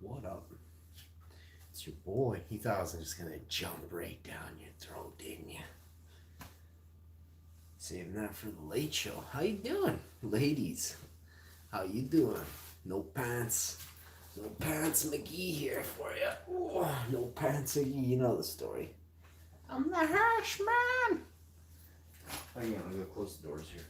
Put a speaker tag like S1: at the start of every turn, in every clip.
S1: What up? It's your boy. You thought I was just gonna jump right down your throat, didn't you? Saving that for the late show. How you doing, ladies? How you doing? No pants. No pants McGee here for you. Oh, no pants McGee. You know the story. I'm the hash man. Hang on, I'm gonna close the doors here.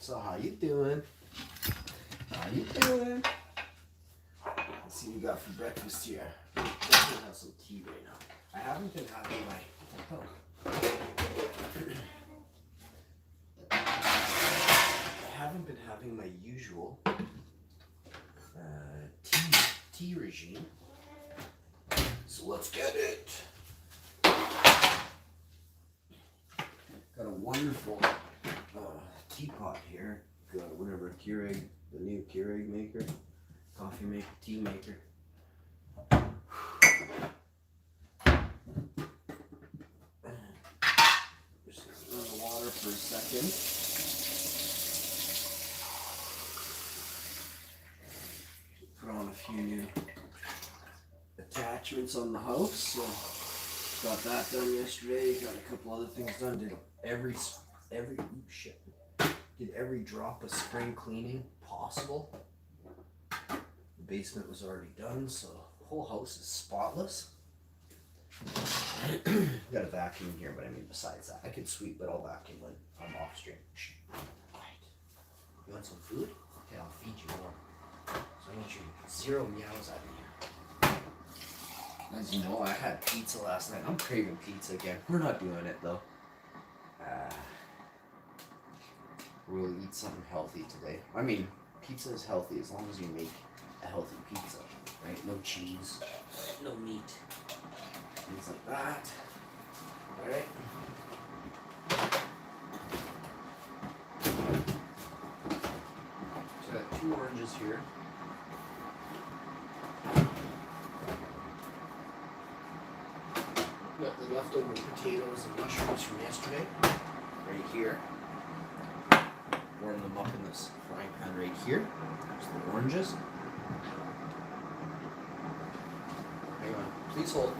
S1: So how you doing? How you doing? Let's see what we got for breakfast here. Definitely have some tea right now. I haven't been having my I haven't been having my usual tea regime. So let's get it. Got a wonderful teapot here. Got whatever Keurig, the new Keurig maker, coffee maker, tea maker. Just gonna stir the water for a second. Put on a few new attachments on the house. So got that done yesterday. Got a couple other things done. Did every did every drop of spring cleaning possible. The basement was already done, so the whole house is spotless. Got a vacuum here, but I mean besides that, I could sweep, but I'll vacuum when I'm off stream. Right. You want some food? Okay, I'll feed you more. So I want you zero meows out of here. As you know, I had pizza last night. I'm craving pizza again. We're not doing it though. We'll eat something healthy today. I mean, pizza is healthy as long as you make a healthy pizza, right? No cheese, no meat, things like that. All right. So I got 2 oranges here. Got the leftover potatoes and mushrooms from yesterday, right here. Warm them up in this frying pan right here. There's the oranges. Hang on, please hold.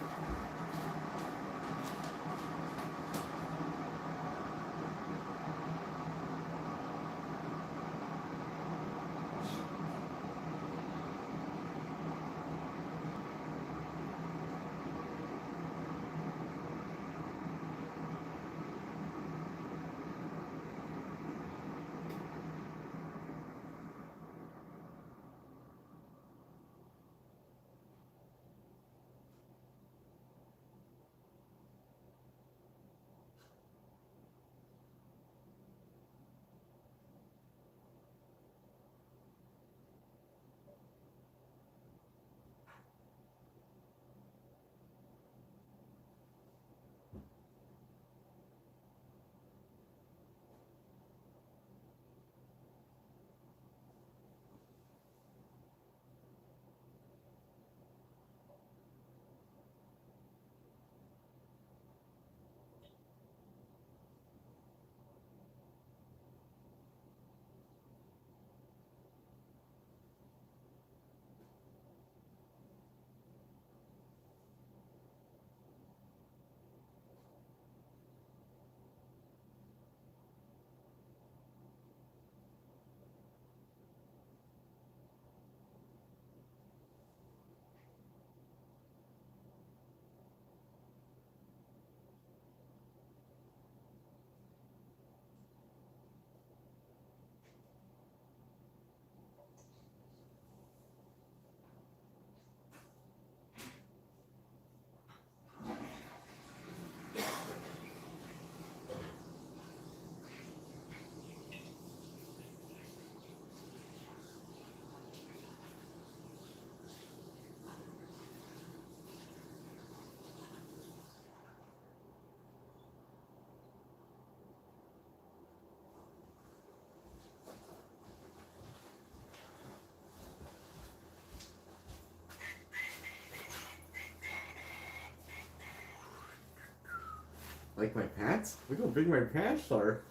S2: Like my pants? Look how big my pants are.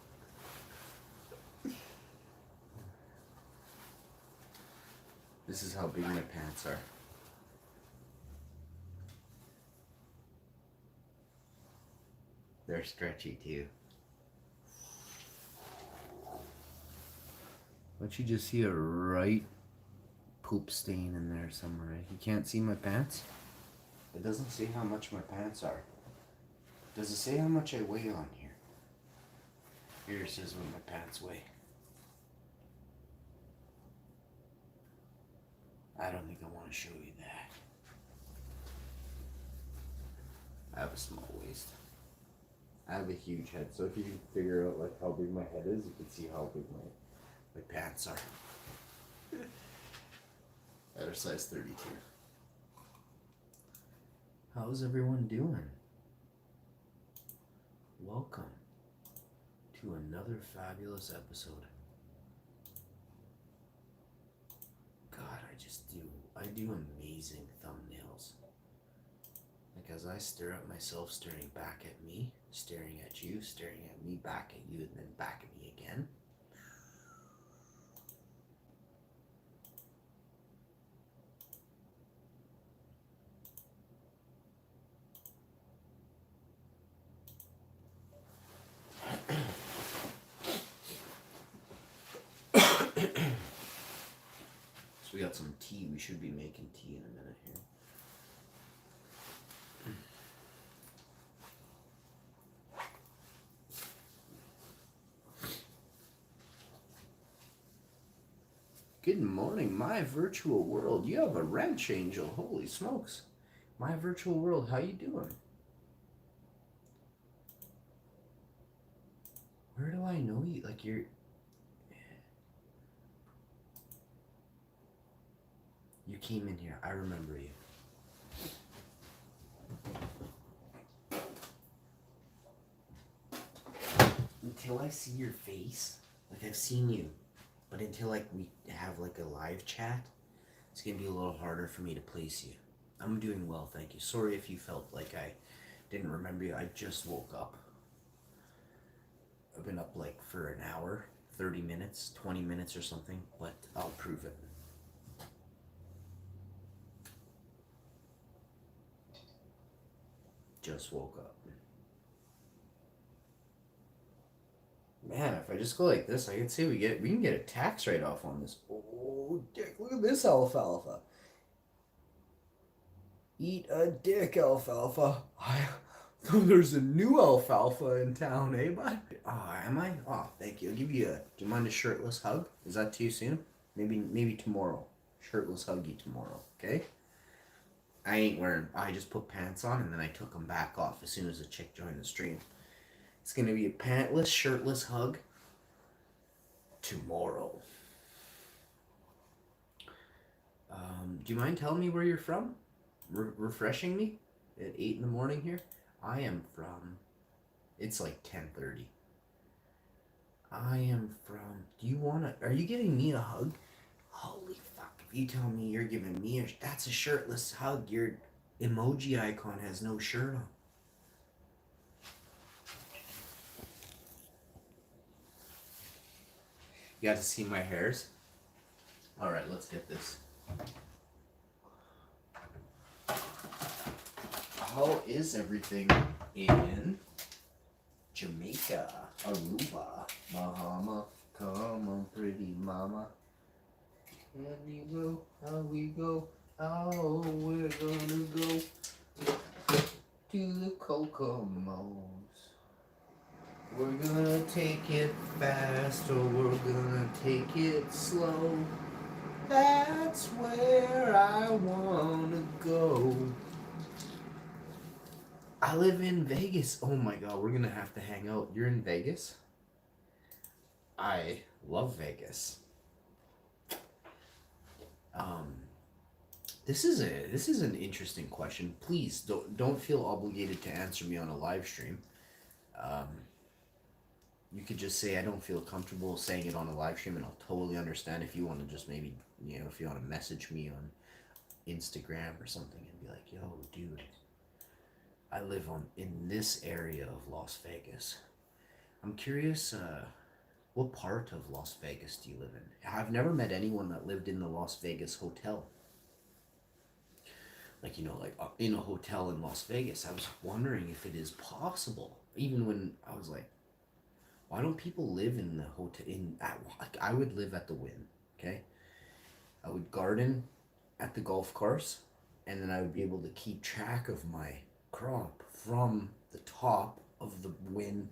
S2: This is how big my pants are. They're stretchy too. Don't you just see a right poop stain in there somewhere? You can't see my pants? It doesn't say how much my pants are. Does it say how much I weigh on here? Here it says what my pants weigh. I don't think I want to show you that. I have a small waist. I have a huge head, so if you can figure out like how big my head is, you can see how big my pants are. They're size 32. How's everyone doing? Welcome to another fabulous episode. God, I do amazing thumbnails. Like as I stare at myself, staring back at me, staring at you, staring at me, back at you, and then back at me again. So we got some tea. We should be making tea in a minute here. Good morning, my virtual world. You have a wrench, Angel. Holy smokes. My virtual world, how you doing? Where do I know you? Like you're... You came in here. I remember you. Until I see your face, like I've seen you, but until like we have like a live chat, it's gonna be a little harder for me to place you. I'm doing well, thank you. Sorry if you felt like I didn't remember you. I just woke up. I've been up like for an hour, 30 minutes, 20 minutes or something, but I'll prove it. Just woke up. Man, if I just go like this, I can see we can get a tax write-off on this. Oh, dick, look at this alfalfa. Eat a dick, alfalfa. There's a new alfalfa in town, eh, bud? Oh, am I? Oh, thank you. I'll give you a... Do you mind a shirtless hug? Is that too soon? Maybe tomorrow. Shirtless huggy tomorrow, okay? I ain't wearing... I just put pants on and then I took them back off as soon as a chick joined the stream. It's gonna be a pantless, shirtless hug tomorrow. Do you mind telling me where you're from? Refreshing me at 8 in the morning here? I am from... It's like 10:30. I am from... Do you wanna... Are you giving me a hug? Holy fuck. If you tell me you're giving me a... That's a shirtless hug. Your emoji icon has no shirt on. You got to see my hairs? Alright, let's get this. How is everything in Jamaica, Aruba, Bahama? Come on, pretty mama. Anyway, how we go? Oh, we're gonna go to the Kokomos. We're gonna take it fast or we're gonna take it slow. That's where I wanna go. I live in Vegas. Oh my god, we're gonna have to hang out. You're in Vegas? I love Vegas. This is an interesting question. Please don't feel obligated to answer me on a live stream. You could just say I don't feel comfortable saying it on a live stream, and I'll totally understand if you want to just maybe, if you want to message me on Instagram or something and be like, yo, dude, I live in this area of Las Vegas. I'm curious, what part of Las Vegas do you live in? I've never met anyone that lived in the Las Vegas hotel. Like, in a hotel in Las Vegas. I was wondering if it is possible. Even when I was like, why don't people live in the hotel? Like, I would live at the Wynn, okay? I would garden at the golf course, and then I would be able to keep track of my crop from the top of the Wynn,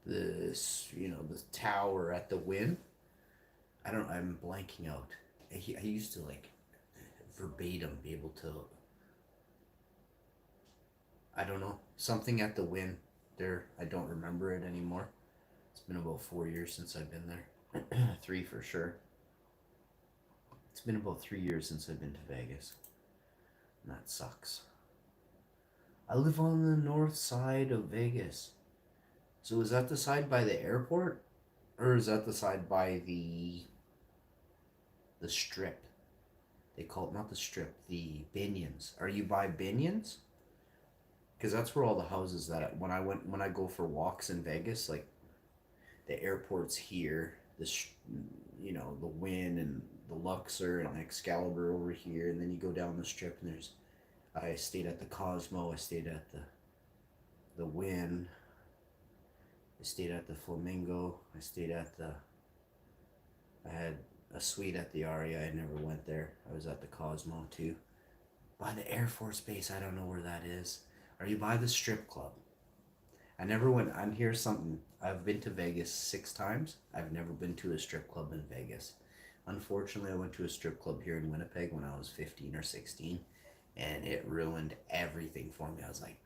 S2: the tower at the Wynn. I'm blanking out. I used to like verbatim be able to, I don't know, something at the Wynn there. I don't remember it anymore. It's been about 4 years since I've been there. 3 for sure. It's been about 3 years since I've been to Vegas. And that sucks. I live on the north side of Vegas. So is that the side by the airport? Or is that the side by the strip? They call it not the strip, the Binions. Are you by Binions? Because that's where all the houses that when I go for walks in Vegas, like the airport's here, the Wynn and the Luxor and Excalibur over here, and then you go down the strip and I stayed at the Cosmo, I stayed at the Wynn, I stayed at the Flamingo, I had a suite at the Aria. I never went there. I was at the Cosmo too. By the Air Force Base, I don't know where that is. Are you by the strip club? I never went. I'm here something. I've been to Vegas 6 times. I've never been to a strip club in Vegas. Unfortunately, I went to a strip club here in Winnipeg when I was 15 or 16, and it ruined everything for me. I was like,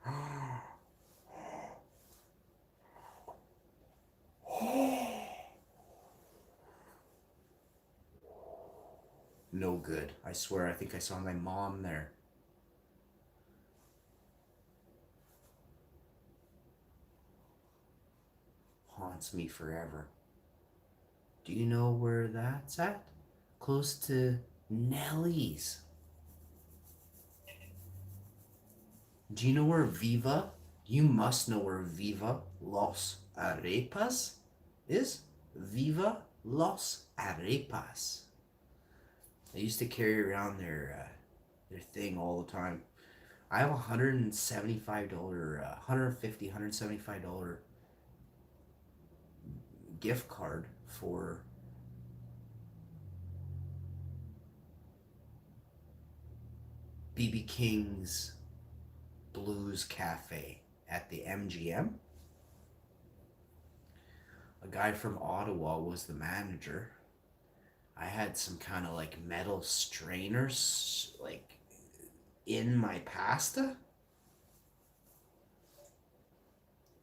S2: no good. I swear, I think I saw my mom there. Haunts me forever. Do you know where that's at? Close to Nellie's. Do you know where Viva? You must know where Viva Los Arepas is. Viva Los Arepas. I used to carry around their thing all the time. I have $175, $150, $175 gift card for BB King's Blues Cafe at the MGM. A guy from Ottawa was the manager. I had some kind of like metal strainers like in my pasta,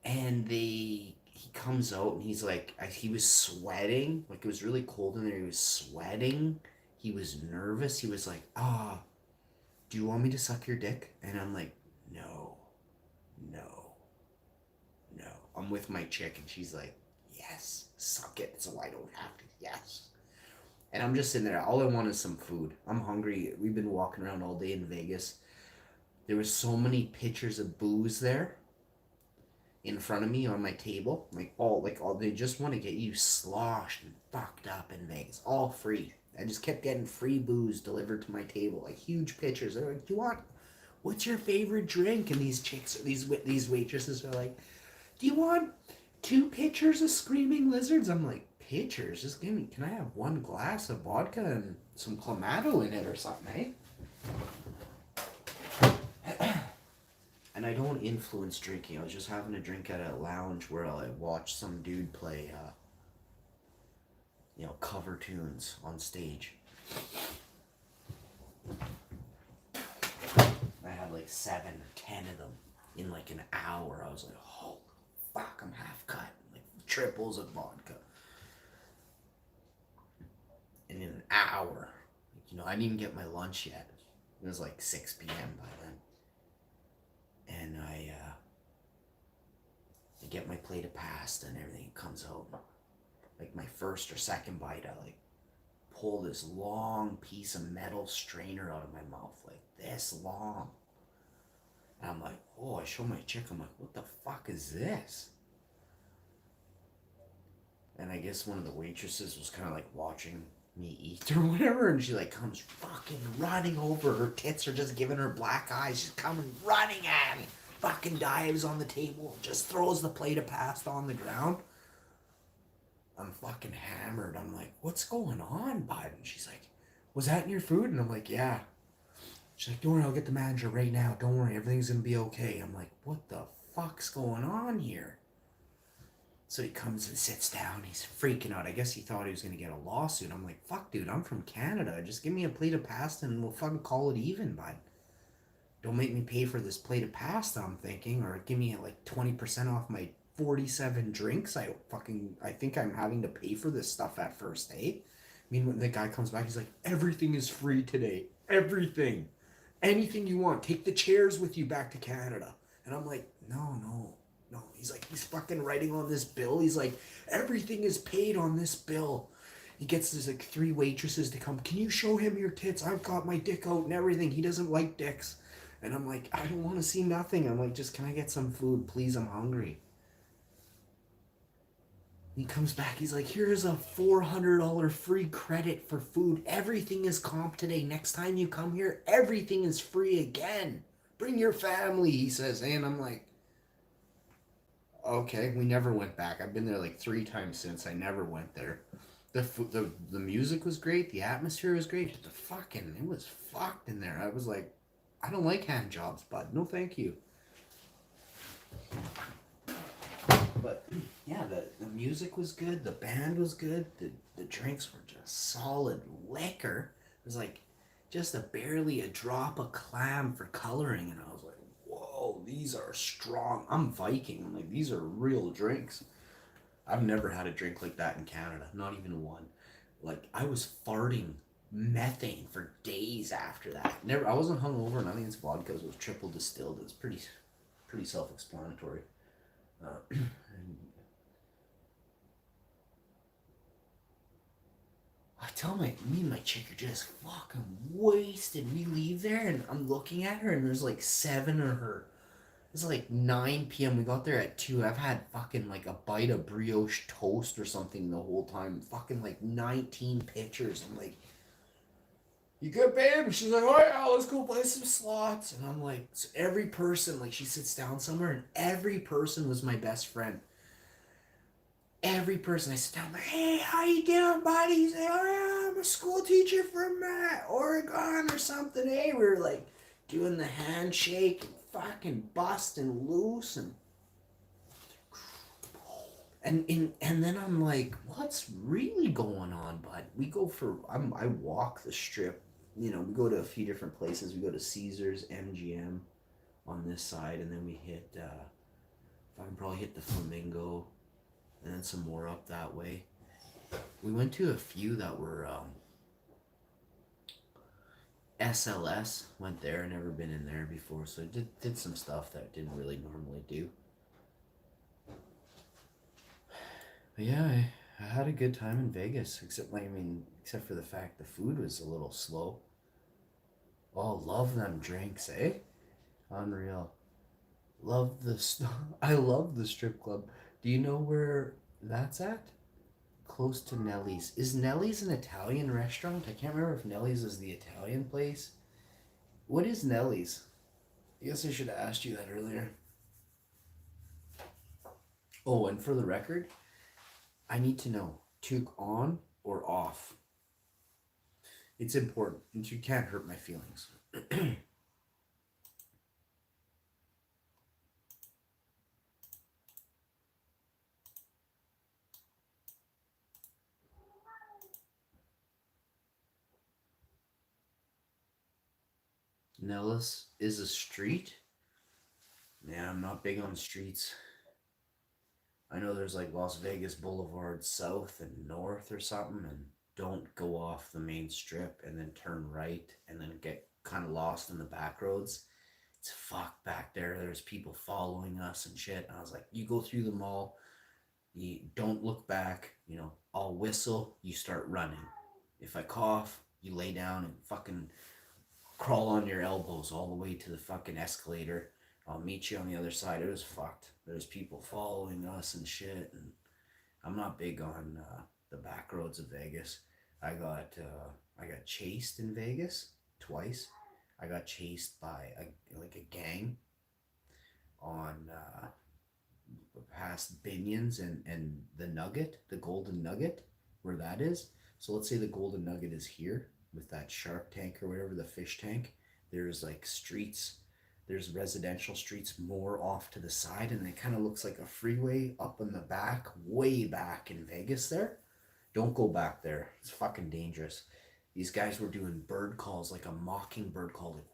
S2: and he comes out and he's like, he was sweating, like it was really cold in there. He was sweating. He was nervous. He was like, do you want me to suck your dick? And I'm like, no. I'm with my chick and she's like, yes, suck it so I don't have to. Yes. And I'm just sitting there. All I want is some food. I'm hungry. We've been walking around all day in Vegas. There was so many pitchers of booze there in front of me on my table. All they just want to get you sloshed and fucked up in Vegas. All free. I just kept getting free booze delivered to my table. Like huge pitchers. They're like, what's your favorite drink? And these chicks, these waitresses are like, do you want 2 pitchers of Screaming Lizards? I'm like, pitchers? Just can I have 1 glass of vodka and some Clamato in it or something, eh? And I don't influence drinking. I was just having a drink at a lounge where I watched some dude play, cover tunes on stage. I had like 7 or 10 of them in like an hour. I was like, holy fuck, I'm half cut. Like triples of vodka. And in an hour, I didn't even get my lunch yet. It was like 6 p.m. by then. And I get my plate of pasta and everything comes out. Like my first or second bite, I like pull this long piece of metal strainer out of my mouth, like this long. And I'm like, oh, I show my chick, I'm like, what the fuck is this? And I guess one of the waitresses was kind of like watching me eat or whatever, and she like comes fucking running over. Her tits are just giving her black eyes. She's coming running at me. Fucking dives on the table, just throws the plate of pasta on the ground. I'm fucking hammered. I'm like, what's going on, bud? And she's like, was that in your food? And I'm like, yeah. She's like, don't worry, I'll get the manager right now. Don't worry, everything's gonna be okay. I'm like, what the fuck's going on here? So he comes and sits down. He's freaking out. I guess he thought he was going to get a lawsuit. I'm like, fuck, dude, I'm from Canada. Just give me a plate of pasta and we'll fucking call it even, bud. Don't make me pay for this plate of pasta, I'm thinking. Or give me like 20% off my 47 drinks. I think I'm having to pay for this stuff at first, eh? I mean, when the guy comes back, he's like, everything is free today. Everything. Anything you want. Take the chairs with you back to Canada. And I'm like, no. He's like, he's fucking writing on this bill. He's like, everything is paid on this bill. He gets this like 3 waitresses to come. Can you show him your tits? I've got my dick out and everything. He doesn't like dicks. And I'm like, I don't want to see nothing. I'm like, just can I get some food, please? I'm hungry. He comes back. He's like, here's a $400 free credit for food. Everything is comp today. Next time you come here, everything is free again. Bring your family, he says. And I'm like, okay, we never went back. I've been there like 3 times since. I never went there. The music was great. The atmosphere was great. But it was fucked in there. I was like, I don't like hand jobs, bud. No, thank you. But yeah, the music was good. The band was good. The drinks were just solid liquor. It was like just barely a drop of clam for coloring, and I was like, whoa, these are strong. I'm Viking. I'm like, these are real drinks. I've never had a drink like that in Canada. Not even one. Like, I was farting methane for days after that. I wasn't hungover, and I think it's vodka. It was triple distilled. It's pretty self-explanatory. I tell me and my chick are just fucking wasted. We leave there and I'm looking at her and there's like 7 of her. It's like 9 p.m. We got there at 2. I've had fucking like a bite of brioche toast or something the whole time. Fucking like 19 pictures. I'm like, you good, babe? And she's like, oh yeah, let's go play some slots. And I'm like, so every person, like she sits down somewhere and every person was my best friend. Every person I sit down, like, hey, how you doing, buddy? He's like, oh yeah, I'm a school teacher from Oregon or something. Hey, we were like doing the handshake and fucking busting loose and then I'm like, what's really going on, bud? We go for I walk the strip. We go to a few different places. We go to Caesars, MGM on this side, and then we hit I can probably hit the Flamingo. And then some more up that way. We went to a few that were SLS. Went there, never been in there before, so I did some stuff that I didn't really normally do. But yeah, I had a good time in Vegas, except for the fact the food was a little slow. Oh, love them drinks, eh? Unreal. I love the strip club. Do you know where that's at? Close to Nelly's. Is Nelly's an Italian restaurant? I can't remember if Nelly's is the Italian place. What is Nelly's? I guess I should have asked you that earlier. Oh, and for the record, I need to know, toque on or off? It's important, and you can't hurt my feelings. Nellis is a street? Man, I'm not big on streets. I know there's like Las Vegas Boulevard South and North or something, and don't go off the main strip and then turn right and then get kind of lost in the back roads. It's fucked back there. There's people following us and shit. And I was like, you go through the mall, you don't look back, I'll whistle, you start running. If I cough, you lay down and fucking crawl on your elbows all the way to the fucking escalator. I'll meet you on the other side. It was fucked. There's people following us and shit. And I'm not big on the back roads of Vegas. I got chased in Vegas twice. I got chased by a gang on past Binions and the Nugget, the Golden Nugget, where that is. So let's say the Golden Nugget is here with that shark tank or whatever, the fish tank. There's like streets, there's residential streets more off to the side, and it kind of looks like a freeway up in the back, way back in Vegas there. Don't go back there. It's fucking dangerous. These guys were doing bird calls, like a mockingbird call. Like,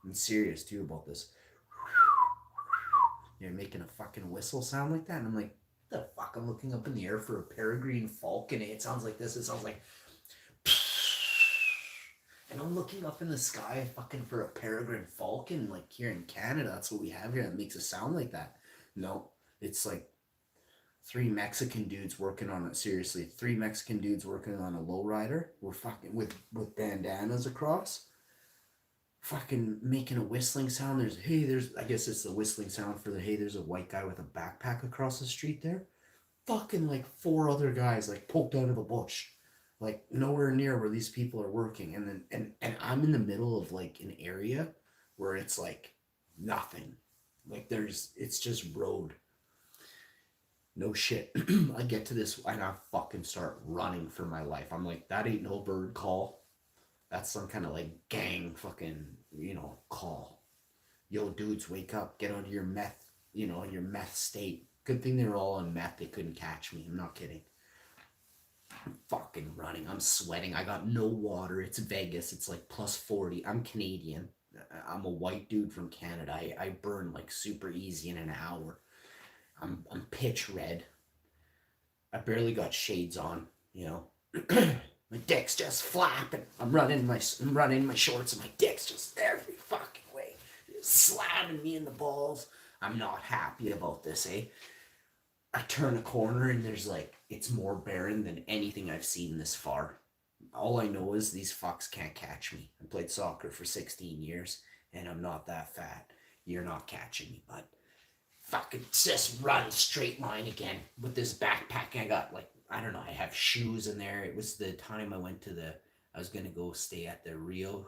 S2: I'm serious too about this. You're making a fucking whistle sound like that, and I'm like, what the fuck? I'm looking up in the air for a peregrine falcon. It sounds like this. It sounds like, and I'm looking up in the sky fucking for a peregrine falcon. Like here in Canada, that's what we have here. That makes a sound like that. No, it's like three Mexican dudes working on it. Seriously, three Mexican dudes working on a lowrider. We're fucking with bandanas across, fucking making a whistling sound. There's I guess it's the whistling sound for the hey, there's a white guy with a backpack across the street there. Fucking like four other guys like poked out of a bush, like nowhere near where these people are working. And then and I'm in the middle of like an area where it's like nothing. Like it's just road. No shit. I get to this and I fucking start running for my life. I'm like, that ain't no bird call. That's some kind of like gang fucking, call. Yo, dudes, wake up. Get out of your meth, your meth state. Good thing they were all on meth. They couldn't catch me. I'm not kidding. I'm fucking running. I'm sweating. I got no water. It's Vegas. It's like plus 40. I'm Canadian. I'm a white dude from Canada. I burn like super easy in an hour. I'm pitch red. I barely got shades on, My dick's just flapping. I'm running my shorts and my dick's just every fucking way. It's slamming me in the balls. I'm not happy about this, eh? I turn a corner and there's like, it's more barren than anything I've seen this far. All I know is these fucks can't catch me. I played soccer for 16 years and I'm not that fat. You're not catching me, bud. Fucking just run straight line again with this backpack. I got like, I don't know, I have shoes in there. It was the time I was going to go stay at the Rio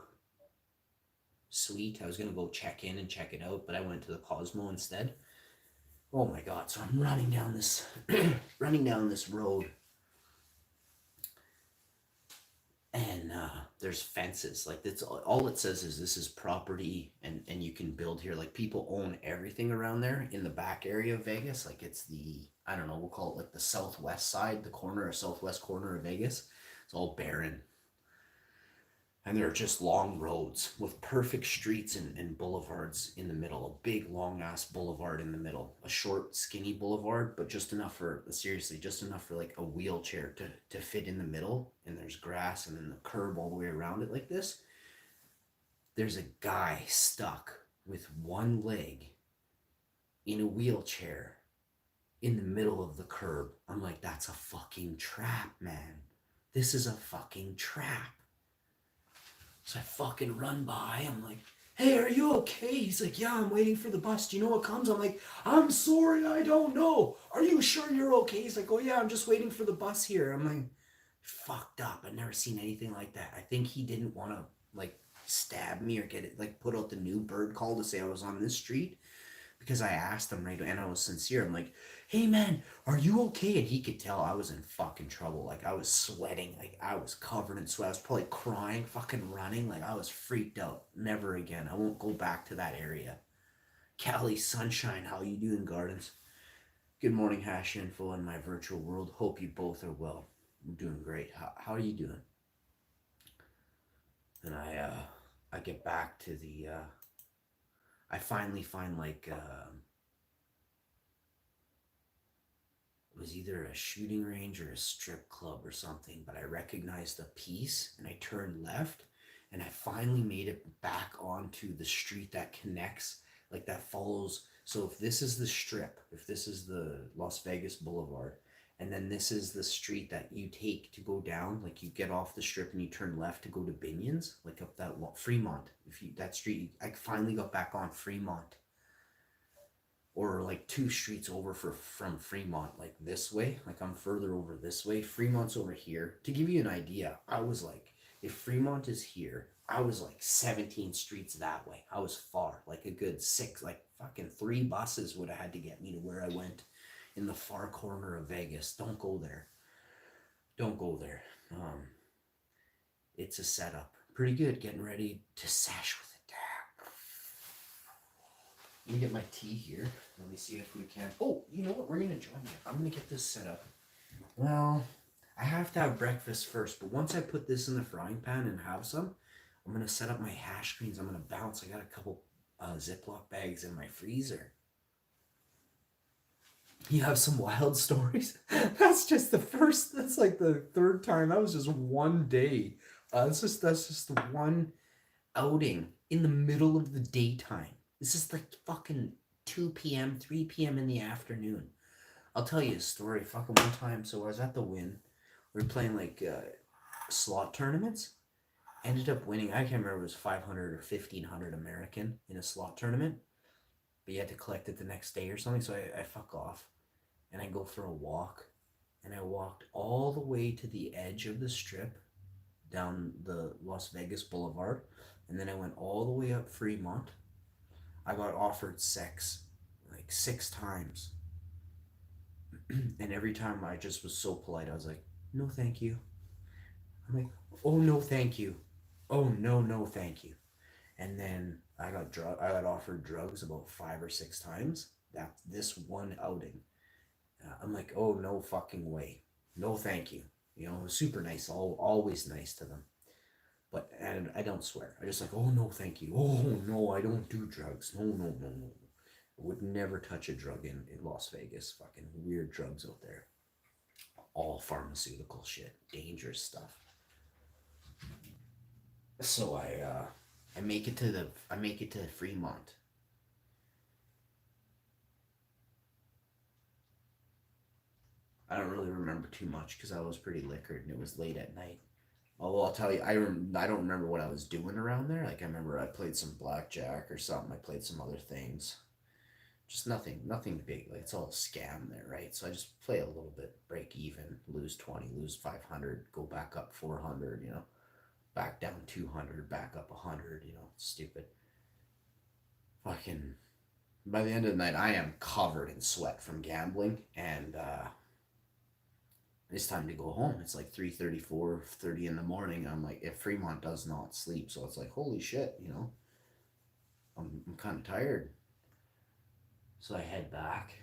S2: suite. I was going to go check in and check it out, but I went to the Cosmo instead. Oh my God. So I'm running down this, road. And there's fences. Like that's all it says is this is property and you can build here. Like people own everything around there in the back area of Vegas. Like it's I don't know, we'll call it like the southwest side, southwest corner of Vegas. It's all barren. And they're just long roads with perfect streets and boulevards in the middle. A big long ass boulevard in the middle. A short skinny boulevard, but just enough for like a wheelchair to fit in the middle. And there's grass and then the curb all the way around it like this. There's a guy stuck with one leg in a wheelchair in the middle of the curb. I'm like, that's a fucking trap, man. This is a fucking trap. So I fucking run by. I'm like, hey, are you okay? He's like, yeah, I'm waiting for the bus. Do you know what comes? I'm like, I'm sorry, I don't know. Are you sure you're okay? He's like, oh yeah, I'm just waiting for the bus here. I'm like, fucked up. I've never seen anything like that. I think he didn't want to like stab me or get it, like put out the new bird call to say I was on this street. Because I asked him right, and I was sincere. I'm like, hey man, are you okay? And he could tell I was in fucking trouble. Like I was sweating, like I was covered in sweat. I was probably crying, fucking running. Like I was freaked out. Never again. I won't go back to that area. Cali Sunshine, how you doing, Gardens? Good morning, Hash Info in my virtual world. Hope you both are well. I'm doing great. How are you doing? And I get back to the I finally find like it was either a shooting range or a strip club or something, but I recognized a piece and I turned left and I finally made it back onto the street that connects, like that follows. So if this is the strip, if this is the Las Vegas Boulevard And then this is the street that you take to go down. Like you get off the strip and you turn left to go to Binions, like up that Fremont. If you that street, I finally got back on Fremont, or like 2 streets over from Fremont, like this way. Like I'm further over this way. Fremont's over here. To give you an idea, I was like, if Fremont is here, I was like 17 streets that way. I was far, like a good 6, like fucking 3 buses would have had to get me to where I went in the far corner of Vegas. Don't go there. Don't go there. It's a setup. Pretty good. Getting ready to sash with it. Let me get my tea here. Let me see if we can. Oh, you know what? We're gonna join you. I'm gonna get this set up. Well, I have to have breakfast first, but once I put this in the frying pan and have some, I'm gonna set up my hash greens. I'm gonna bounce. I got a couple Ziploc bags in my freezer. You have some wild stories? That's just the first. That's like the 3rd time. That was just one day. That's just one outing in the middle of the daytime. This is like fucking 2 p.m., 3 p.m. in the afternoon. I'll tell you a story. Fucking one time, so I was at the Wynn. We were playing like slot tournaments. Ended up winning. I can't remember if it was 500 or 1,500 American in a slot tournament. But you had to collect it the next day or something. So I fuck off. And I go for a walk. And I walked all the way to the edge of the strip down the Las Vegas Boulevard. And then I went all the way up Fremont. I got offered sex like 6 times. And every time I just was so polite. I was like, no, thank you. I'm like, oh, no, thank you. Oh, no, thank you. And then I got offered drugs about 5 or 6 times. This one outing. I'm like, oh, no fucking way. No, thank you. You know, super nice. Always nice to them. But and I don't swear. I just like, oh, no, thank you. Oh, no, I don't do drugs. No. I would never touch a drug in Las Vegas. Fucking weird drugs out there. All pharmaceutical shit. Dangerous stuff. So I make it to Fremont. I don't really remember too much because I was pretty liquored and it was late at night. Although I'll tell you, I don't remember what I was doing around there. Like I remember I played some blackjack or something. I played some other things. Just nothing big. Like it's all a scam there, right? So I just play a little bit, break even, lose 20, lose 500, go back up 400, you know, back down 200, back up 100, you know, stupid. Fucking, by the end of the night, I am covered in sweat from gambling, and it's time to go home. It's like 3:30, 4:30 in the morning. I'm like, if Fremont does not sleep, so it's like, holy shit, you know, I'm kind of tired. So I head back,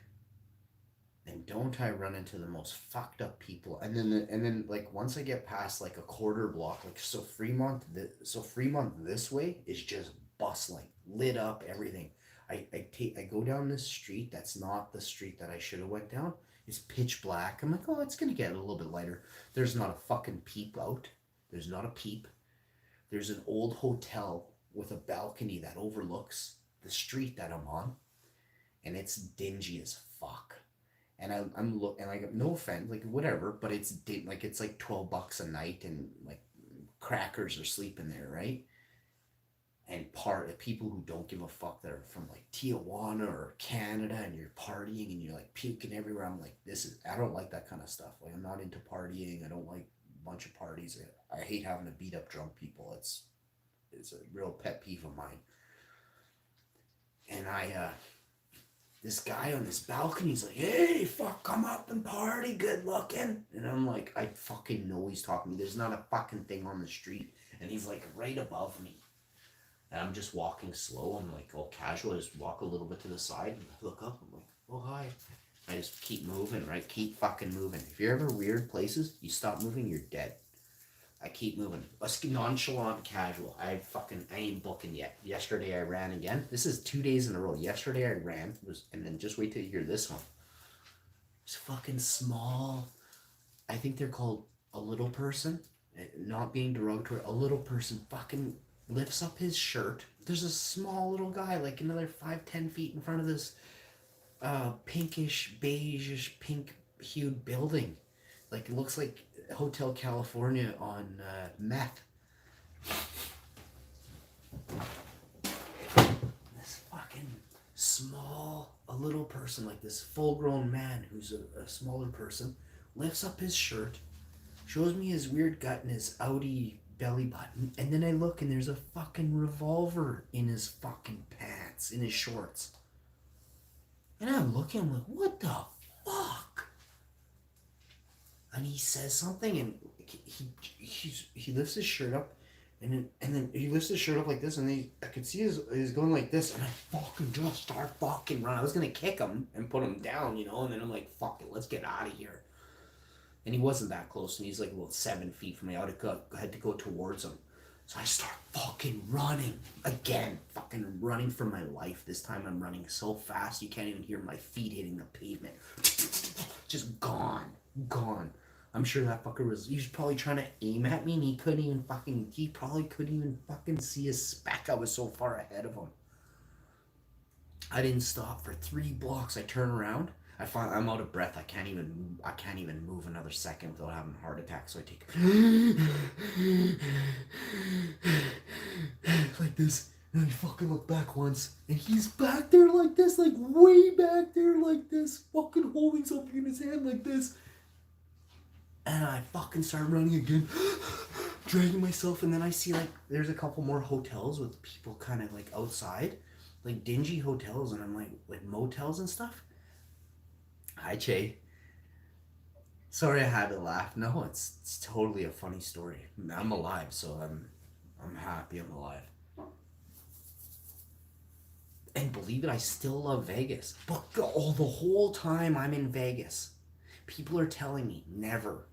S2: and don't I run into the most fucked up people? And then like once I get past like a quarter block, like so Fremont this way is just bustling, lit up, everything. I go down this street that's not the street that I should have went down. It's pitch black. I'm like, oh, it's gonna get a little bit lighter. There's not a fucking peep out. There's not a peep. There's an old hotel with a balcony that overlooks the street that I'm on, and it's dingy as fuck. And I'm look and like no offense, like whatever, but like it's like $12 a night, and like crackers are sleeping there, right? And people who don't give a fuck that are from like Tijuana or Canada, and you're partying and you're like puking everywhere. I'm like, I don't like that kind of stuff. Like I'm not into partying. I don't like a bunch of parties. I hate having to beat up drunk people. It's a real pet peeve of mine. And this guy on this balcony's like, hey, fuck, come up and party, good looking. And I'm like, I fucking know he's talking to me. There's not a fucking thing on the street. And he's like right above me. And I'm just walking slow. I'm like all casual. I just walk a little bit to the side and look up. I'm like, oh, hi. I just keep moving, right? Keep fucking moving. If you're ever weird places, you stop moving, you're dead. I keep moving. Let's get nonchalant, casual. I ain't booking yet. Yesterday I ran again. This is 2 days in a row. Yesterday I ran, and then just wait till you hear this one. It's fucking small. I think they're called a little person. Not being derogatory. A little person fucking lifts up his shirt. There's a small little guy, like another 5-10 feet in front of this pinkish, beigeish, pink huge building. Like, it looks like Hotel California on meth. This fucking a little person, like this full-grown man who's a smaller person, lifts up his shirt, shows me his weird gut and his outie belly button, and then I look and there's a fucking revolver in his fucking pants, in his shorts. And I'm looking, I'm like, what the fuck? And he says something, and he lifts his shirt up, and then he lifts his shirt up like this, and then I could see he's going like this, and I fucking just start fucking running. I was gonna kick him and put him down, you know, and then I'm like, fuck it, let's get out of here. And he wasn't that close, and he's like about 7 feet from me. I had to go towards him. So I start fucking running again, fucking running for my life. This time I'm running so fast you can't even hear my feet hitting the pavement. Just gone. I'm sure that fucker he was probably trying to aim at me, and he probably couldn't even fucking see a speck. I was so far ahead of him. I didn't stop for 3 blocks. I turn around. I'm out of breath. I can't even move another second without having a heart attack. So I take like this, and I fucking look back once, and he's back there like this, like way back there like this, fucking holding something in his hand like this. And I fucking start running again, dragging myself, and then I see like there's a couple more hotels with people kind of like outside, like dingy hotels, and I'm like motels and stuff. Hi, Che. Sorry I had to laugh. No, it's totally a funny story. I'm alive, so I'm happy I'm alive. And believe it, I still love Vegas. But the whole time I'm in Vegas, people are telling me never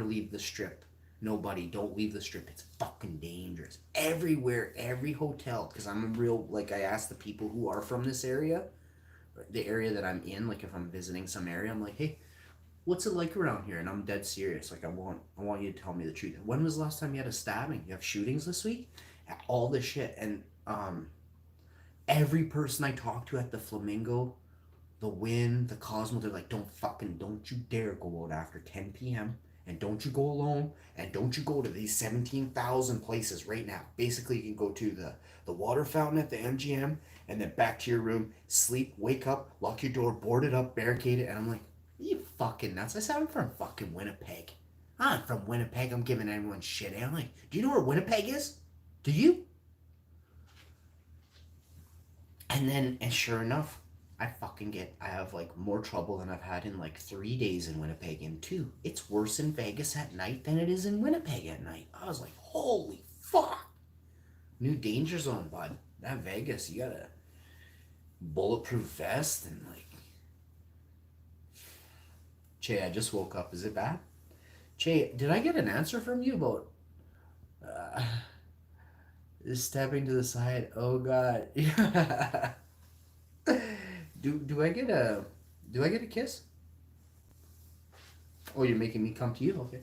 S2: leave the Strip. Nobody, don't leave the Strip. It's fucking dangerous. Everywhere, every hotel, because I'm a real, like, I asked the people who are from this area, the area that I'm in, like if I'm visiting some area, I'm like, hey, what's it like around here? And I'm dead serious. Like I want you to tell me the truth. When was the last time you had a stabbing? You have shootings this week? All this shit. And every person I talk to at the Flamingo, the Wynn, the Cosmo, they're like, don't you dare go out after 10 p.m. and don't you go alone, and don't you go to these 17,000 places right now. Basically, you can go to the water fountain at the MGM, and then back to your room, sleep, wake up, lock your door, board it up, barricade it. And I'm like, you fucking nuts. I said, I'm from fucking Winnipeg. I'm from Winnipeg. I'm giving everyone shit. And I'm like, do you know where Winnipeg is? Do you? And sure enough, I have like more trouble than I've had in like 3 days in Winnipeg. And 2, it's worse in Vegas at night than it is in Winnipeg at night. I was like, holy fuck. New danger zone, bud. That Vegas, you gotta bulletproof vest and like. Che, I just woke up. Is it bad? Che, did I get an answer from you about stepping to the side? Oh god. Do I get a kiss? Oh, you're making me come to you? Okay.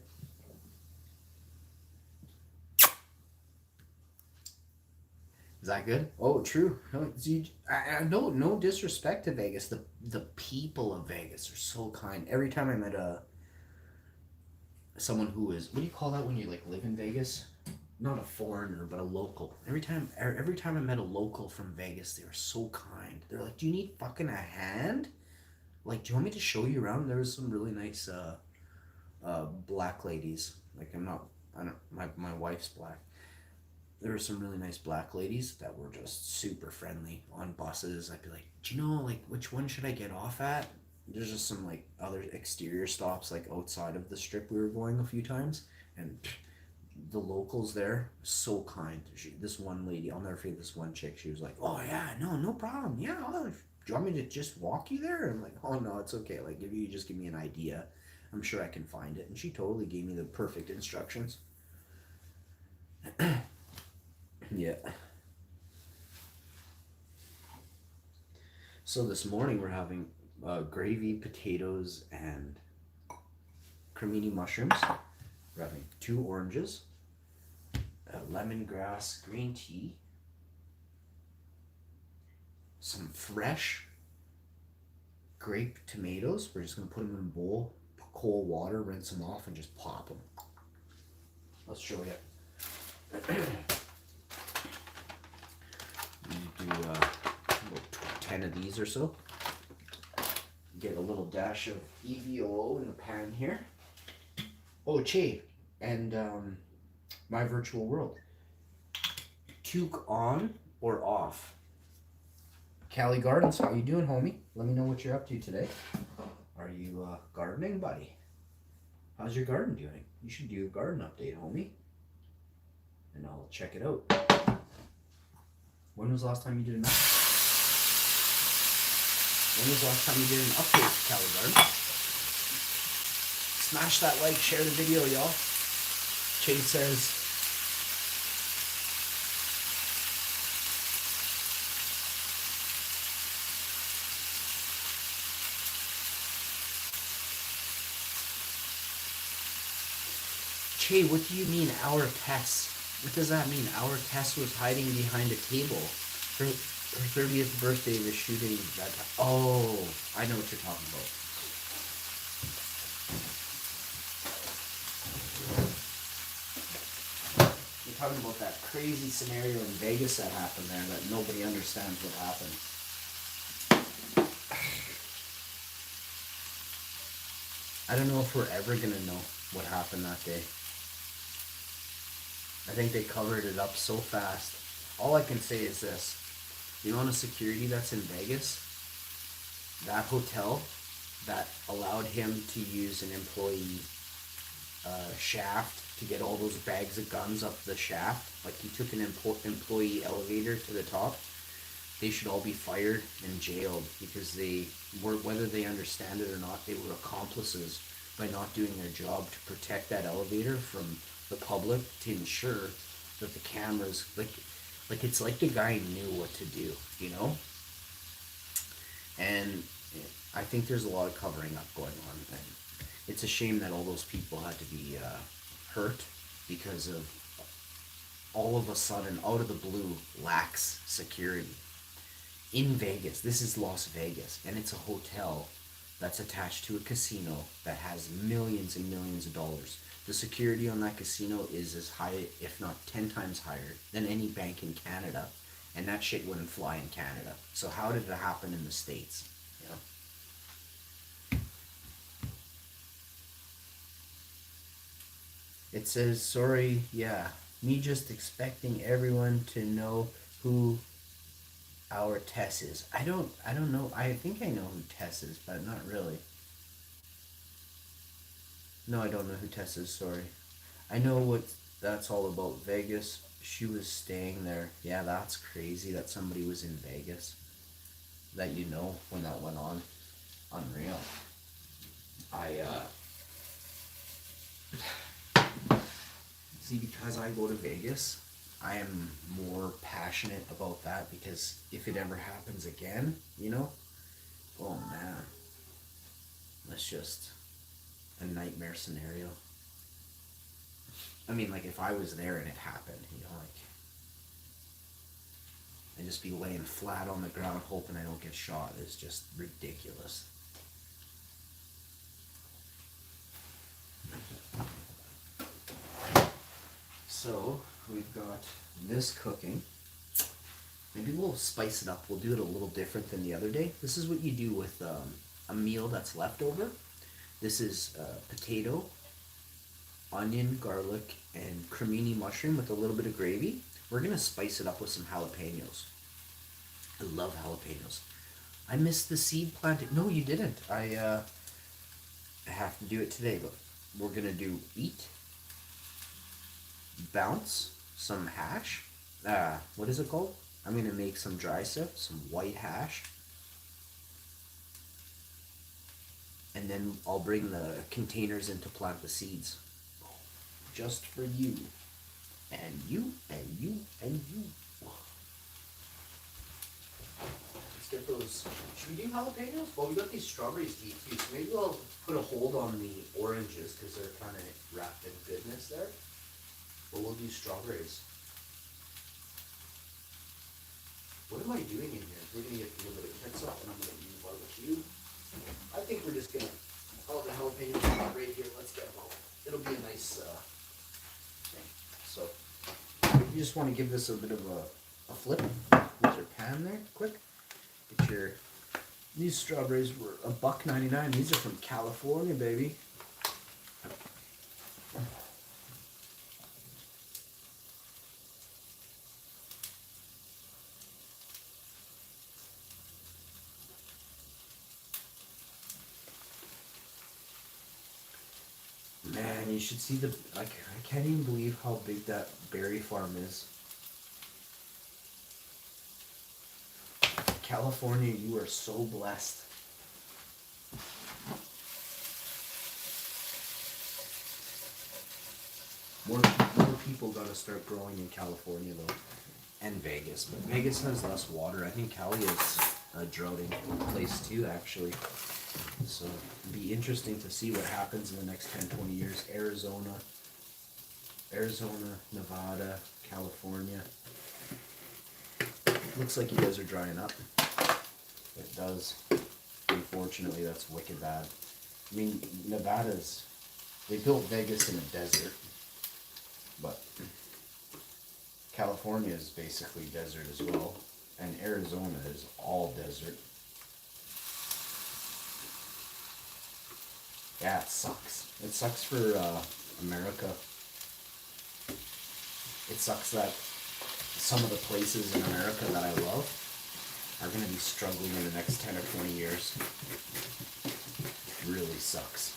S2: Is that good? Oh, true. No disrespect to Vegas. The people of Vegas are so kind. Every time I met someone who is, what do you call that when you like live in Vegas? Not a foreigner, but a local. Every time I met a local from Vegas, they were so kind. They're like, "Do you need fucking a hand? Like, do you want me to show you around?" There was some really nice black ladies. Like, my wife's black. There were some really nice black ladies that were just super friendly on buses. I'd be like, do you know, like, which one should I get off at? There's just some, like, other exterior stops, like, outside of the Strip we were going a few times. And the locals there, so kind. This one lady, I'll never forget this one chick. She was like, oh, yeah, no problem. Yeah, do you want me to just walk you there? I'm like, oh, no, it's okay. Like, if you just give me an idea, I'm sure I can find it. And she totally gave me the perfect instructions. Yeah. So this morning we're having gravy, potatoes, and cremini mushrooms. We're having 2 oranges, lemongrass green tea, some fresh grape tomatoes. We're just going to put them in a bowl, cold water, rinse them off, and just pop them.
S1: Let's show you.
S2: You do about 10 of these or so. Get a little dash of EVOO in the pan here. Oh, Che, and my virtual world. Toque on or off? Cali Gardens, how you doing, homie? Let me know what you're up to today. Are you gardening, buddy? How's your garden doing? You should do a garden update, homie. And I'll check it out. When was the last time you did an update? When was the last time you did an update, Cali Garden? Smash that like, share the video, y'all. Chase says, Che, what do you mean our Tess? What does that mean? Our Tess was hiding behind a table. Her 30th birthday was shooting that time. Oh, I know what you're talking about. You're talking about that crazy scenario in Vegas that happened there that nobody understands what happened. I don't know if we're ever gonna know what happened that day. I think they covered it up so fast. All I can say is this. The amount of security that's in Vegas, that hotel that allowed him to use an employee shaft to get all those bags of guns up the shaft, like he took an employee elevator to the top, they should all be fired and jailed because they were, whether they understand it or not, they were accomplices by not doing their job to protect that elevator from the public, to ensure that the cameras, like it's like the guy knew what to do, you know? And I think there's a lot of covering up going on, and it's a shame that all those people had to be hurt because of all of a sudden, out of the blue, lax security. In Vegas, this is Las Vegas, and it's a hotel that's attached to a casino that has millions and millions of dollars. The security on that casino is as high, if not 10 times higher, than any bank in Canada. And that shit wouldn't fly in Canada. So how did it happen in the States? You know? It says, sorry, yeah, me just expecting everyone to know who our Tess is. I don't know. I think I know who Tess is, but not really. No, I don't know who Tess is, sorry. I know what that's all about. Vegas. She was staying there. Yeah, that's crazy that somebody was in Vegas. That you know when that went on. Unreal. See, because I go to Vegas, I am more passionate about that because if it ever happens again, you know, oh man, that's just a nightmare scenario. I mean, like if I was there and it happened, you know, like I'd just be laying flat on the ground hoping I don't get shot. It's just ridiculous. So we've got this cooking. Maybe we'll spice it up. We'll do it a little different than the other day. This is what you do with a meal that's left over. This is potato, onion, garlic, and cremini mushroom with a little bit of gravy. We're gonna spice it up with some jalapenos. I love jalapenos. I missed the seed planting. No, you didn't. I have to do it today, but we're gonna do eat, bounce, some hash. What is it called? I'm gonna make some dry stuff, some white hash. And then I'll bring the containers in to plant the seeds. Just for you. And you, and you, and you. Let's get those. Should we do jalapenos? Well, we got these strawberries to eat too, so maybe I'll put a hold on the oranges because they're kind of wrapped in goodness there. But we'll do strawberries. What am I doing in here? We're going to get a little bit of ketchup and I'm going to use barbecue. I think we're just going to,
S1: all the jalapenos right here. Let's get them all. It'll be a nice thing. So, you just want to give this a bit of a flip. Use your pan there, quick. Get your. These strawberries were $1.99. These are from California, baby. Man, you should see the. I can't even believe how big that berry farm is. California, you are so blessed. More people gotta start growing in California though, and Vegas. But Vegas has less water. I think Cali is a droughting place too, actually. So it'd be interesting to see what happens in the next 10, 20 years. Arizona, Nevada, California. Looks like you guys are drying up. It does. Unfortunately, that's wicked bad. I mean, Nevada's, they built Vegas in a desert, but California is basically desert as well, and Arizona is all desert. Yeah, it sucks. It sucks for America. It sucks that some of the places in America that I love are going to be struggling in the next 10 or 20 years. It really sucks.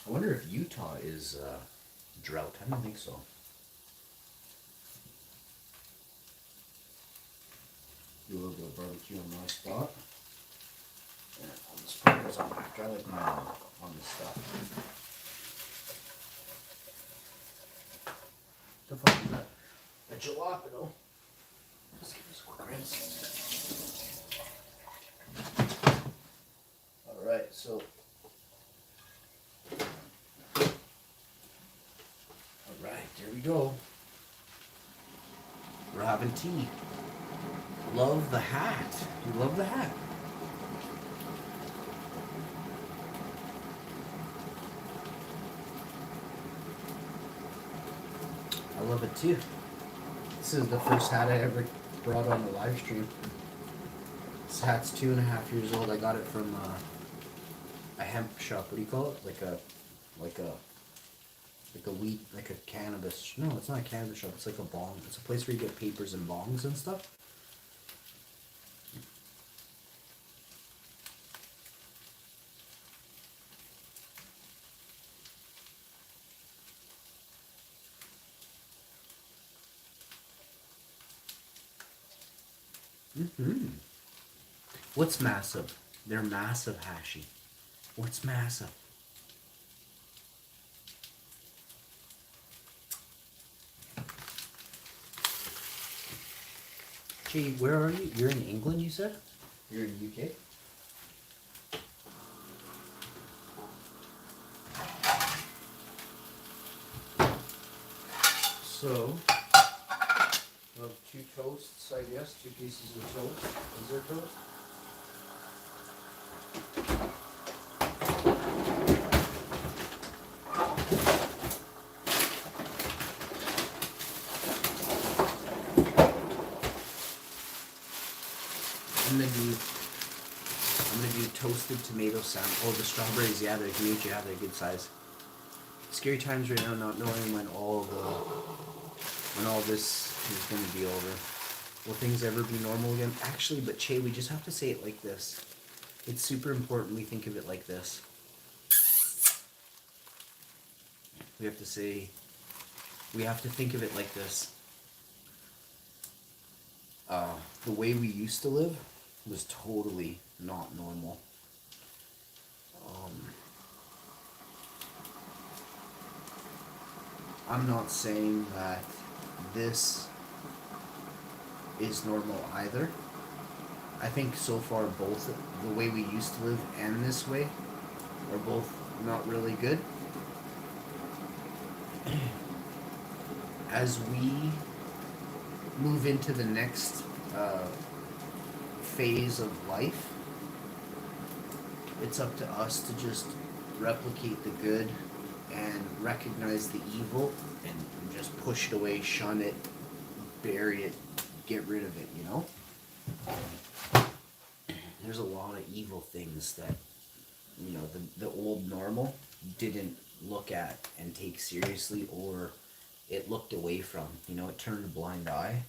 S1: I wonder if Utah is drought. I don't think so. Do a little bit of barbecue on my spot. Yeah, on the sprinkles on after. I like mine on the stuff. The fuck is that? A jalapeno. Let's give this a quick rinse. Alright, so. Alright, there we go. We're having tea. Love the hat. You love the hat. I love it too. This is the first hat I ever brought on the live stream. This hat's 2.5 years old. I got it from a hemp shop. What do you call it? Like a weed, like a cannabis. No, it's not a cannabis shop. It's like a bong. It's a place where you get papers and bongs and stuff. What's massive? They're massive, Hashi. What's massive? Gee, where are you? You're in England, you said? You're in the UK? So, we'll have 2 toasts, I guess. 2 pieces of toast. Is there toast? I'm gonna do toasted tomato sandwich. Oh, the strawberries, yeah, they're huge. Yeah, they're good size. Scary times right now, not knowing when all this is gonna be over. Will things ever be normal again? Actually, but Che, we just have to say it like this. It's super important we think of it like this. We have to think of it like this. The way we used to live was totally not normal. I'm not saying that this is normal either.
S2: I think so far both the way we used to live and this way are both not really good. As we move into the next phase of life, it's up to us to just replicate the good and recognize the evil and just push it away, shun it, bury it, get rid of it, you know? There's a lot of evil things that, you know, the old normal didn't look at and take seriously, or it looked away from, you know, it turned a blind eye.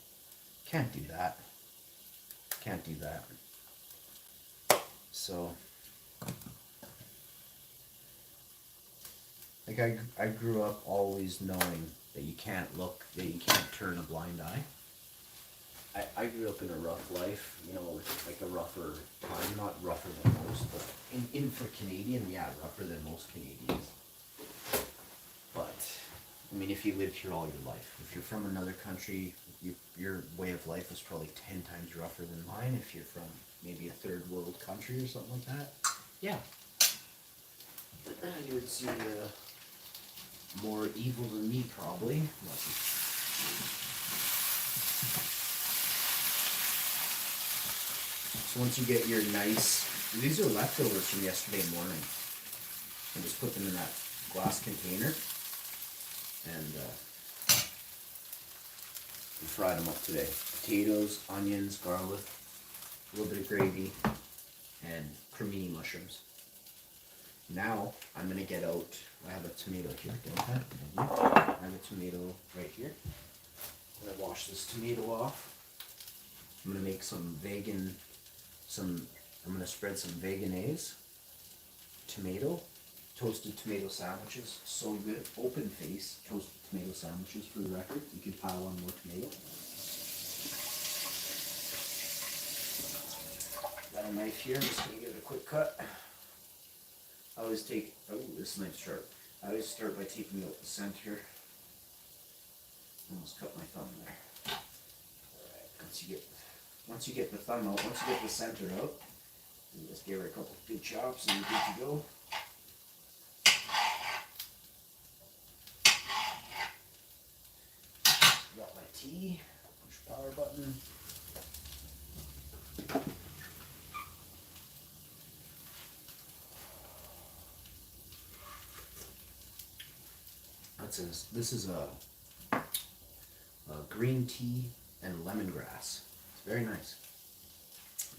S2: Can't do that. Can't do that. So, like I grew up always knowing that you can't turn a blind eye. I grew up in a rough life, you know, like a rougher time, not rougher than most, but in for Canadian, yeah, rougher than most Canadians. But, I mean, if you lived here all your life, if you're from another country, your way of life is probably 10 times rougher than mine. If you're from maybe a third world country or something like that, yeah. You would see more evil than me, probably. So once you get your nice, these are leftovers from yesterday morning. I just put them in that glass container and we fried them up today. Potatoes, onions, garlic, a little bit of gravy, and cremini mushrooms. Now I'm gonna get out. I have a tomato here. Don't I? I have a tomato right here. I'm gonna wash this tomato off. I'm gonna make some vegan. I'm gonna spread some veganese, tomato, toasted tomato sandwiches. So good. Open face toasted tomato sandwiches for the record. You can pile on more tomato. Got a knife here. I'm just gonna give it a quick cut. I always take, oh, this knife's sharp. I always start by taking out the center. Almost cut my thumb there. Alright, once you get the thumb out, once you get the center out, you just give her a couple good chops and you're good to go. Got my tea, push power button. This is a green tea and lemongrass. It's very nice.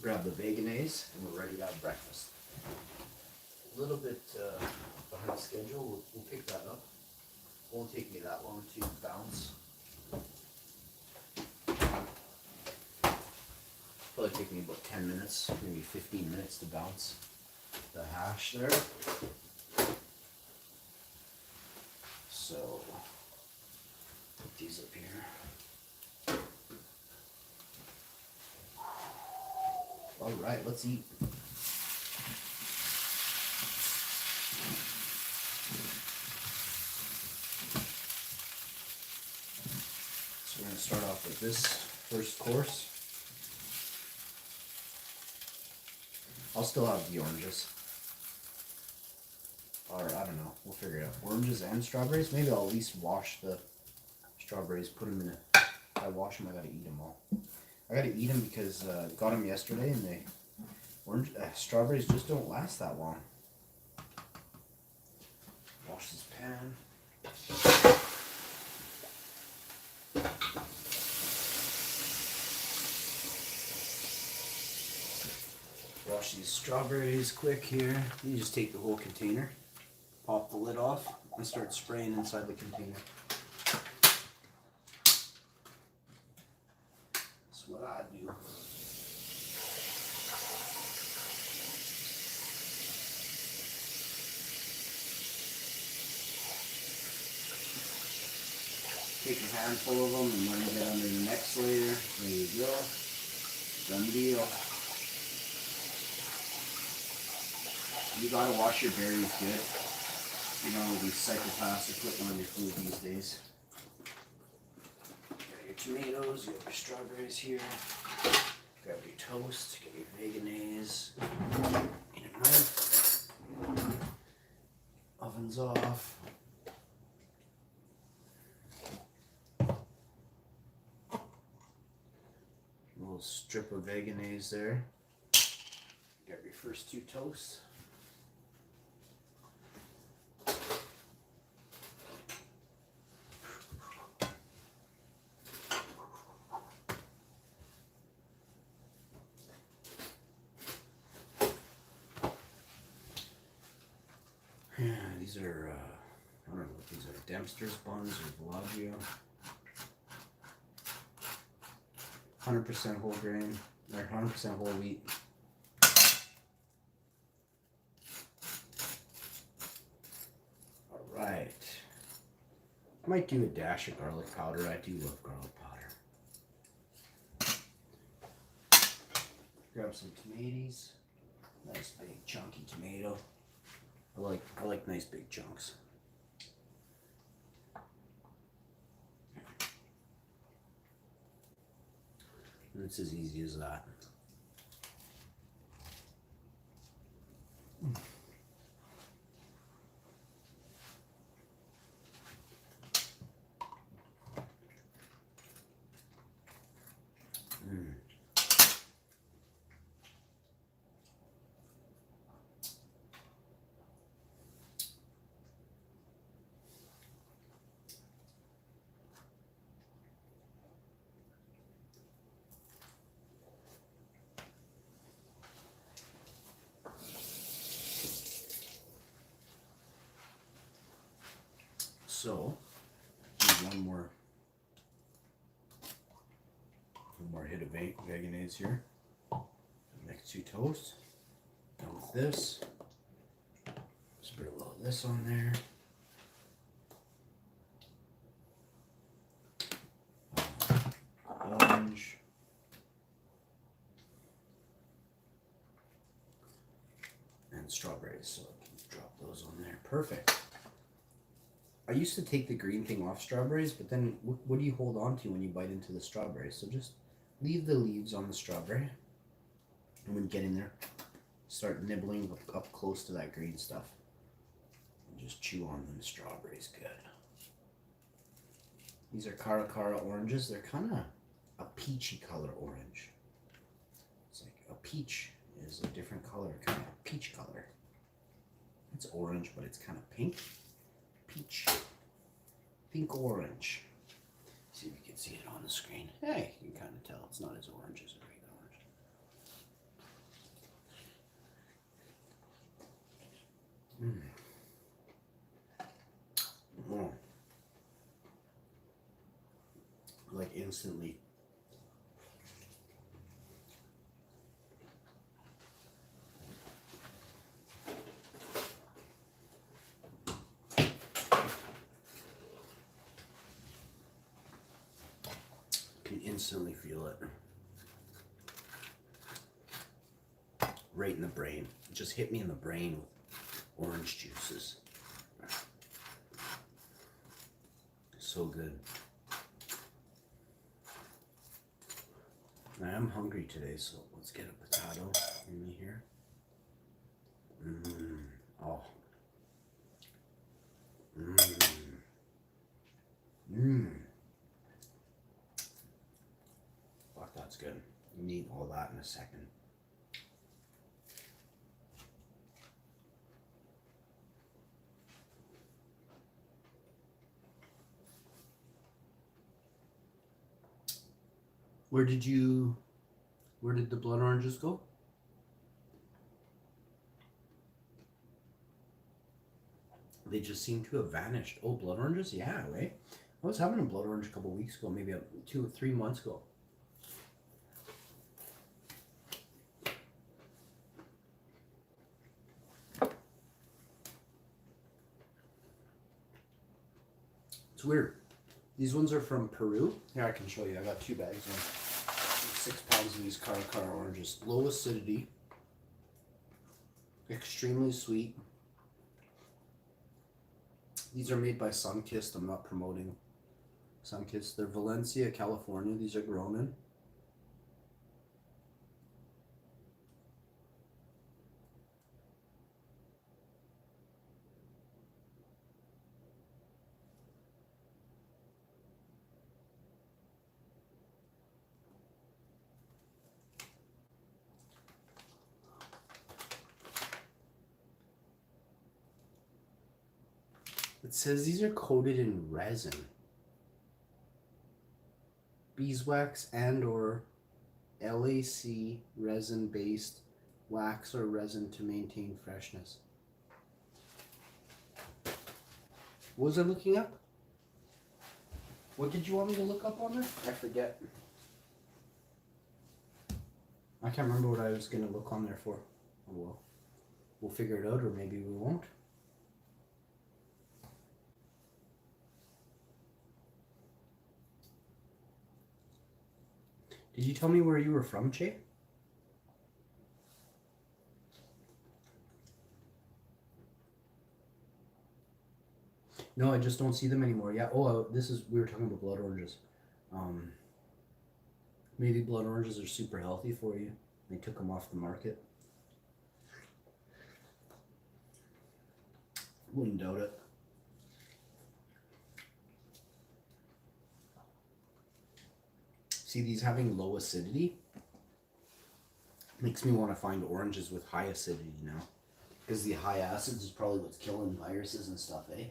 S2: Grab the veganese and we're ready to have breakfast. A little bit behind schedule. We'll pick that up. Won't take me that long to bounce. Probably take me about 10 minutes, maybe 15 minutes to bounce the hash there. So, put these up here. All right, let's eat. So we're gonna start off with this first course. I'll still have the oranges. Or, I don't know, we'll figure it out. Oranges and strawberries? Maybe I'll at least wash the strawberries, put them in a... If I wash them, I gotta eat them all. I gotta eat them because I got them yesterday and strawberries just don't last that long. Wash this pan. Wash these strawberries quick here. You just take the whole container. Pop the lid off and start spraying inside the container. That's what I do. Take a handful of them and let them get under the next layer. There you go. Done deal. You gotta wash your berries good. You know, these psychopaths are putting on your food these days. You got your tomatoes, you got your strawberries here. Grab your toast, get your veganese, and a knife. Oven's off. A little strip of veganese there. Grab your first 2 toasts. Yeah, these are, I don't know what these are, Dempster's buns or Bellagio. 100% whole grain, or 100% whole wheat. Alright. I might do a dash of garlic powder. I do love garlic powder. Grab some tomatoes. Nice big chunky tomato. I like nice big chunks. And it's as easy as that. So, one more hit of veganese here. Next 2 toasts. Done with this. Spread a little of this on there. Orange. And strawberries, so I can drop those on there. Perfect. I used to take the green thing off strawberries, but then what do you hold on to when you bite into the strawberries? So just leave the leaves on the strawberry. And when you get in there, start nibbling up close to that green stuff. And just chew on them strawberries good. These are Cara Cara oranges. They're kind of a peachy color orange. It's like a peach is a different color, kind of peach color. It's orange, but it's kind of pink. Peach. Pink orange. See if you can see it on the screen. Hey, you can kind of tell it's not as orange as a regular orange. Like instantly. Can instantly feel it. Right in the brain. It just hit me in the brain with orange juices. So good. I am hungry today, so let's get a potato in here. Oh. Fuck, that's good. You need all that in a second. Where did the blood oranges go? They just seem to have vanished. Oh, blood oranges? Yeah, right? I was having a blood orange a couple weeks ago, maybe 2 or 3 months ago. It's weird. These ones are from Peru. Here, I can show you. I got 2 bags of 6 pounds of these Cara Cara oranges. Low acidity. Extremely sweet. These are made by Sunkist. I'm not promoting Sunkist. They're Valencia, California. These are grown in. says these are coated in resin. Beeswax and or LAC resin based wax or resin to maintain freshness. What was I looking up? What did you want me to look up on there? I forget. I can't remember what I was going to look on there for. Oh well. We'll figure it out, or maybe we won't. Did you tell me where you were from, Che? No, I just don't see them anymore. Yeah. Oh, we were talking about blood oranges. Maybe blood oranges are super healthy for you. They took them off the market. Wouldn't doubt it. See, these having low acidity makes me want to find oranges with high acidity now. Because the high acids is probably what's killing viruses and stuff, eh?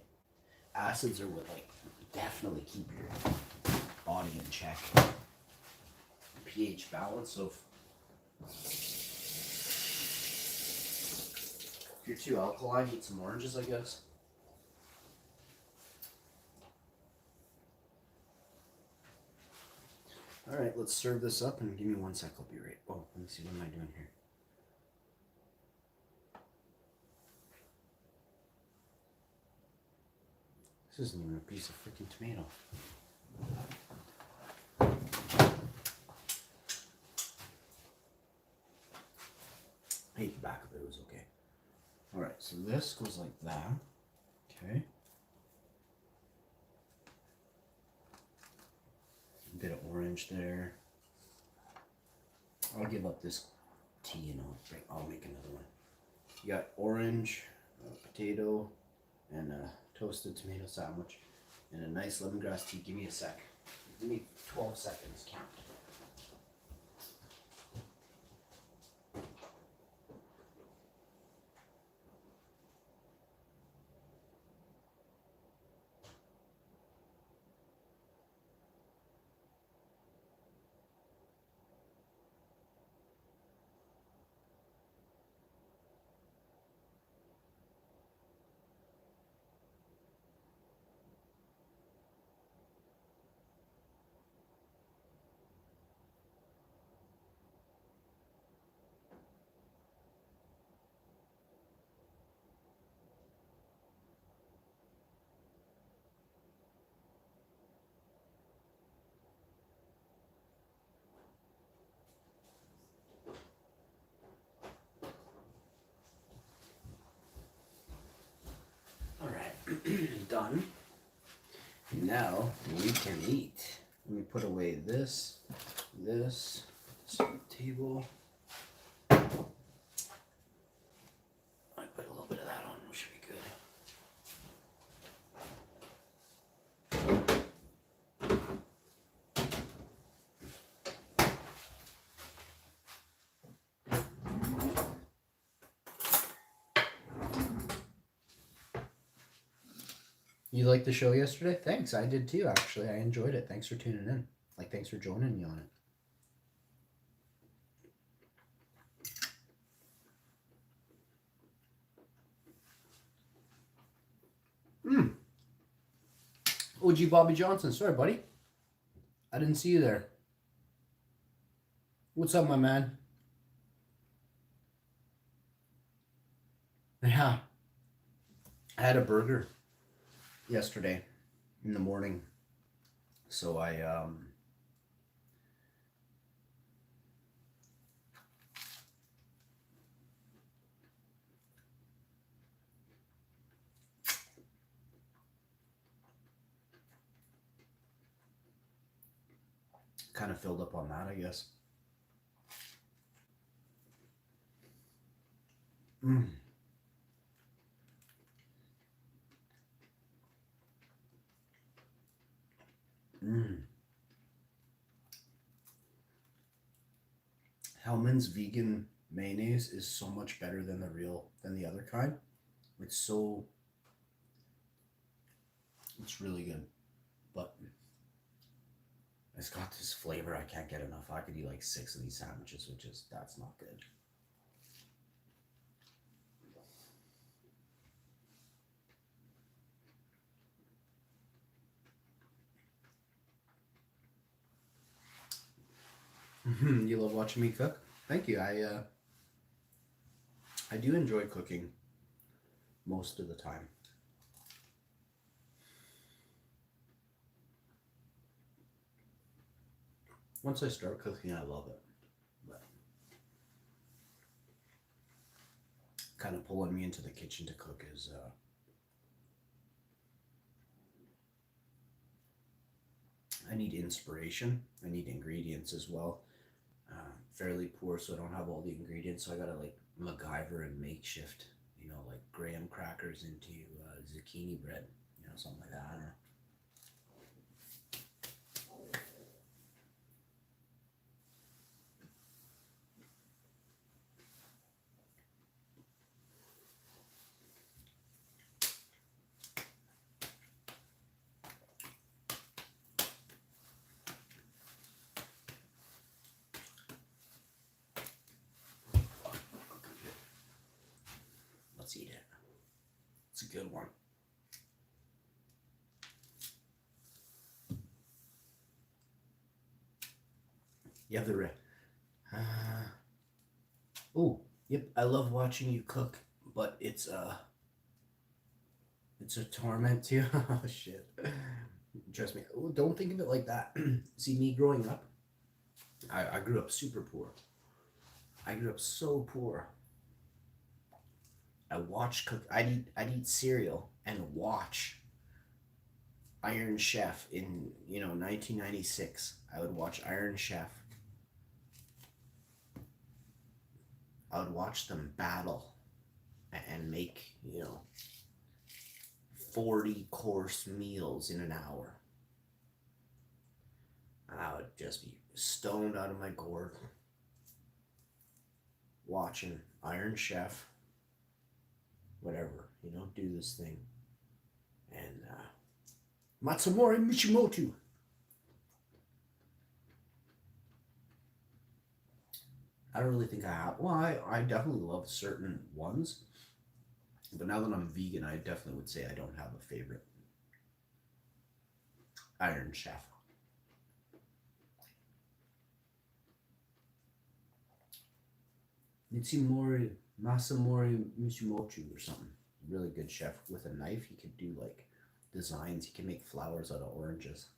S2: Acids are what, like, definitely keep your body in check. pH balance, so if you're too alkaline, eat some oranges, I guess. Alright, let's serve this up and give me 1 sec, I'll be right. Oh, let me see, what am I doing here? This isn't even a piece of freaking tomato. I ate the back of it, it was okay. Alright, so this goes like that. Okay. A bit of orange there. I'll give up this tea and I'll make another one. You got orange, potato, and a toasted tomato sandwich, and a nice lemongrass tea. Give me a sec. Give me 12 seconds, count. Done. Now we can eat. Let me put away this on the table. I put a little bit of that on, which should be good. You liked the show yesterday? Thanks, I did too, actually. I enjoyed it. Thanks for tuning in. Like, thanks for joining me on it. OG Bobby Johnson. Sorry, buddy. I didn't see you there. What's up, my man? Yeah. I had a burger yesterday in the morning. So I kind of filled up on that, I guess. Hellman's vegan mayonnaise is so much better than the other kind. It's so It's really good, but it's got this flavor I can't get enough. I could eat like 6 of these sandwiches, which is that's not good. You love watching me cook? Thank you. I do enjoy cooking most of the time. Once I start cooking, I love it. But kind of pulling me into the kitchen to cook is I need inspiration. I need ingredients as well. Fairly poor, so I don't have all the ingredients. So I gotta like MacGyver and makeshift, like graham crackers into zucchini bread, something like that. I don't know. Let's eat it. It's a good one. You have the oh, yep. I love watching you cook, but it's a torment too. Oh shit. Trust me. Oh, don't think of it like that. See, me growing up, I grew up super poor. I grew up so poor. I watched cook. I'd eat cereal and watch Iron Chef in 1996. I would watch Iron Chef. I would watch them battle and make 40-course meals in an hour. And I would just be stoned out of my gourd watching Iron Chef, whatever, do this thing. And Matsumori Mishimoto. I don't really think I have. Well, I definitely love certain ones. But now that I'm vegan, I definitely would say I don't have a favorite. Iron Chef. Masamori Mishimoto or something. Really good chef. With a knife, he could do like designs. He can make flowers out of oranges.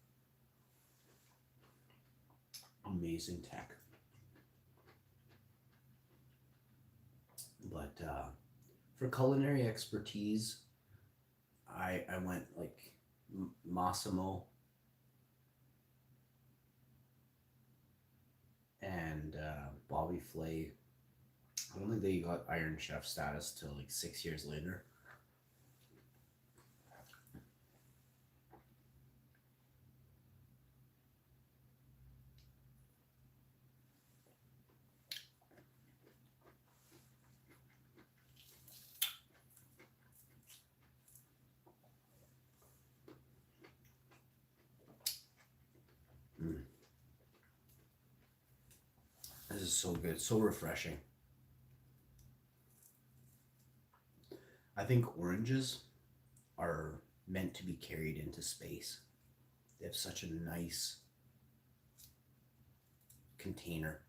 S2: Amazing tech. But for culinary expertise, I went like Massimo and Bobby Flay. I don't think they got Iron Chef status till like 6 years later. This is so good, so refreshing. I think oranges are meant to be carried into space. They have such a nice container.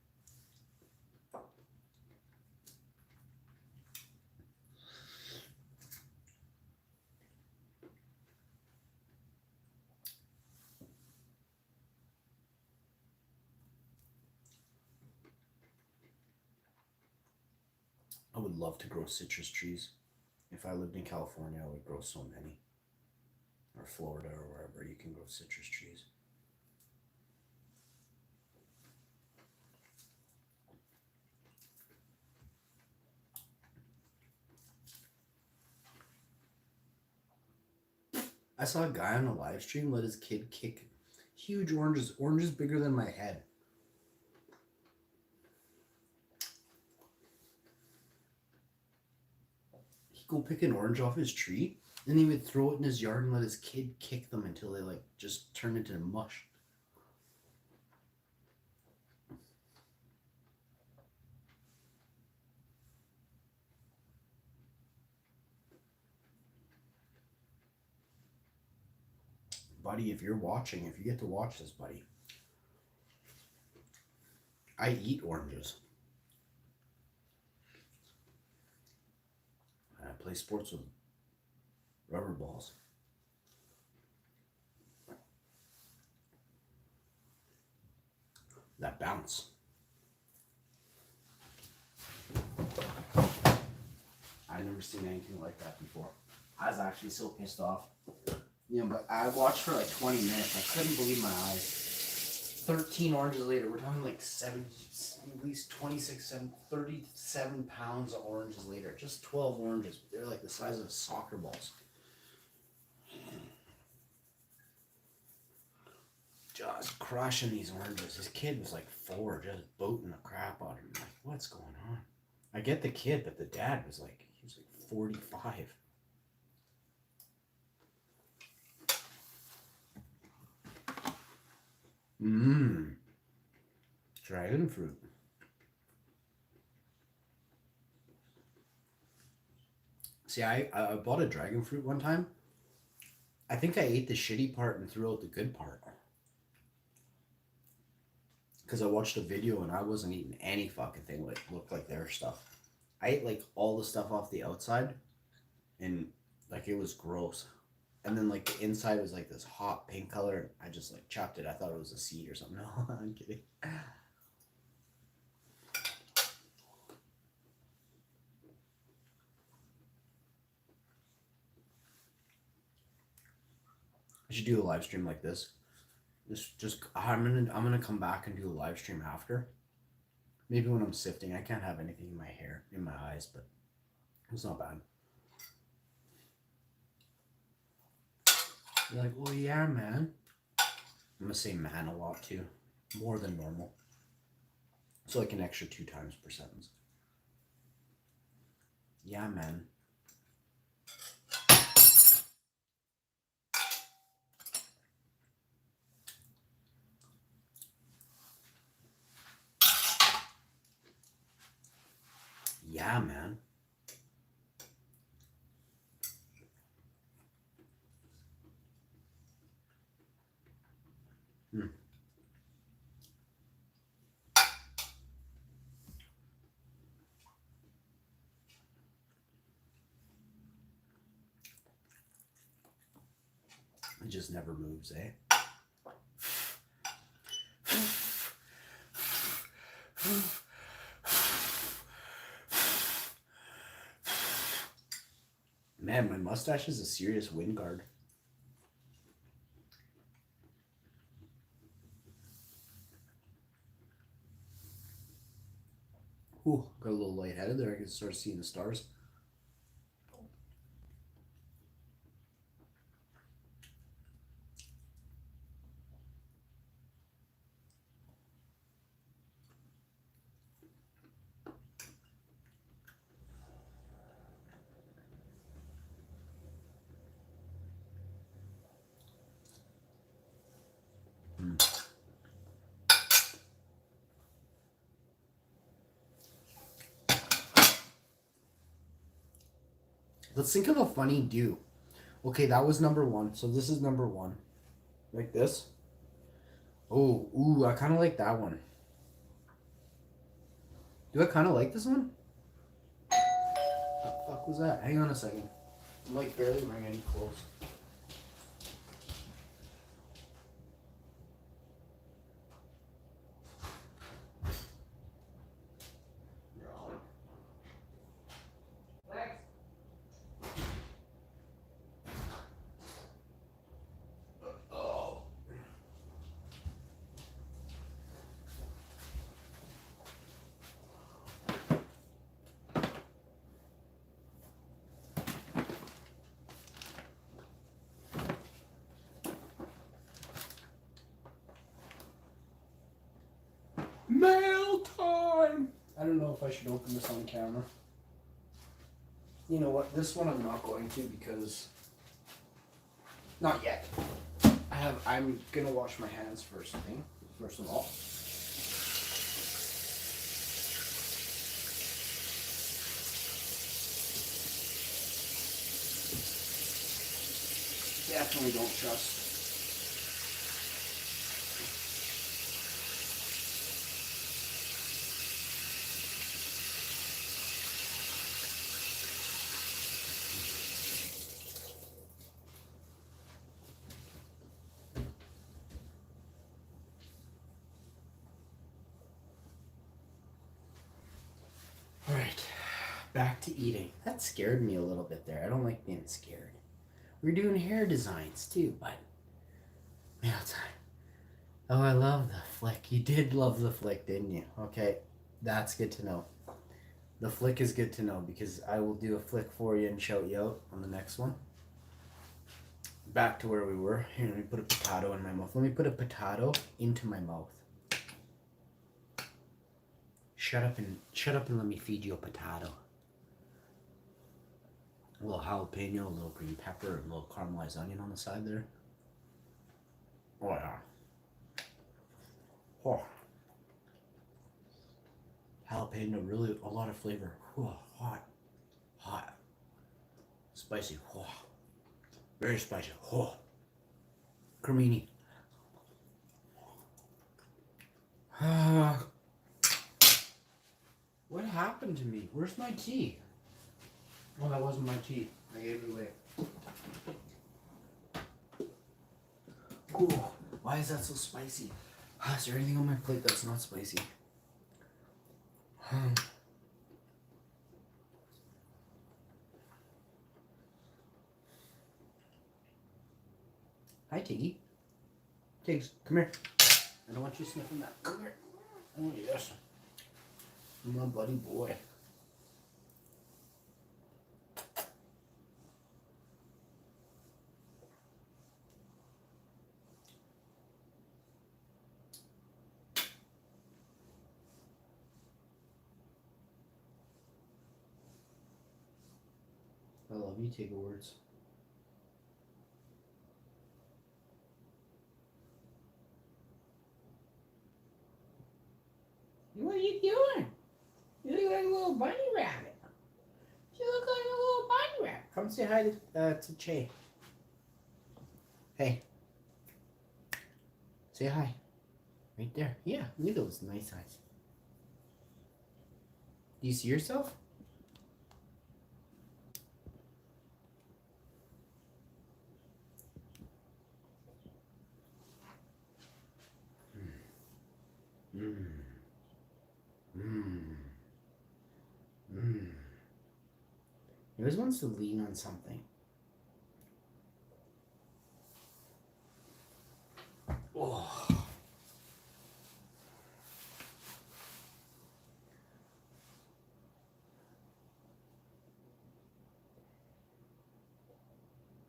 S2: I would love to grow citrus trees. If I lived in California, I would grow so many. Or Florida or wherever you can grow citrus trees. I saw a guy on a live stream let his kid kick huge oranges bigger than my head. He go pick an orange off his tree, Then he would throw it in his yard and let his kid kick them until they like just turned into mush. Buddy, if you're watching, if you get to watch this, buddy, I eat oranges. And I play sports with rubber balls. That bounce. I've never seen anything like that before. I was actually so pissed off. You know, but I watched for like 20 minutes. I couldn't believe my eyes. 13 oranges later, we're talking like at least 26, 37 pounds of oranges later. Just 12 oranges. They're like the size of soccer balls. Just crushing these oranges. This kid was like 4, just boating the crap out of him. Like, what's going on? I get the kid, but the dad was like, he was like 45. Dragon fruit. See, I bought a dragon fruit one time. I think I ate the shitty part and threw out the good part. Because I watched a video and I wasn't eating any fucking thing that looked like their stuff. I ate like all the stuff off the outside and like it was gross. And then like the inside was like this hot pink color. I just like chopped it. I thought it was a seed or something. No, I'm kidding. I should do a live stream like this. I'm gonna come back and do a live stream after. Maybe when I'm sifting. I can't have anything in my hair, in my eyes, but it's not bad. You're like, oh yeah, man. I'm gonna say man a lot too. More than normal. So like an extra 2 times per sentence. Yeah, man. Yeah, man. It just never moves, eh? Man, my mustache is a serious wind guard. Ooh, got a little lightheaded there. I can start seeing the stars. Let's think of a funny do. Okay, that was number 1. So this is number 1. Like this. Oh, ooh, I kind of like that one. Do I kind of like this one? What the fuck was that? Hang on a second. I'm like barely wearing any clothes. Mail time! I don't know if I should open this on camera. You know what? This one I'm not going to because Not yet. I'm gonna wash my hands first thing. First of all. Definitely don't trust. Alright, back to eating. That scared me a little bit there. I don't like being scared. We're doing hair designs too, but meal time. Oh, I love the flick. You did love the flick, didn't you? Okay, that's good to know. The flick is good to know because I will do a flick for you and shout you out on the next one. Back to where we were. Here, let me put a potato in my mouth. Let me put a potato into my mouth. Shut up and let me feed you a potato. A little jalapeno, a little green pepper, a little caramelized onion on the side there. Oh yeah. Oh. Jalapeno, really a lot of flavor. Oh, hot. Spicy. Oh. Very spicy. Oh. Cremini. What happened to me? Where's my tea? Oh, that wasn't my tea. I gave it away. Ooh, why is that so spicy? Is there anything on my plate that's not spicy? Hi, Tiggy. Tiggs, come here. I don't want you sniffing that. Come here. Oh, yes. My buddy boy. I love you, Tigger words. What are you doing? You look like a little bunny rabbit. You look like a little bunny rabbit. Come say hi to Che. Hey. Say hi. Right there. Yeah, look at those nice eyes. Do you see yourself? He always wants to lean on something. Oh.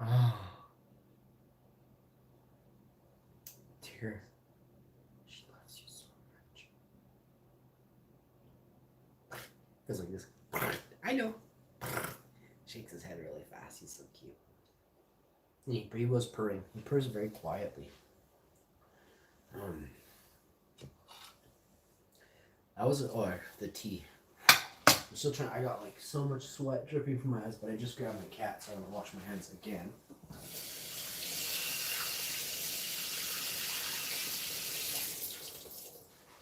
S2: Oh. Dear. She loves you so much. Goes like this. I know. Shakes his head really fast. He's so cute. He was purring. He purrs very quietly. That was the tea. I'm still trying. I got like so much sweat dripping from my eyes, but I just grabbed my cat, so I'm gonna wash my hands again.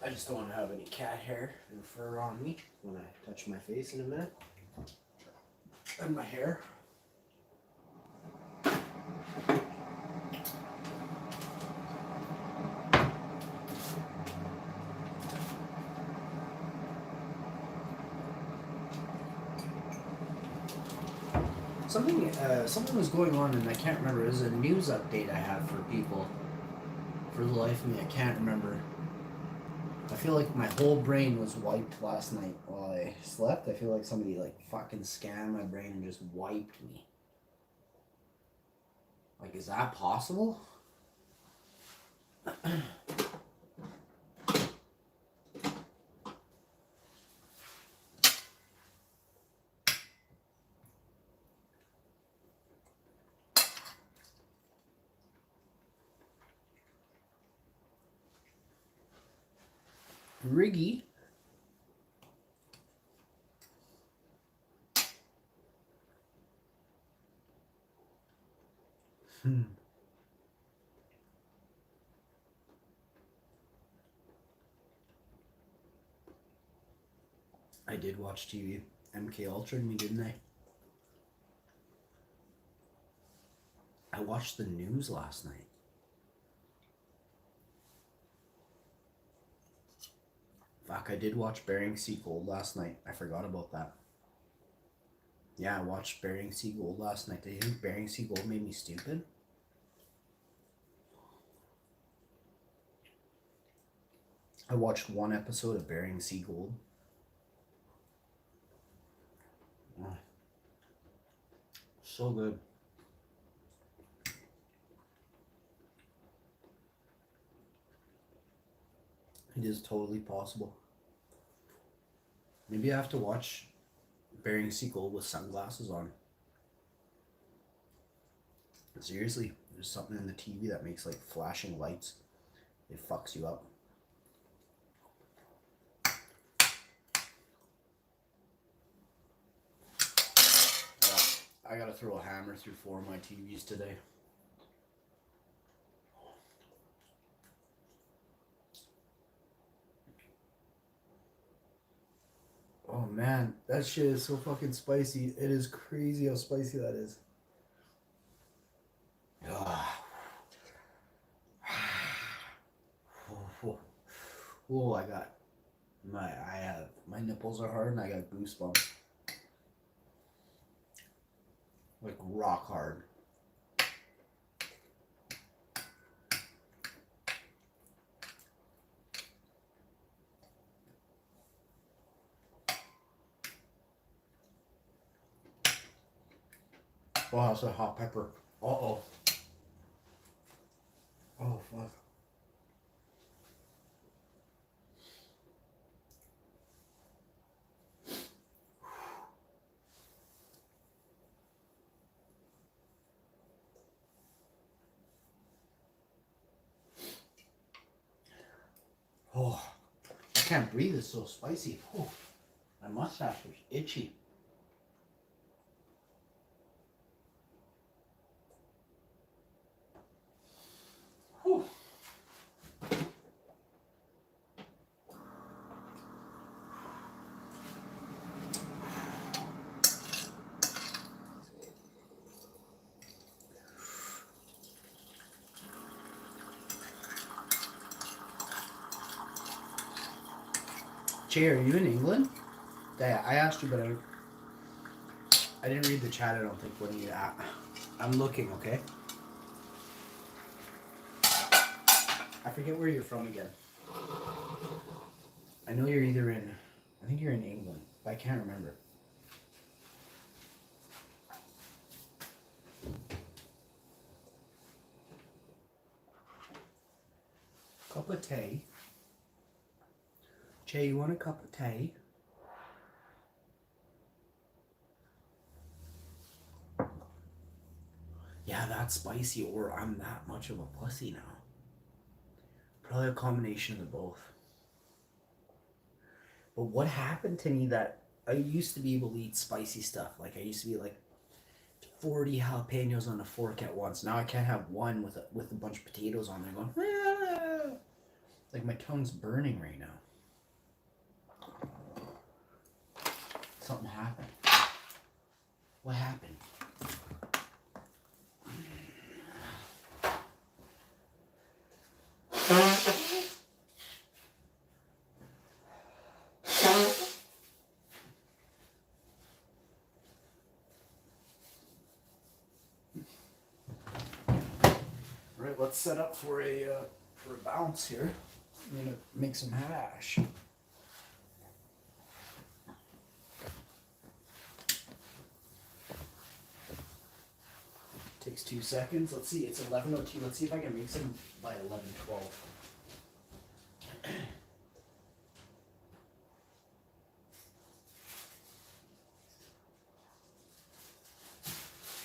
S2: I just don't want to have any cat hair and fur on me when I touch my face in a minute. And my hair. Something was going on, and I can't remember. It was a news update I had for people. For the life of me, I can't remember. I feel like my whole brain was wiped last night while I slept. I feel like somebody like fucking scanned my brain and just wiped me. Like, is that possible? Riggy. I did watch TV. MK Ultra me, didn't I? I watched the news last night. Fuck, I did watch Bering Sea Gold last night. I forgot about that. Yeah, I watched Bering Sea Gold last night. Do you think Bering Sea Gold made me stupid? I watched one episode of Bering Sea Gold. Oh, so good. It is totally possible. Maybe I have to watch Bering Sea Gold with sunglasses on. Seriously, there's something in the TV that makes like flashing lights. It fucks you up. I gotta throw a hammer through 4 of my TVs today. Oh man, that shit is so fucking spicy. It is crazy how spicy that is. Oh, I got my nipples are hard and I got goosebumps. Like rock hard. Oh, that's a hot pepper. Uh-oh. Oh, fuck. Oh, I can't breathe. It's so spicy. Oh, my mustache is itchy. Whew. Jay, are you in England? Yeah, I asked you, but I didn't read the chat. I don't think when you. I'm looking. Okay. I forget where you're from again. I know you're either in. I think you're in England, but I can't remember. Cup of tea. Jay, you want a cup of tea? Yeah, that's spicy, or I'm that much of a pussy now. Probably a combination of the both. But what happened to me that I used to be able to eat spicy stuff. Like I used to be like 40 jalapenos on a fork at once. Now I can't have one with a bunch of potatoes on there going, ah! Like my tongue's burning right now. Something happened. What happened? Alright, let's set up for a bounce here. I'm gonna make some hash. Takes 2 seconds. Let's see, it's 11:02. Let's see if I can make some by 11:12.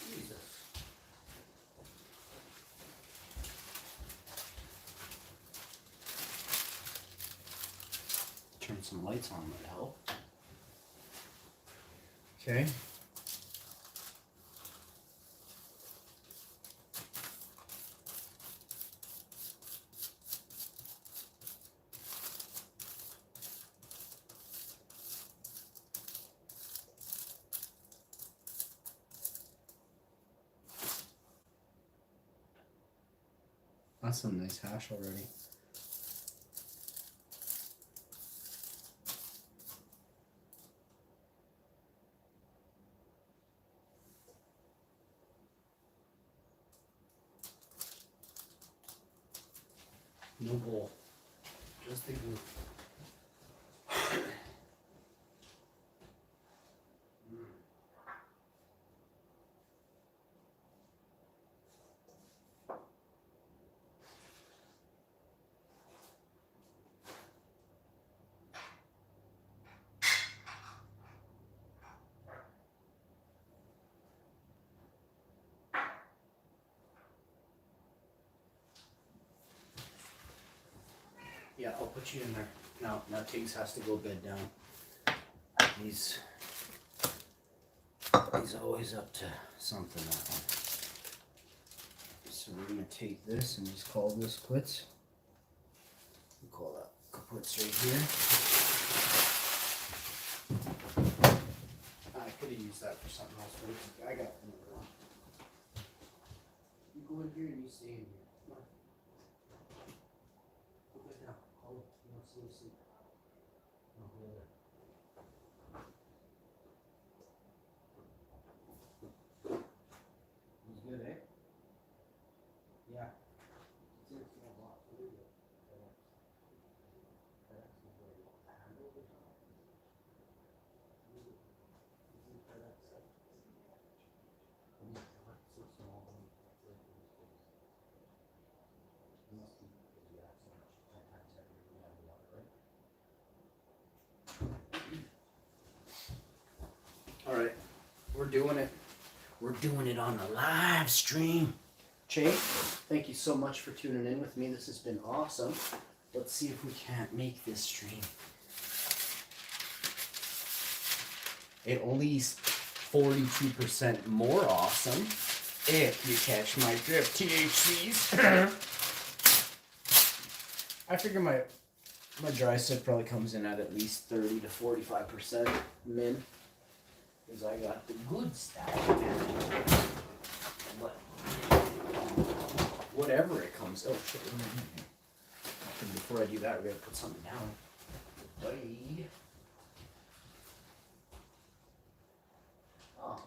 S2: Jesus.
S1: turn some lights on would help.
S2: Okay. That's some nice hash already.
S1: No bowl. Just the glue. Yeah, I'll put you in there. Now Tiggs has to go bed down. He's always up to something, that one. So we're gonna take this and just call this quits. We call that quits right here. I could have used that for something else, but I got another one. You go in here and you stay in here. Come on. Go back down. Hold it. You don't sleep, sleep. No, hold it. It was good, eh? Yeah. It's in a small box. What is it? FedEx is where you want the handle or something. It's in FedEx. It's so small. It must be because you have so much 10 times heavier than the water, right? All right, we're doing it. We're doing it on the live stream. Che, thank you so much for tuning in with me. This has been awesome. Let's see if we can't make this stream at least 42% more awesome if you catch my drift, THCs. I figure my dry sip probably comes in at least 30 to 45% min. Because I got the good stuff. But whatever it comes. Oh shit. And before I do that, we gotta put something down. Buddy. Oh.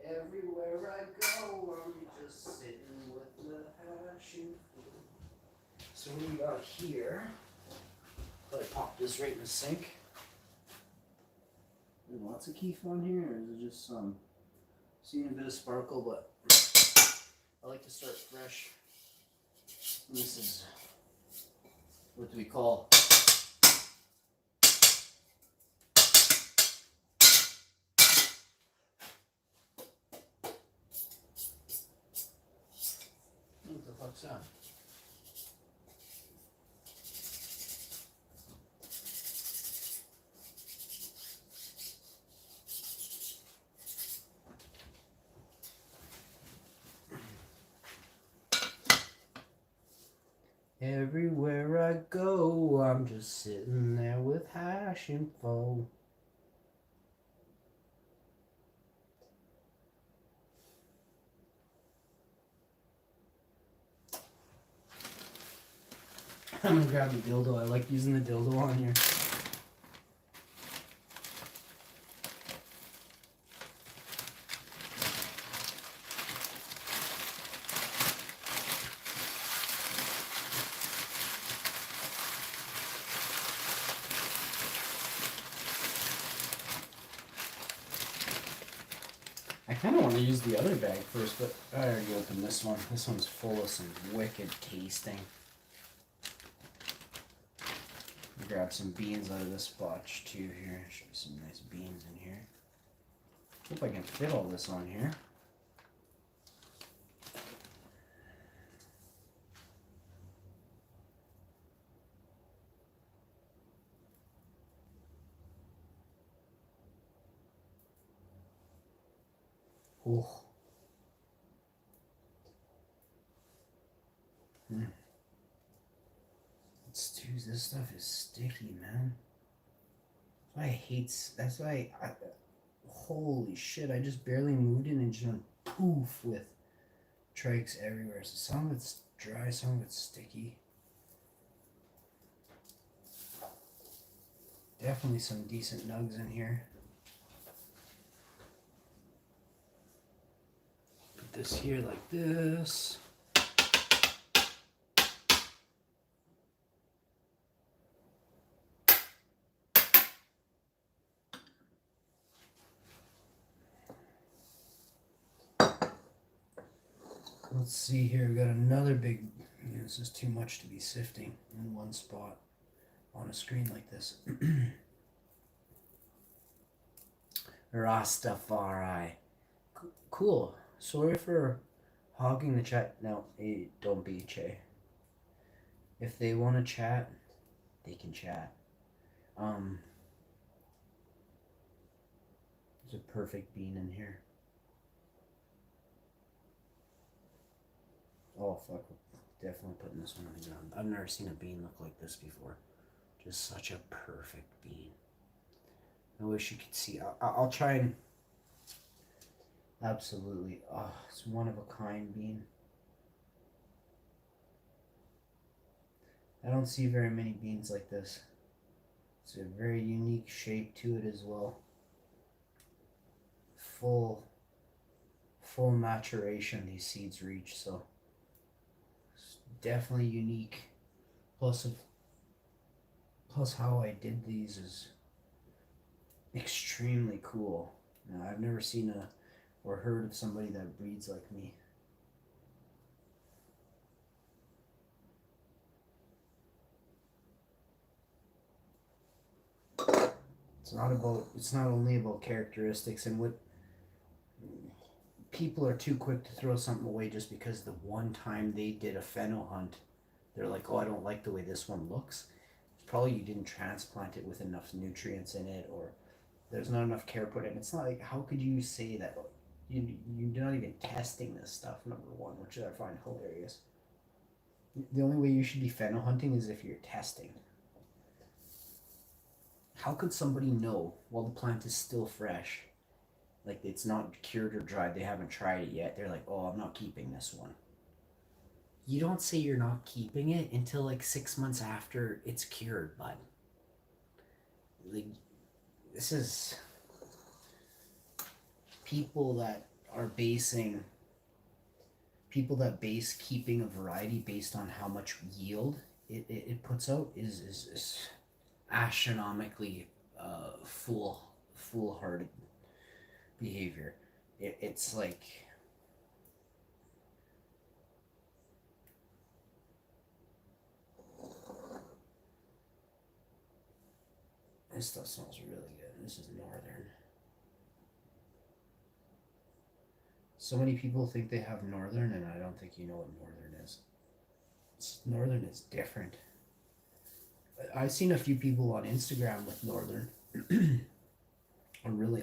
S1: Everywhere I go, I'm just sitting with the hashing food. So what do we got here? Probably pop this right in the sink. There's lots of keef on here, or is it just some? Seeing a bit of sparkle, but I like to start fresh. This is, what do we call? What the fuck's that? Everywhere I go, I'm just sitting there with hash info. I'm gonna grab the dildo. I like using the dildo on here. I kind of want to use the other bag first, but I already opened this one. This one's full of some wicked tasting. Grab some beans out of this botch too here. Show you some nice beans in here. Hope I can fit all this on here.
S2: Oh. Dude, this stuff is sticky, man. That's why holy shit, I just barely moved in and just went poof with trikes everywhere. So some of it's dry, some of it's sticky. Definitely some decent nugs in here. Put this here like this. Let's see here, we got another big, this is too much to be sifting in one spot on a screen like this. Rastafari. Cool. Sorry for hogging the chat. No, hey, don't be, Che. If they want to chat, they can chat. There's a perfect bean in here. Oh, fuck. Definitely putting this one on the ground. I've never seen a bean look like this before. Just such a perfect bean. I wish you could see. I'll try and... Absolutely. Oh, it's one of a kind bean. I don't see very many beans like this. It's a very unique shape to it as well. Full maturation these seeds reach, so it's definitely unique. Plus how I did these is extremely cool. Now, I've never seen or heard of somebody that breeds like me. It's not only about characteristics and what people are too quick to throw something away just because the one time they did a pheno hunt, they're like, oh, I don't like the way this one looks. It's probably you didn't transplant it with enough nutrients in it, or there's not enough care put in. It's not like, how could you say that? You're not even testing this stuff, number one, which I find hilarious. The only way you should be pheno hunting is if you're testing. How could somebody know while the plant is still fresh, like it's not cured or dried, they haven't tried it yet, they're like, oh, I'm not keeping this one. You don't say you're not keeping it until like 6 months after it's cured, bud. Like, this is people that base keeping a variety based on how much yield it puts out is astronomically foolhardy behavior. It's like this stuff smells really good. This is Northern. So many people think they have Northern, and I don't think you know what Northern is. Northern is different. I've seen a few people on Instagram with Northern.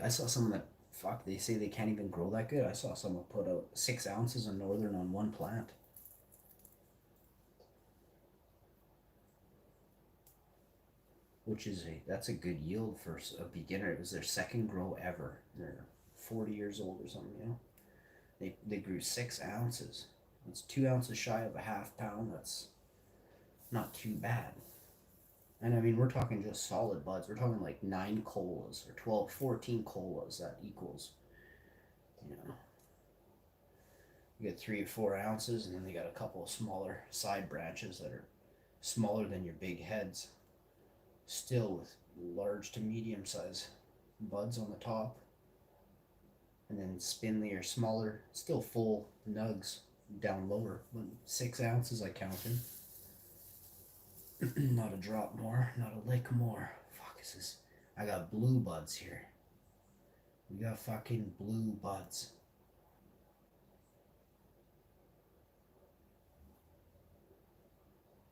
S2: I saw someone that, they say they can't even grow that good. I saw someone put out 6 ounces of Northern on one plant. That's a good yield for a beginner. It was their second grow ever. They're 40 years old or something, you know. They grew 6 ounces. It's 2 ounces shy of a half pound. That's not too bad. And I mean, we're talking just solid buds. We're talking like 9 colas or 12, 14 colas. That equals, you know, you get 3 or 4 ounces, and then they got a couple of smaller side branches that are smaller than your big heads, still with large to medium size buds on the top, and then spindly or smaller, still full nugs down lower. But 6 ounces I counted. Not a drop more, not a lick more. Fuck is this? I got blue buds here. We got fucking blue buds.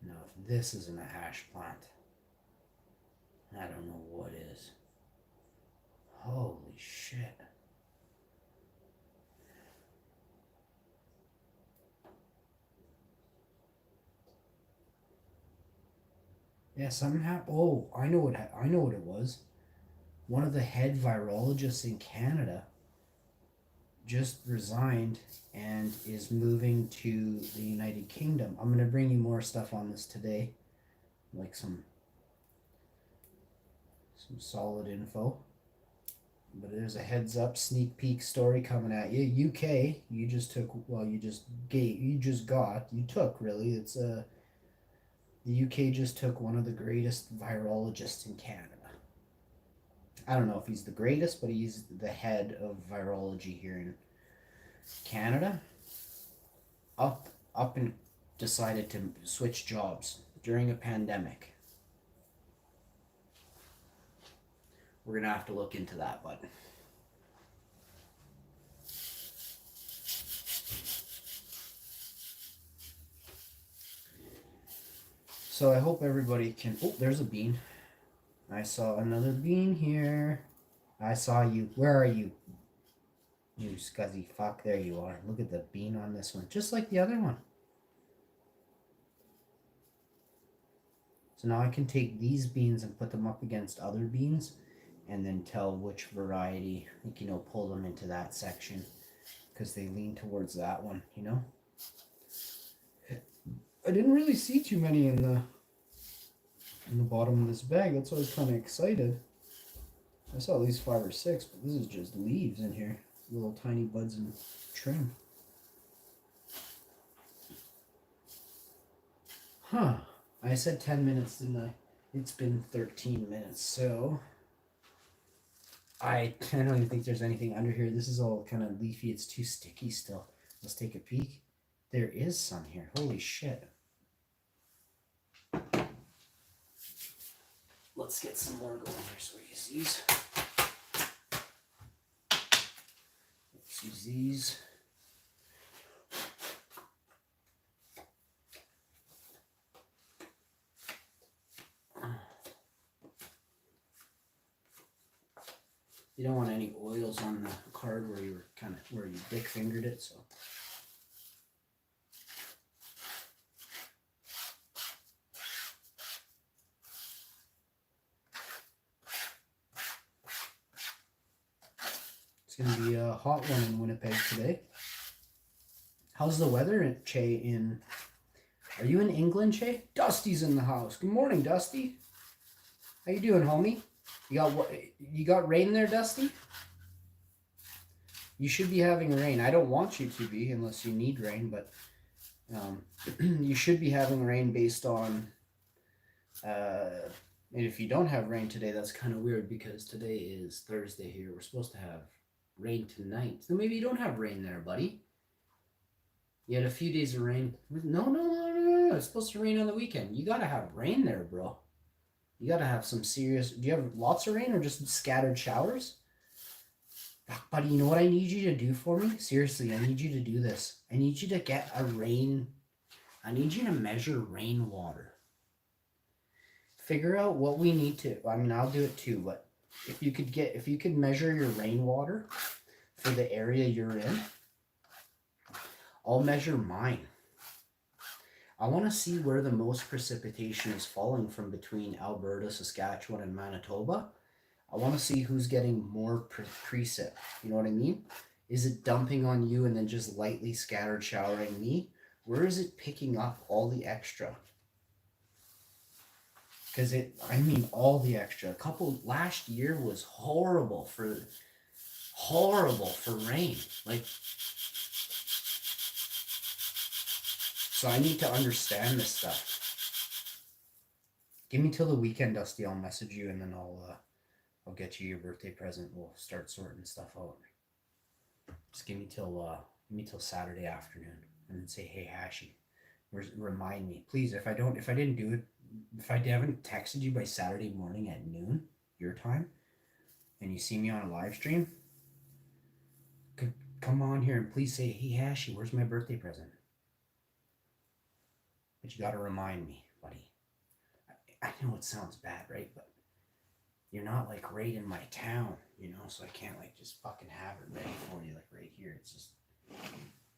S2: Now, if this isn't a hash plant, I don't know what is. Holy shit. Yeah, something happened. Oh, I know what I know what it was. One of the head virologists in Canada just resigned and is moving to the United Kingdom. I'm gonna bring you more stuff on this today, like some solid info. But there's a heads up sneak peek story coming at you. UK, you just took well, you took really. It's the UK just took one of the greatest virologists in Canada. I don't know if he's the greatest, but he's the head of virology here in Canada. Up and decided to switch jobs during a pandemic. We're gonna have to look into that, but so I hope everybody can. Oh, there's a bean. I saw another bean here. I saw you. Where are you? You scuzzy fuck. There you are. Look at the bean on this one. Just like the other one. So now I can take these beans and put them up against other beans and then tell which variety, like, pull them into that section because they lean towards that one, I didn't really see too many in the bottom of this bag. That's why I was kind of excited. I saw at least 5 or 6, but this is just leaves in here. Little tiny buds and trim. Huh. I said 10 minutes, didn't I? It's been 13 minutes, so I don't even think there's anything under here. This is all kind of leafy. It's too sticky still. Let's take a peek. There is some here. Holy shit. Let's get some more going here. So we use these. Let's use these. You don't want any oils on the card where you dick fingered it, so. It's gonna be a hot one in Winnipeg today. How's the weather, Che? Are you in England, Che? Dusty's in the house. Good morning, Dusty. How you doing, homie? You got rain there, Dusty? You should be having rain. I don't want you to be unless you need rain, but you should be having rain based on. And if you don't have rain today, that's kind of weird because today is Thursday here. We're supposed to have rain tonight. So maybe you don't have rain there, buddy. You had a few days of rain. No. It's supposed to rain on the weekend. You gotta have rain there, bro. You gotta have some serious. Do you have lots of rain or just scattered showers? Buddy, you know what I need you to do for me? Seriously, I need you to do this. I need you to get I need you to measure rainwater. Figure out what we need to. I mean, I'll do it too, but if you could measure your rainwater for the area you're in, I'll measure mine. I want to see where the most precipitation is falling from between Alberta, Saskatchewan, and Manitoba. I want to see who's getting more precip. You know what I mean? Is it dumping on you and then just lightly scattered showering me? Where is it picking up all the extra? Because all the extra. Last year was horrible for rain. So I need to understand this stuff. Give me till the weekend, Dusty. I'll message you and then I'll get you your birthday present. We'll start sorting stuff out. Just give me till Saturday afternoon and then say, hey, Hashi, remind me, please. If I haven't texted you by Saturday morning at noon your time, and you see me on a live stream, come on here and please say, hey, Hashi, where's my birthday present? But you got to remind me, buddy. I know it sounds bad, right? But you're not right in my town, so I can't just fucking have it ready for you right here. It's just,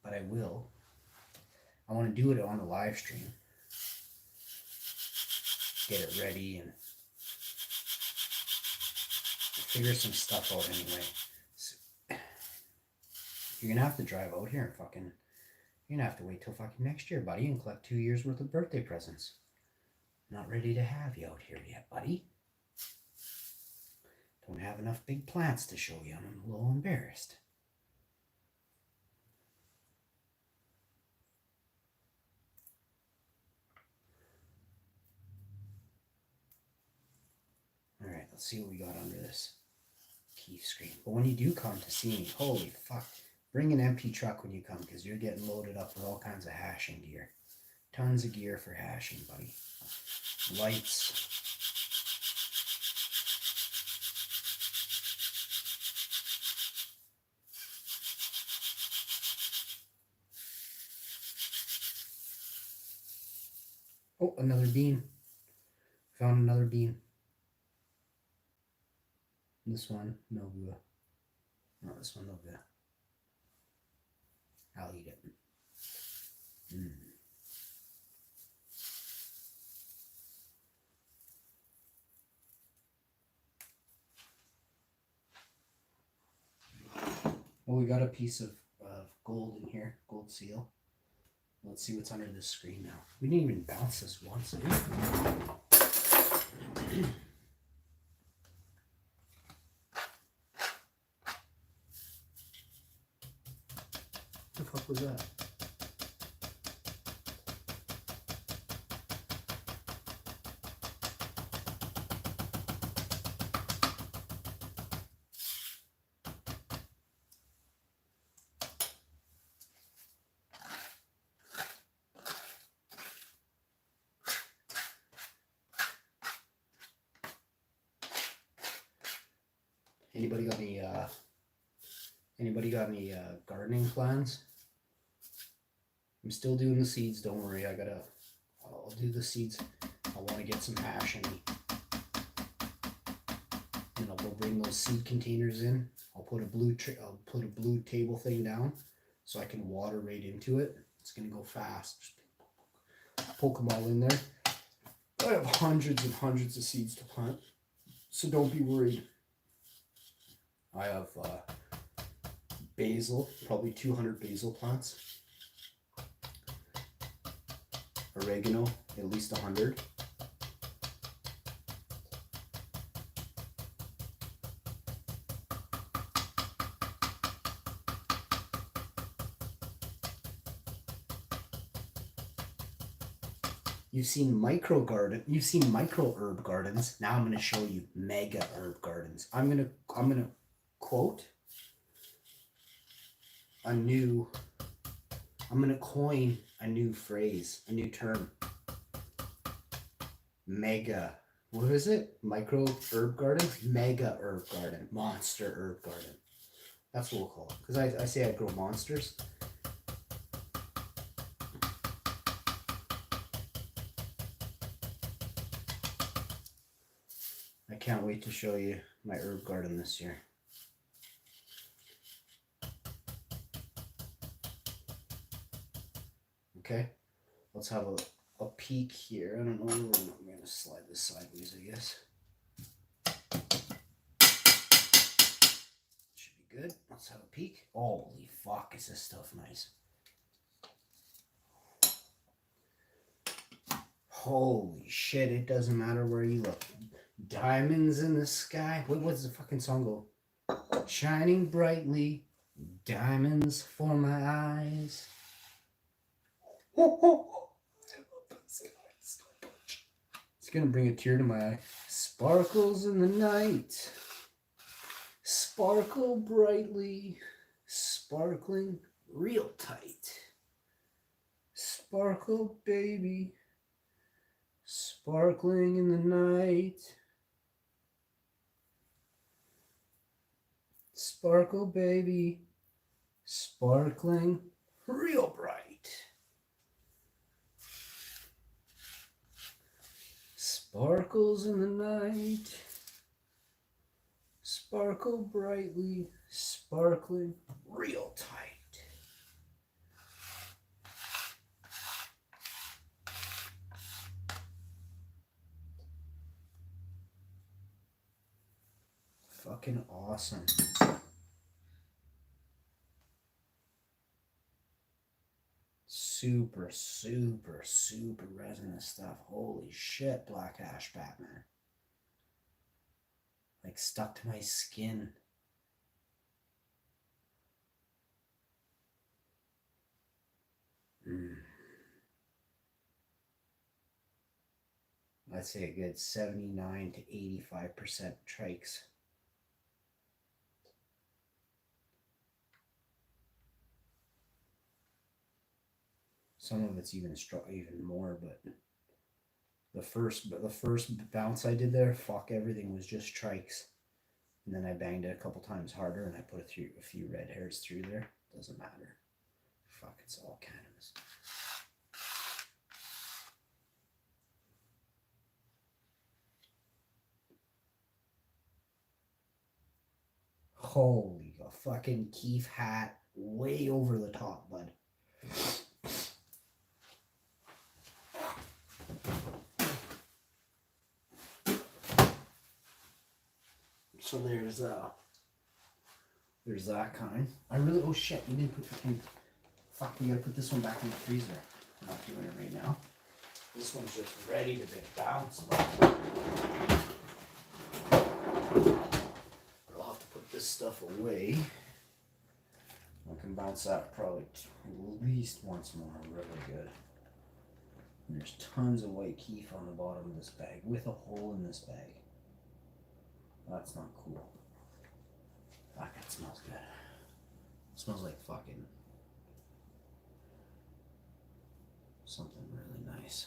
S2: but I will. I want to do it on the live stream.
S3: get it ready and figure some stuff out anyway. So, you're gonna have to drive out here and fucking. You're gonna have to wait till fucking next year, buddy, and collect 2 years worth of birthday presents. Not ready to have you out here yet, buddy. Don't have enough big plants to show you. I'm a little embarrassed. Alright, let's see what we got under this key screen. But when you do come to see me, holy fuck, bring an empty truck when you come, because you're getting loaded up with all kinds of hashing gear. Tons of gear for hashing, buddy. Lights. Oh, another bean. Found another bean. This one, no good. No, this one, no good. I'll eat it. Well, we got a piece of gold in here, gold seal. Let's see what's under this screen now. We didn't even bounce this once. The fuck was that? Anybody got any gardening plans? I'm still doing the seeds, don't worry. I'll do the seeds. I want to get some hash in me. And I'll go bring those seed containers in. I'll put a blue table thing down so I can water right into it. It's gonna go fast. Just poke them all in there. I have hundreds and hundreds of seeds to plant, so don't be worried. I have basil, probably 200 basil plants. Oregano, at least 100. You've seen micro herb gardens. Now I'm going to show you mega herb gardens. I'm going to quote I'm going to coin a new phrase, a new term. Mega. What is it? Micro herb garden? Mega herb garden. Monster herb garden. That's what we'll call it. Because I say I grow monsters. I can't wait to show you my herb garden this year. Okay, let's have a peek here. I don't know, I'm going to slide this sideways, I guess. Should be good. Let's have a peek. Holy fuck, is this stuff nice. Holy shit, it doesn't matter where you look. Diamonds in the sky. What's the fucking song go? Shining brightly, diamonds for my eyes. It's gonna bring a tear to my eye. Sparkles in the night, sparkle brightly, sparkling real tight. Sparkle baby, sparkling in the night. Sparkle baby, sparkling real bright. Sparkles in the night, sparkle brightly, sparkling real tight.
S2: fucking awesome. Super, super, super resinous stuff. Holy shit, black ash Batman. Like stuck to my skin. I'd say a good 79 to 85% trikes. Some of it's even more, but the first bounce I did there, fuck, everything was just trikes. And then I banged it a couple times harder, and I put a few red hairs through there. Doesn't matter. Fuck, it's all cannabis. Holy, a fucking Keef hat way over the top, bud. So there's that kind. I really, oh shit, you didn't put fucking, fuck, we gotta put this one back in the freezer. I'm not doing it right now. This one's just ready to be bounced. But I'll have to put this stuff away. I can bounce that probably at least once more, really good. And there's tons of white keef on the bottom of this bag with a hole in this bag. That's not cool. Fuck, that smells good. It smells like fucking something really nice.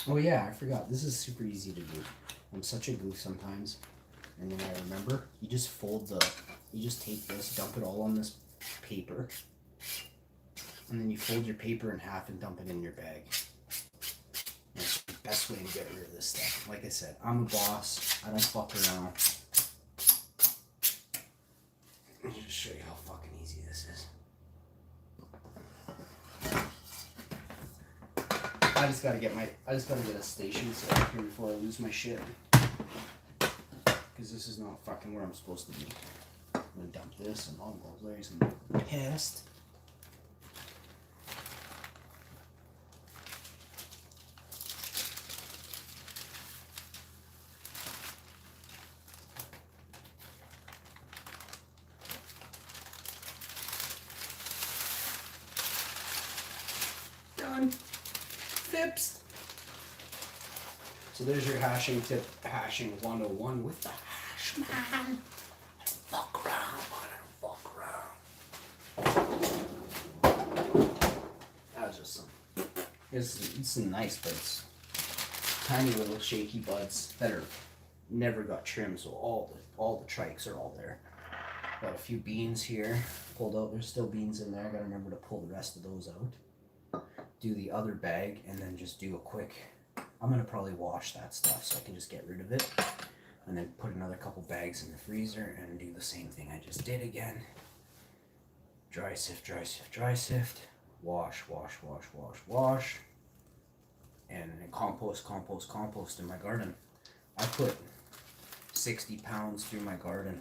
S2: Oh yeah, I forgot. This is super easy to do. I'm such a goof sometimes. And then I remember, you just you just take this, dump it all on this paper. And then you fold your paper in half and dump it in your bag. That's the best way to get rid of this stuff. Like I said, I'm a boss. I don't fuck around. Let me just show you how fucking easy this is. I just gotta get a station set up here before I lose my shit. Because this is not fucking where I'm supposed to be. I'm gonna dump this and all those layers and be pissed. Done. Fixed. So there's your hashing tip, hashing 101 with the hash man. I don't fuck around, man. I don't fuck around. That was just some. It's nice, but it's tiny little shaky buds that are never got trimmed, so all the trikes are all there. Got a few beans here pulled out. There's still beans in there. I gotta remember to pull the rest of those out. Do the other bag and then just do a quick. I'm gonna probably wash that stuff so I can just get rid of it, and then put another couple bags in the freezer and do the same thing I just did again. Dry sift, dry sift, dry sift. Wash, wash, wash, wash, wash. And then compost, compost, compost in my garden. I put 60 pounds through my garden.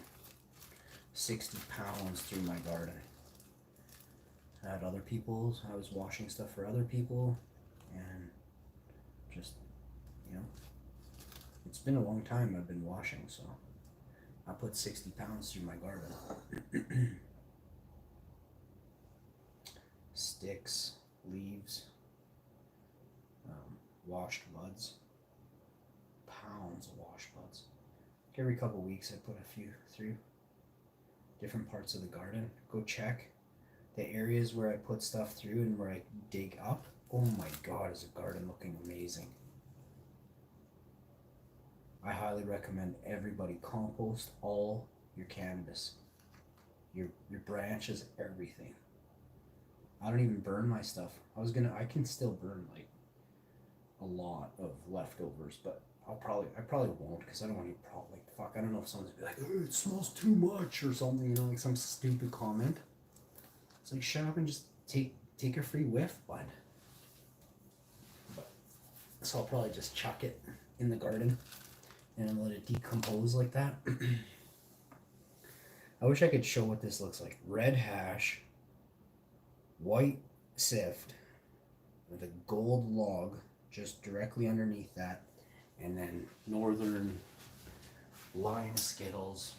S2: 60 pounds through my garden. I had other people's. I was washing stuff for other people, and just, you know, it's been a long time I've been washing, so I put 60 pounds through my garden. Sticks, leaves, washed buds, pounds of washed buds. Every couple weeks I put a few through different parts of the garden. Go check the areas where I put stuff through and where I dig up. Oh my god, is the garden looking amazing. I highly recommend everybody compost all your cannabis. Your branches, everything. I don't even burn my stuff. I can still burn like
S3: a lot of leftovers, but I probably won't because I don't want to probably fuck. I don't know if someone's gonna be like, "Oh, it smells too much" or something, you know, like some stupid comment. It's like shut up and just take a free whiff, bud. So I'll probably just chuck it in the garden and let it decompose like that. I wish I could show what this looks like. Red hash, white sift, with a gold log just directly underneath that, and then northern lime Skittles.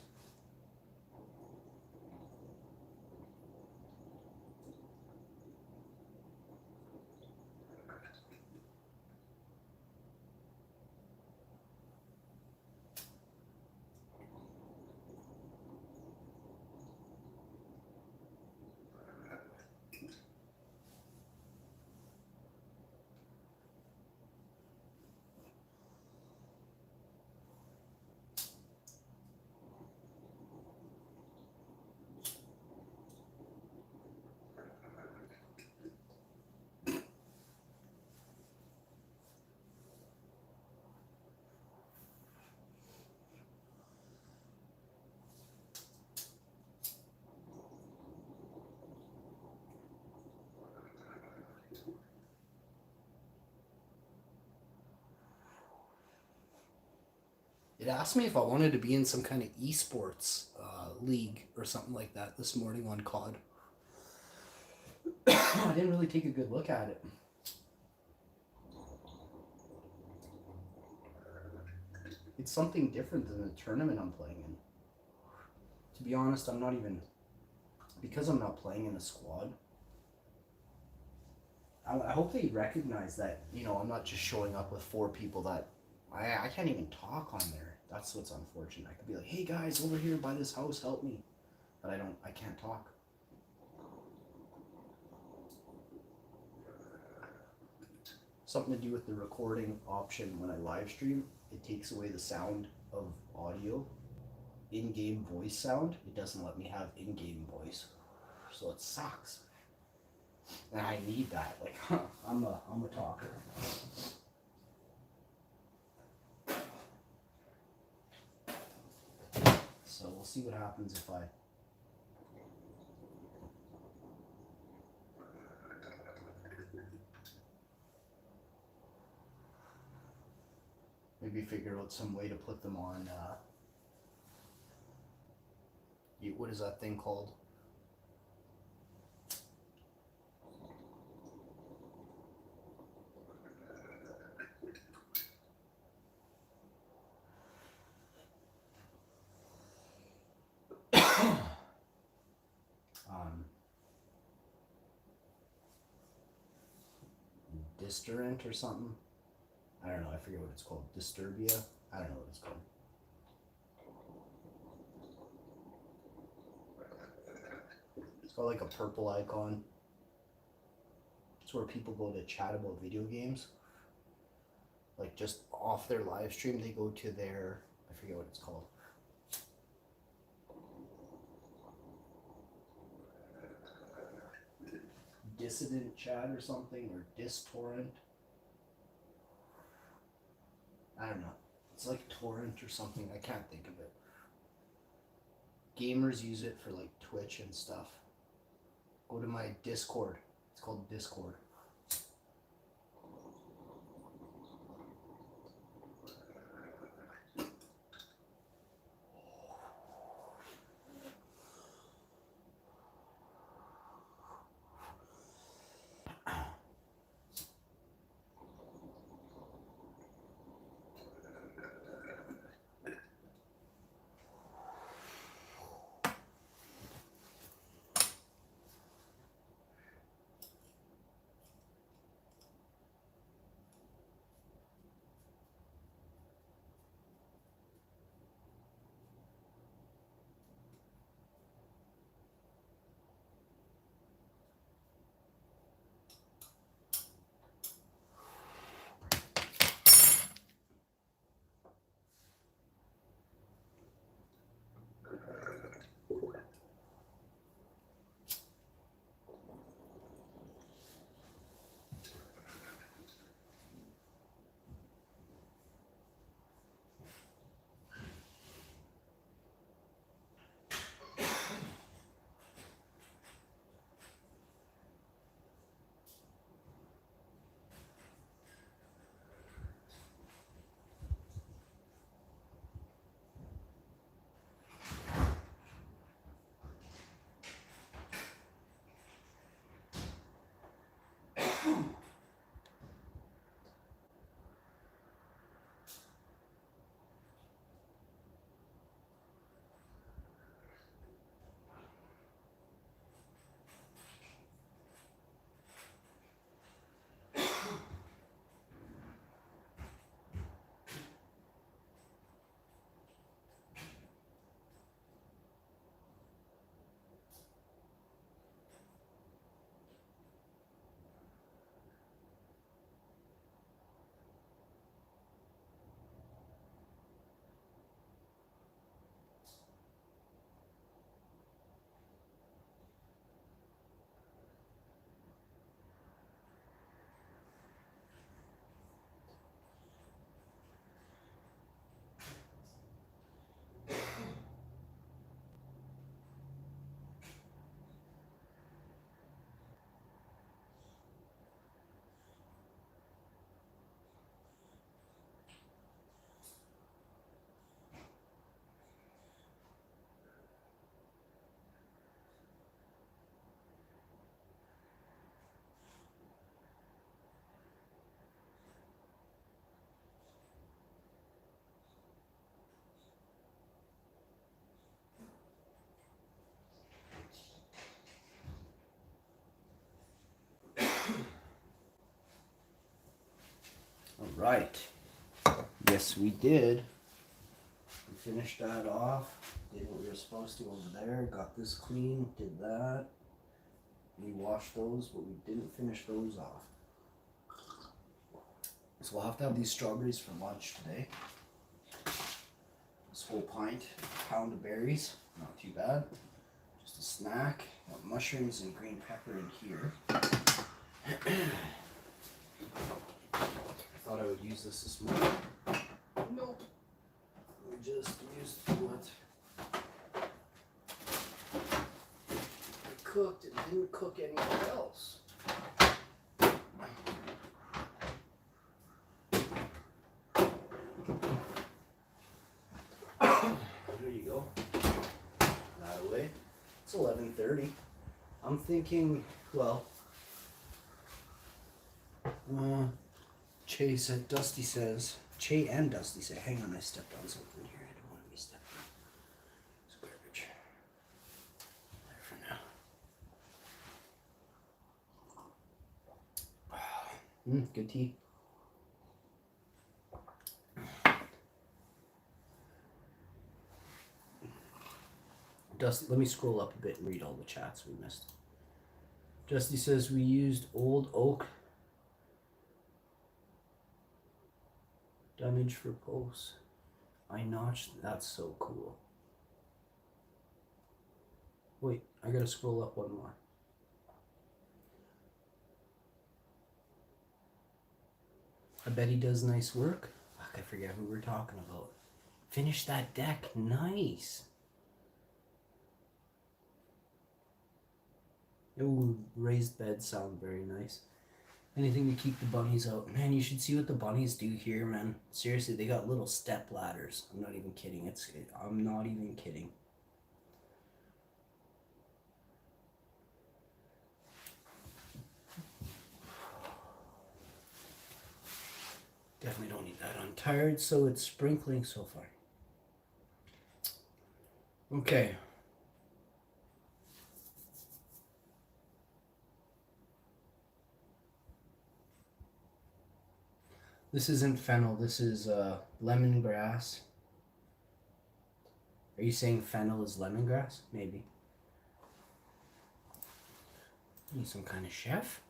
S3: It asked me if I wanted to be in some kind of esports league or something like that this morning on COD. I didn't really take a good look at it. It's something different than the tournament I'm playing in. To be honest, I'm not even... Because I'm not playing in a squad, I hope they recognize that, you know, I'm not just showing up with 4 people that... I can't even talk on there. That's what's unfortunate. I could be like, hey guys, over here by this house, help me. But I can't talk. Something to do with the recording option when I live stream. It takes away the sound of audio. In-game voice sound. It doesn't let me have in-game voice. So it sucks. And I need that. Like, I'm a talker. So we'll see what happens if I... Maybe figure out some way to put them on, what is that thing called? Distorant or something. I don't know. I forget what it's called. Disturbia. I don't know what it's called. It's got like a purple icon. It's where people go to chat about video games. Like just off their live stream, they go to their... I forget what it's called. Dissident chat or something, or distorrent. I don't know. It's like torrent or something. I can't think of it. Gamers use it for like Twitch and stuff. Go to my Discord. It's called Discord.
S2: right. Yes, we did. We finished that off. Did what we were supposed to over there. Got this clean. Did that. We washed those, but we didn't finish those off. So we'll have to have these strawberries for lunch today. This whole pound of berries. Not too bad. Just a snack. Got mushrooms and green pepper in here. I thought I would use this morning. Nope. We just used what I cooked and didn't cook anywhere else. There you go. That away. It's 11:30. I'm thinking, well, Dusty says, Che and Dusty say, hang on, I stepped on something here. I don't want to be stepped on. It's garbage. There for now. Good tea. Dusty, let me scroll up a bit and read all the chats we missed. Dusty says we used old oak dunnage for posts. I notched. That's so cool. Wait, I gotta scroll up one more. I bet he does nice work. Fuck, I forget who we're talking about. Finish that deck. Nice. Ooh, raised beds sound very nice. Anything to keep the bunnies out. Man, you should see what the bunnies do here, man. Seriously, they got little step ladders. I'm not even kidding. I'm not even kidding. Definitely don't need that. I'm tired, so it's sprinkling so far. Okay. This isn't fennel, this is lemongrass. Are you saying fennel is lemongrass? Maybe. Need some kind of chef?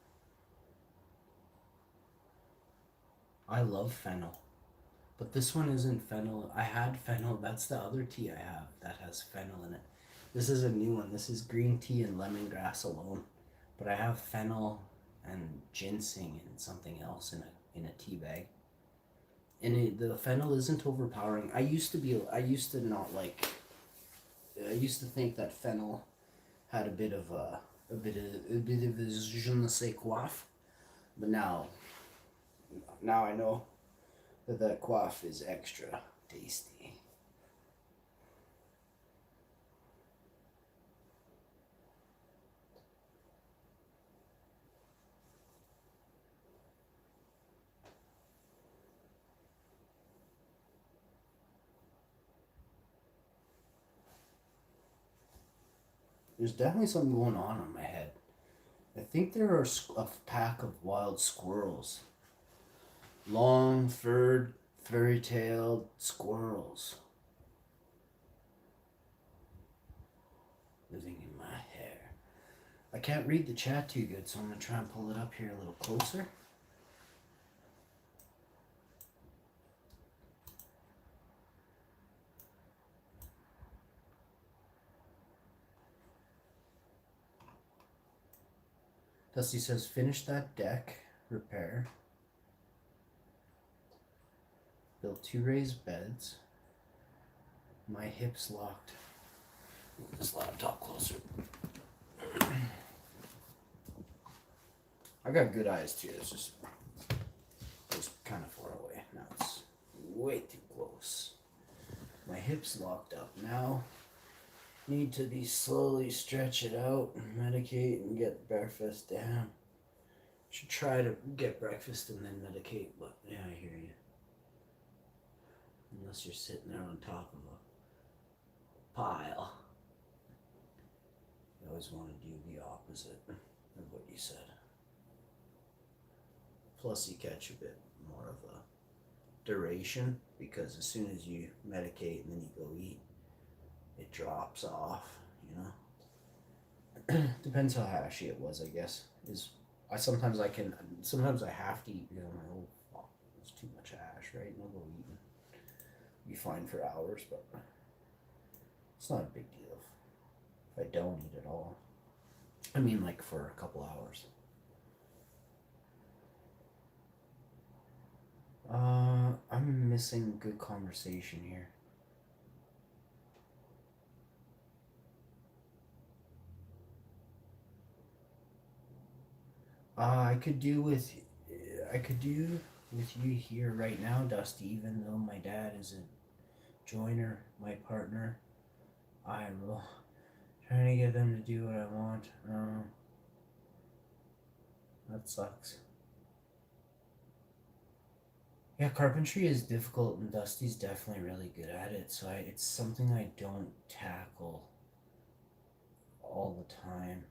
S2: I love fennel. But this one isn't fennel. I had fennel. That's the other tea I have that has fennel in it. This is a new one. This is green tea and lemongrass alone. But I have fennel and ginseng and something else in a tea bag. And the fennel isn't overpowering. I used to think that fennel had a bit of a je ne sais quoi, but now I know that quaff is extra tasty. There's definitely something going on my head. I think there are a pack of wild squirrels. Long-furred, furry-tailed squirrels. Living in my hair. I can't read the chat too good, so I'm going to try and pull it up here a little closer. Dusty says, finish that deck, repair. Built 2 raised beds. My hips locked. Move this laptop closer. I got good eyes too. It's just kind of far away. Now it's way too close. My hips locked up now. Need to be slowly stretch it out and medicate and get breakfast down. Should try to get breakfast and then medicate, but yeah, I hear you. Unless you're sitting there on top of a pile. You always want to do the opposite of what you said. Plus you catch a bit more of a duration, because as soon as you medicate and then you go eat, it drops off, you know. Depends how ashy it was, I guess. Sometimes I have to eat because I'm like, oh fuck, it's too much ash, right? And I'll go eat and be fine for hours, but it's not a big deal if I don't eat at all. I mean, like for a couple hours. I'm missing good conversation here. I could do with you here right now, Dusty. Even though my dad isn't joiner, my partner, I will trying to get them to do what I want. That sucks. Yeah, carpentry is difficult, and Dusty's definitely really good at it. So it's something I don't tackle all the time.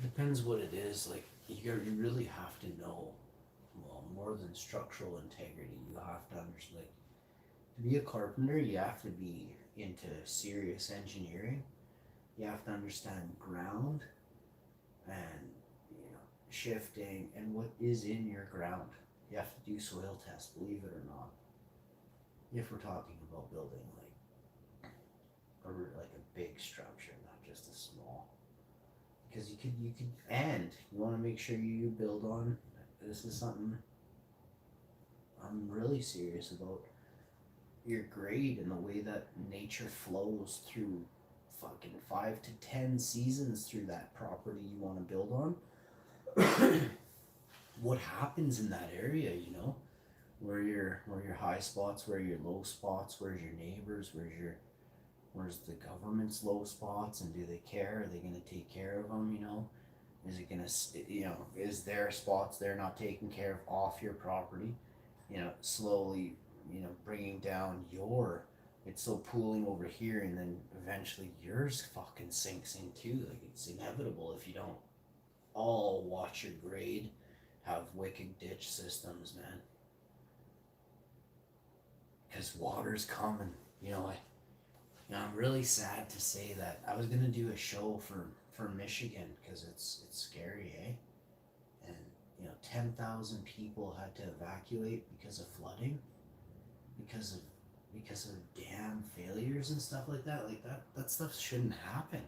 S2: Depends what it is. Like you really have to know, well, more than structural integrity. You have to understand. Like, to be a carpenter, you have to be into serious engineering. You have to understand ground and shifting and what is in your ground. You have to do soil tests, believe it or not. If we're talking about building like a big structure, not just a small. Because you want to make sure you build on. This is something I'm really serious about. Your grade and the way that nature flows through fucking 5 to 10 seasons through that property you want to build on. What happens in that area, where your high spots, where your low spots, where's your neighbors, where's the government's low spots, and do they care? Are they going to take care of them? Is it going to, is there spots they're not taking care of off your property? Slowly, bringing down it's so pooling over here, and then eventually yours fucking sinks in too. Like, it's inevitable if you don't all watch your grade, have wicked ditch systems, man. Because water's coming. I'm really sad to say that I was gonna do a show for Michigan because it's scary, eh? And 10,000 people had to evacuate because of flooding, because of dam failures and stuff like that. Like that stuff shouldn't happen.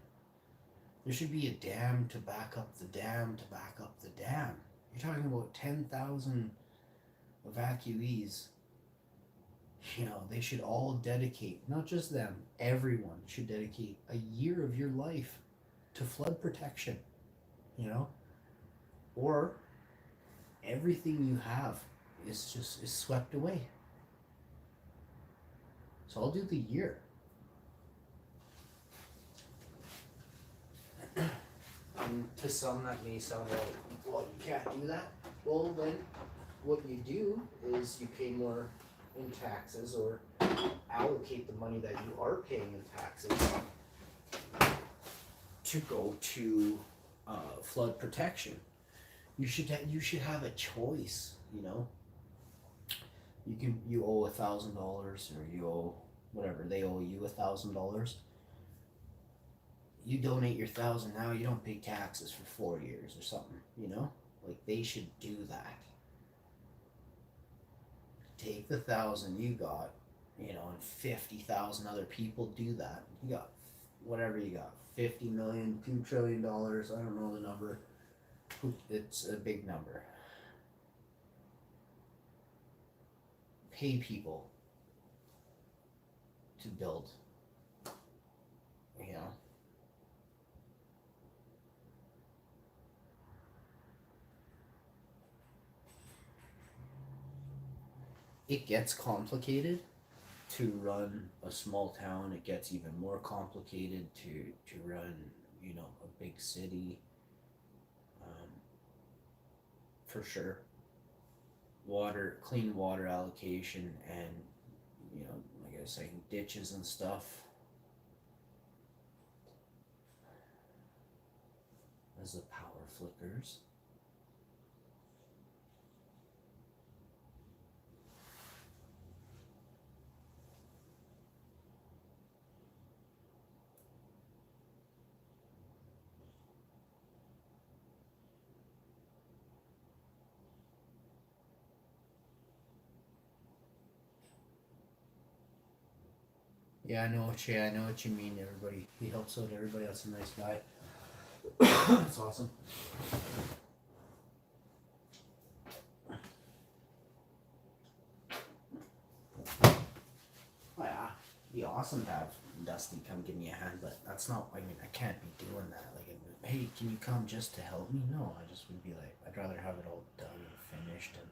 S2: There should be a dam to back up the dam to back up the dam. You're talking about 10,000 evacuees. They should all dedicate, not just them, everyone should dedicate a year of your life to flood protection, or everything you have is swept away. So I'll do the year. To some that may sound like, well, you can't do that. Well, then what you do is you pay more in taxes, or allocate the money that you are paying in taxes to go to flood protection. You should have a choice. You owe $1,000, or you owe whatever, they owe you $1,000. You donate your 1,000 now, you don't pay taxes for 4 years or something. Like, they should do that. Take the 1,000 you got, and 50,000 other people do that. You got whatever you got, 50 million, $2 trillion. I don't know the number. It's a big number. Pay people to build. It gets complicated to run a small town. It gets even more complicated to run, a big city. For sure. Clean water allocation, and, like I was saying, ditches and stuff. As the power flickers. Yeah, I know what you mean. Everybody, he helps out everybody. That's a nice guy. That's awesome. Oh, yeah, it'd be awesome to have Dusty come give me a hand, but that's not. I mean, I can't be doing that. Like, hey, can you come just to help me? No, I just would be like, I'd rather have it all done and finished, and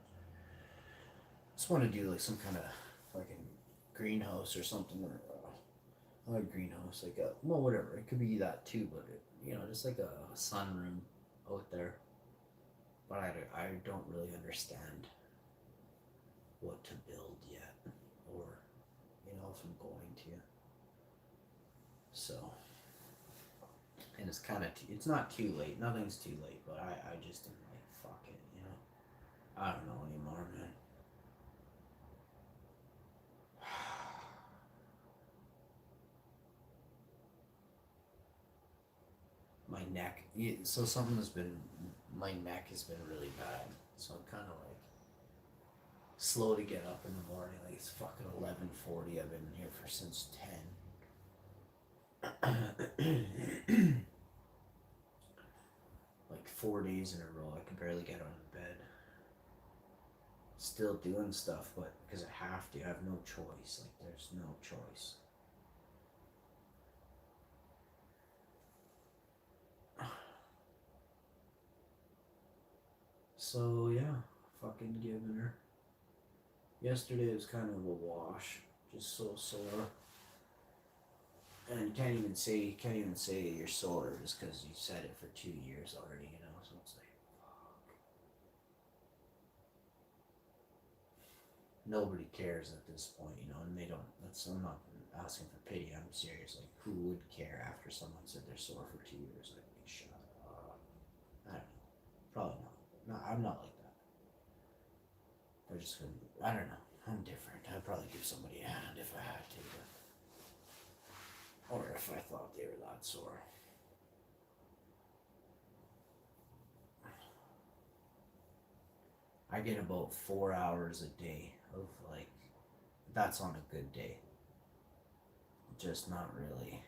S2: just want to do like some kind of fucking greenhouse or something, or not a greenhouse, like a well, whatever. It could be that too, but just like a sunroom out there. But I don't really understand what to build yet, or if I'm going to. So, and it's kind of it's not too late. Nothing's too late, but I just am like fuck it, I don't know anymore, man. My neck. So something has been. My neck has been really bad. So I'm kind of like slow to get up in the morning. Like it's fucking 11:40. I've been here for since 10. Like 4 days in a row. I can barely get out of bed. Still doing stuff, but because I have to, I have no choice. Like there's no choice. So yeah, fucking giving her. Yesterday was kind of a wash, just so sore. And you can't even say you're sore just because you said it for 2 years already, So it's like, fuck. Nobody cares at this point, and they don't. I'm not asking for pity. I'm serious. Like, who would care after someone said they're sore for 2 years? Like, shut up. I don't know. Probably not. No, I'm not like that. I just couldn't. I don't know. I'm different. I'd probably give somebody a hand if I had to, or if I thought they were that sore. I get about 4 hours a day of like, that's on a good day. Just not really.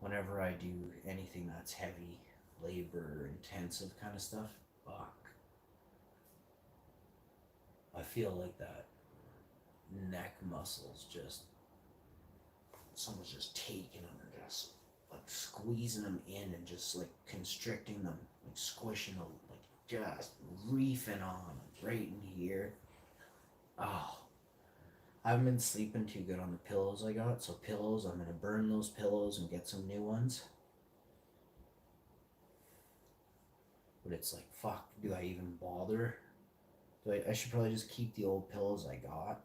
S2: Whenever I do anything that's heavy, labor intensive kind of stuff, fuck. I feel like that neck muscles just, someone's just taking them and just like squeezing them in and just like constricting them, like squishing them, like just reefing on right in here. Oh, I haven't been sleeping too good on the pillows I got, so pillows, I'm gonna burn those pillows and get some new ones. But it's like, fuck, do I even bother? I should probably just keep the old pillows I got,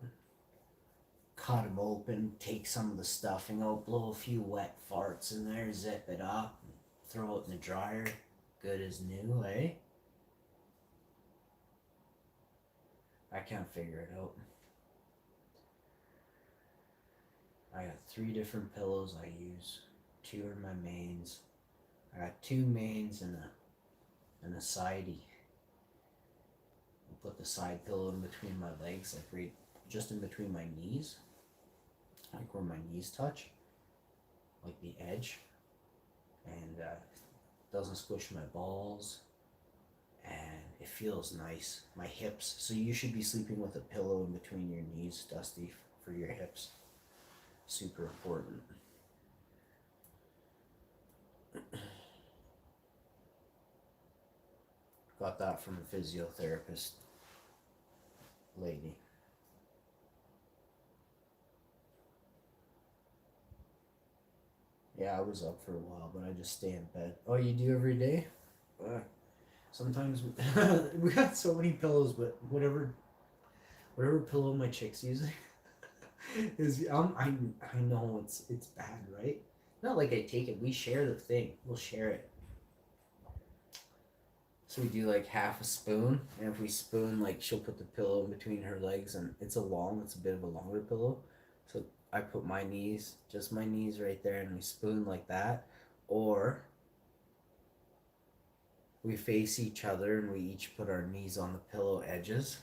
S2: cut them open, take some of the stuffing out, blow a few wet farts in there, zip it up, throw it in the dryer, good as new, eh? I can't figure it out. I got 3 different pillows I use. 2 are my mains. I got 2 mains and a sidey. I'll put the side pillow in between my legs, like right just in between my knees, like where my knees touch, like the edge, and doesn't squish my balls, and it feels nice. My hips. So you should be sleeping with a pillow in between your knees, Dusty, for your hips. Super important. Got that from a physiotherapist lady. Yeah, I was up for a while, but I just stay in bed. Oh, you do every day? Sometimes we got so many pillows, but whatever pillow my chick's using is I know it's bad, right? Not like I take it. We share the thing. We'll share it. So we do like half a spoon, and if we spoon, like she'll put the pillow in between her legs, and it's a bit of a longer pillow. So I put just my knees right there, and we spoon like that, or we face each other and we each put our knees on the pillow edges,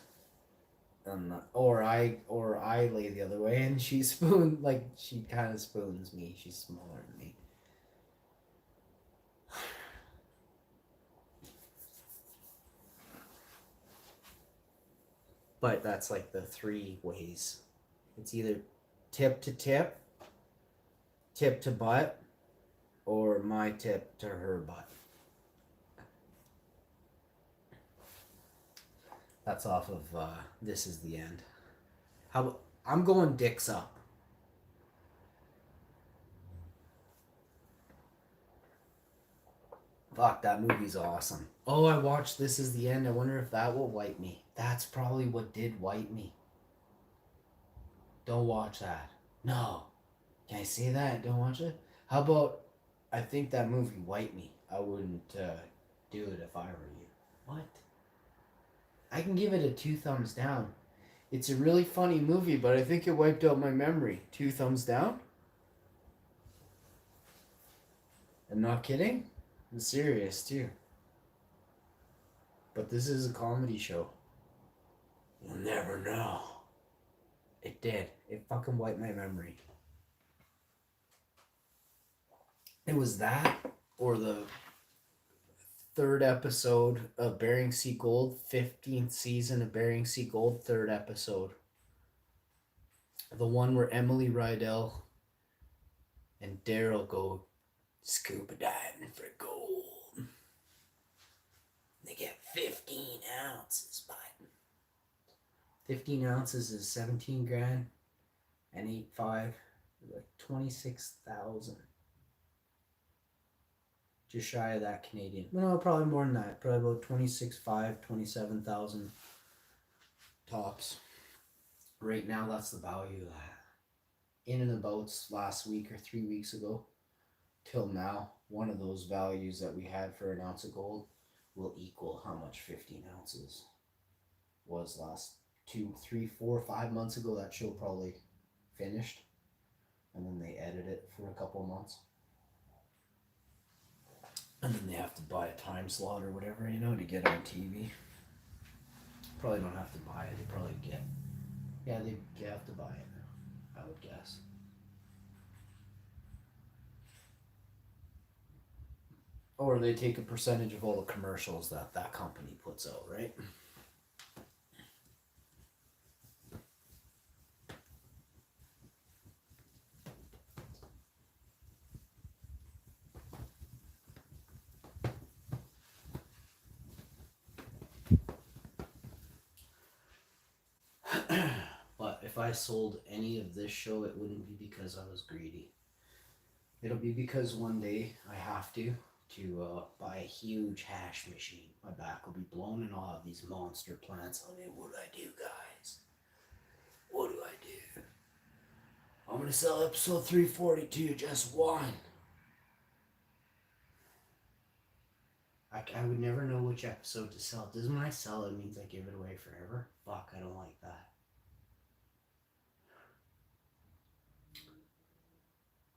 S2: Or I lay the other way and she kind of spoons me. She's smaller than me. But that's like the three ways. It's either tip to tip, tip to butt, or my tip to her butt. That's off of This Is the End. I'm going dicks up. Fuck, that movie's awesome. Oh, I watched This Is the End. I wonder if that will wipe me. That's probably what did wipe me. Don't watch that. No. Can I say that? Don't watch it? How about, I think that movie wiped me. I wouldn't do it if I were you. What? I can give it a 2 thumbs down. It's a really funny movie, but I think it wiped out my memory. 2 thumbs down? I'm not kidding. I'm serious, too. But this is a comedy show. You'll never know. It did. It fucking wiped my memory. It was that, or the 3rd episode of Bering Sea Gold, 15th season of Bering Sea Gold, 3rd episode. The one where Emily Rydell and Daryl go scuba diving for gold. They get 15 ounces, but 15 ounces is 17 grand, and 8.5, like 26,000. Just shy of that Canadian. No, probably more than that. Probably about 26,500, 27,000 tops. Right now, that's the value of that. In and about last week or 3 weeks ago, till now, one of those values that we had for an ounce of gold will equal how much 15 ounces was last 2, 3, 4, 5 months ago. That show probably finished, and then they edit it for a couple of months. And then they have to buy a time slot or whatever, to get on TV. Probably don't have to buy it. They probably get... Yeah, they have to buy it, I would guess. Or they take a percentage of all the commercials that company puts out, right? But if I sold any of this show, it wouldn't be because I was greedy. It'll be because one day I have to buy a huge hash machine. My back will be blown and I'll have these monster plants on it. What do I do, guys? What do I do? I'm going to sell episode 342, just one. I would never know which episode to sell. Doesn't when I sell it means I give it away forever? Fuck, I don't like that.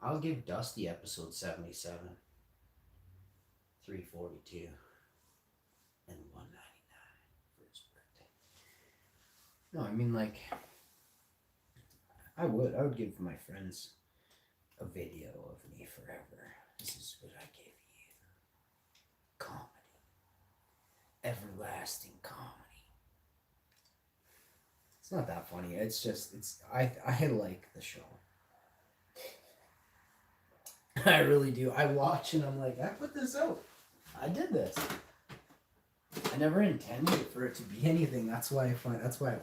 S2: I'll give Dusty episode 77, 342, and 199 for his birthday. No, I mean, like, I would give my friends a video of me forever. This is what I gave you. Comedy. Everlasting comedy. It's not that funny. It's just, I like the show. I really do. I watch and I'm like, I put this out. I did this. I never intended for it to be anything. That's why I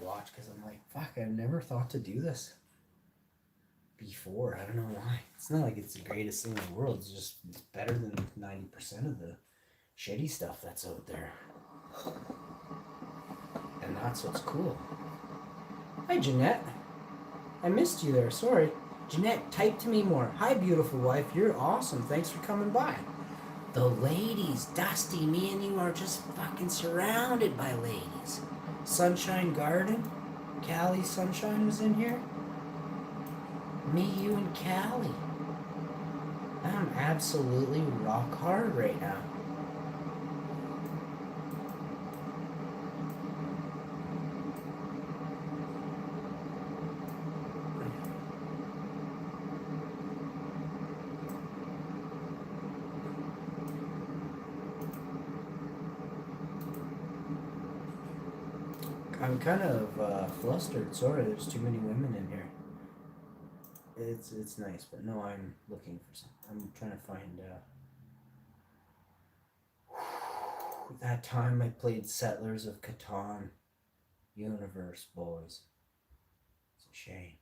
S2: watch, because I'm like, fuck, I never thought to do this before. I don't know why. It's not like it's the greatest thing in the world. It's better than 90% of the shitty stuff that's out there. And that's what's cool. Hi, Jeanette. I missed you there. Sorry. Jeanette, type to me more. Hi, beautiful wife. You're awesome. Thanks for coming by. The ladies, Dusty, me and you are just fucking surrounded by ladies. Sunshine Garden. Callie Sunshine was in here. Me, you, and Callie. I'm absolutely rock hard right now. I'm kind of flustered. Sorry, there's too many women in here. It's nice, but no, I'm looking for some. I'm trying to find. That time I played Settlers of Catan Universe, boys. It's a shame.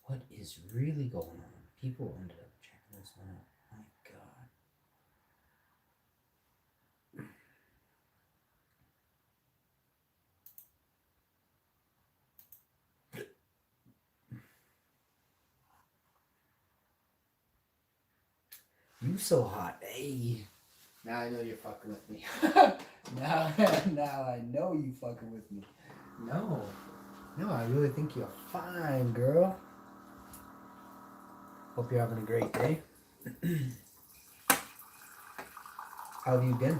S2: What is really going on? People ended up checking this one out. My God. You so hot. Hey. Now I know you're fucking with me. now I know you fucking with me. No, I really think you're fine, girl. Hope you're having a great day. How have you been?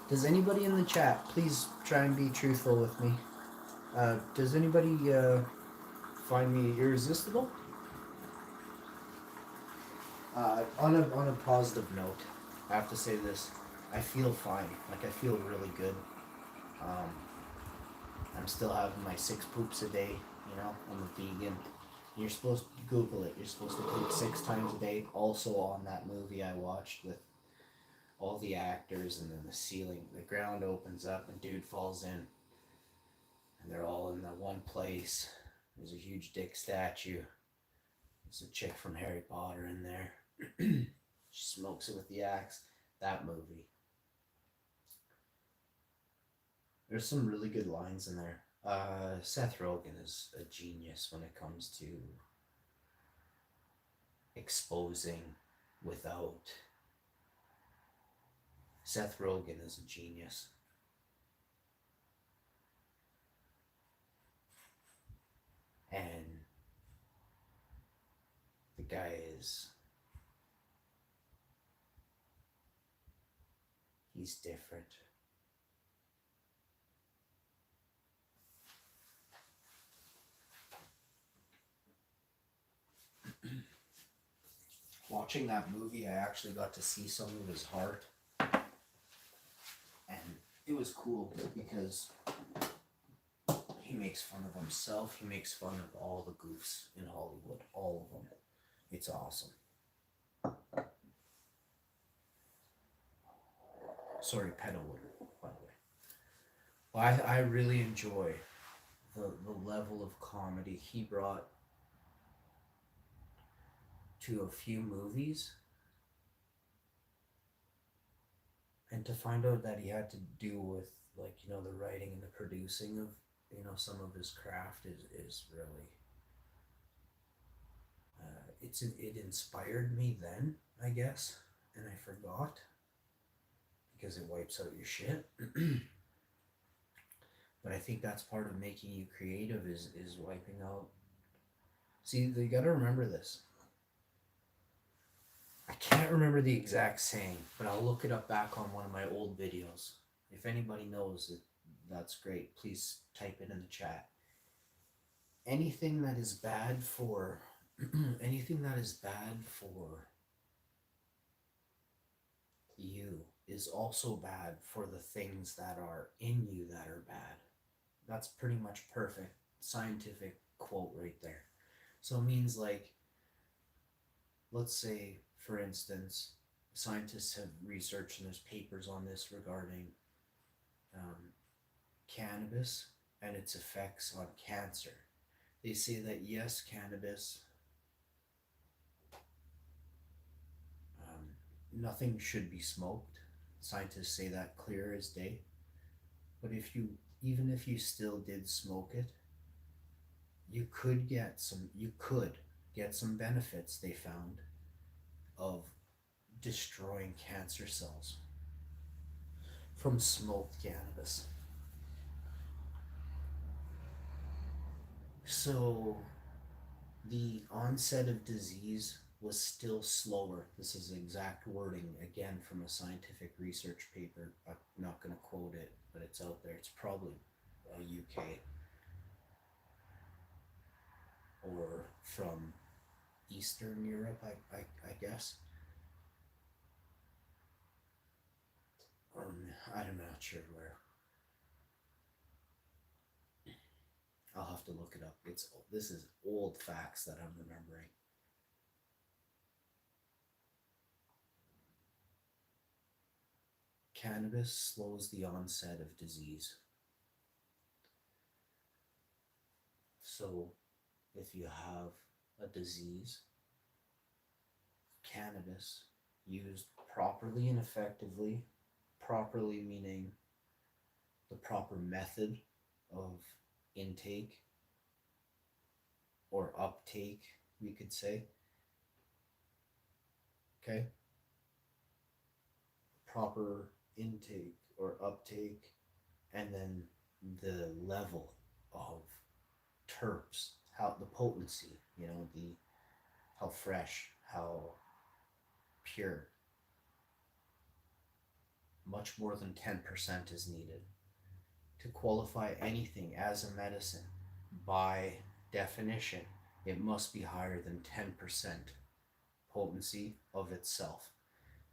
S2: Does anybody in the chat, please try and be truthful with me. Does anybody find me irresistible? On a positive note, I have to say this. I feel fine. Like, I feel really good. I'm still having my 6 poops a day. You know, I'm a vegan. You're supposed to Google it. You're supposed to poop 6 times a day. Also on that movie I watched with all the actors, and then the ceiling, the ground opens up and dude falls in. And they're all in that one place. There's a huge dick statue. There's a chick from Harry Potter in there. She smokes it with the axe. That movie. There's some really good lines in there. Seth Rogen is a genius when it comes to exposing without. Seth Rogen is a genius. And the guy is... he's different. Watching that movie, I actually got to see some of his heart. And it was cool because he makes fun of himself. He makes fun of all the goofs in Hollywood. All of them. It's awesome. Sorry, Pedalwood, by the way. Well, I really enjoy the level of comedy he brought to a few movies, and to find out that he had to do with, like, you know, the writing and the producing of, you know, some of his craft is really it inspired me then, I guess, and I forgot because it wipes out your shit. But I think that's part of making you creative is wiping out. See, you gotta remember this. I can't remember the exact saying, but I'll look it up back on one of my old videos. If anybody knows it, that's great. Please type it in the chat. Anything that is bad for anything that is bad for you is also bad for the things that are in you that are bad. That's pretty much perfect scientific quote right there. So it means, like, let's say, for instance, scientists have researched, and there's papers on this regarding cannabis and its effects on cancer. They say that yes, cannabis, nothing should be smoked. Scientists say that clear as day. But even if you still did smoke it, you could get some benefits, they found, of destroying cancer cells from smoked cannabis. So the onset of disease was still slower. This is exact wording, again, from a scientific research paper. I'm not going to quote it, but it's out there. It's probably UK or from Eastern Europe, I guess. I'm not sure where. to look it up. This is old facts that I'm remembering. Cannabis slows the onset of disease. So, if you have a disease, cannabis used properly and effectively, properly meaning the proper method of intake or uptake, we could say. Okay? Proper intake or uptake, and then the level of terps, how the potency, how fresh, how pure. Much more than 10% is needed. To qualify anything as a medicine, by definition, it must be higher than 10% potency of itself.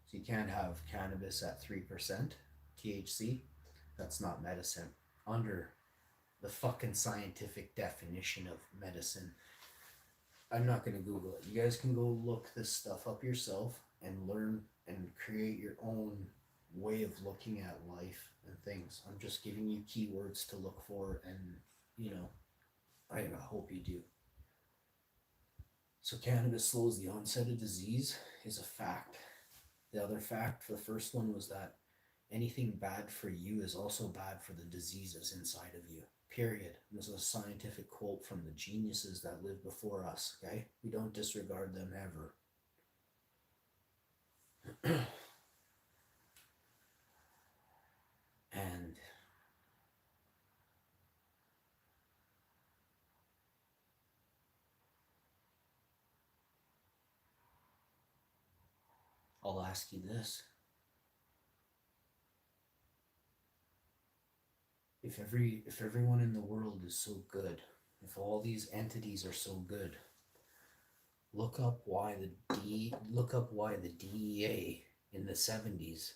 S2: So you can't have cannabis at 3% THC. That's not medicine under the fucking scientific definition of medicine. I'm not going to Google it. You guys can go look this stuff up yourself and learn and create your own way of looking at life and things. I'm just giving you keywords to look for, and I hope you do. So cannabis slows the onset of disease is a fact. The other fact, the first one, was that anything bad for you is also bad for the diseases inside of you. Period. This is a scientific quote from the geniuses that lived before us, okay? We don't disregard them ever. And I'll ask you this. If everyone in the world is so good, if all these entities are so good, look up why the DEA in the 70s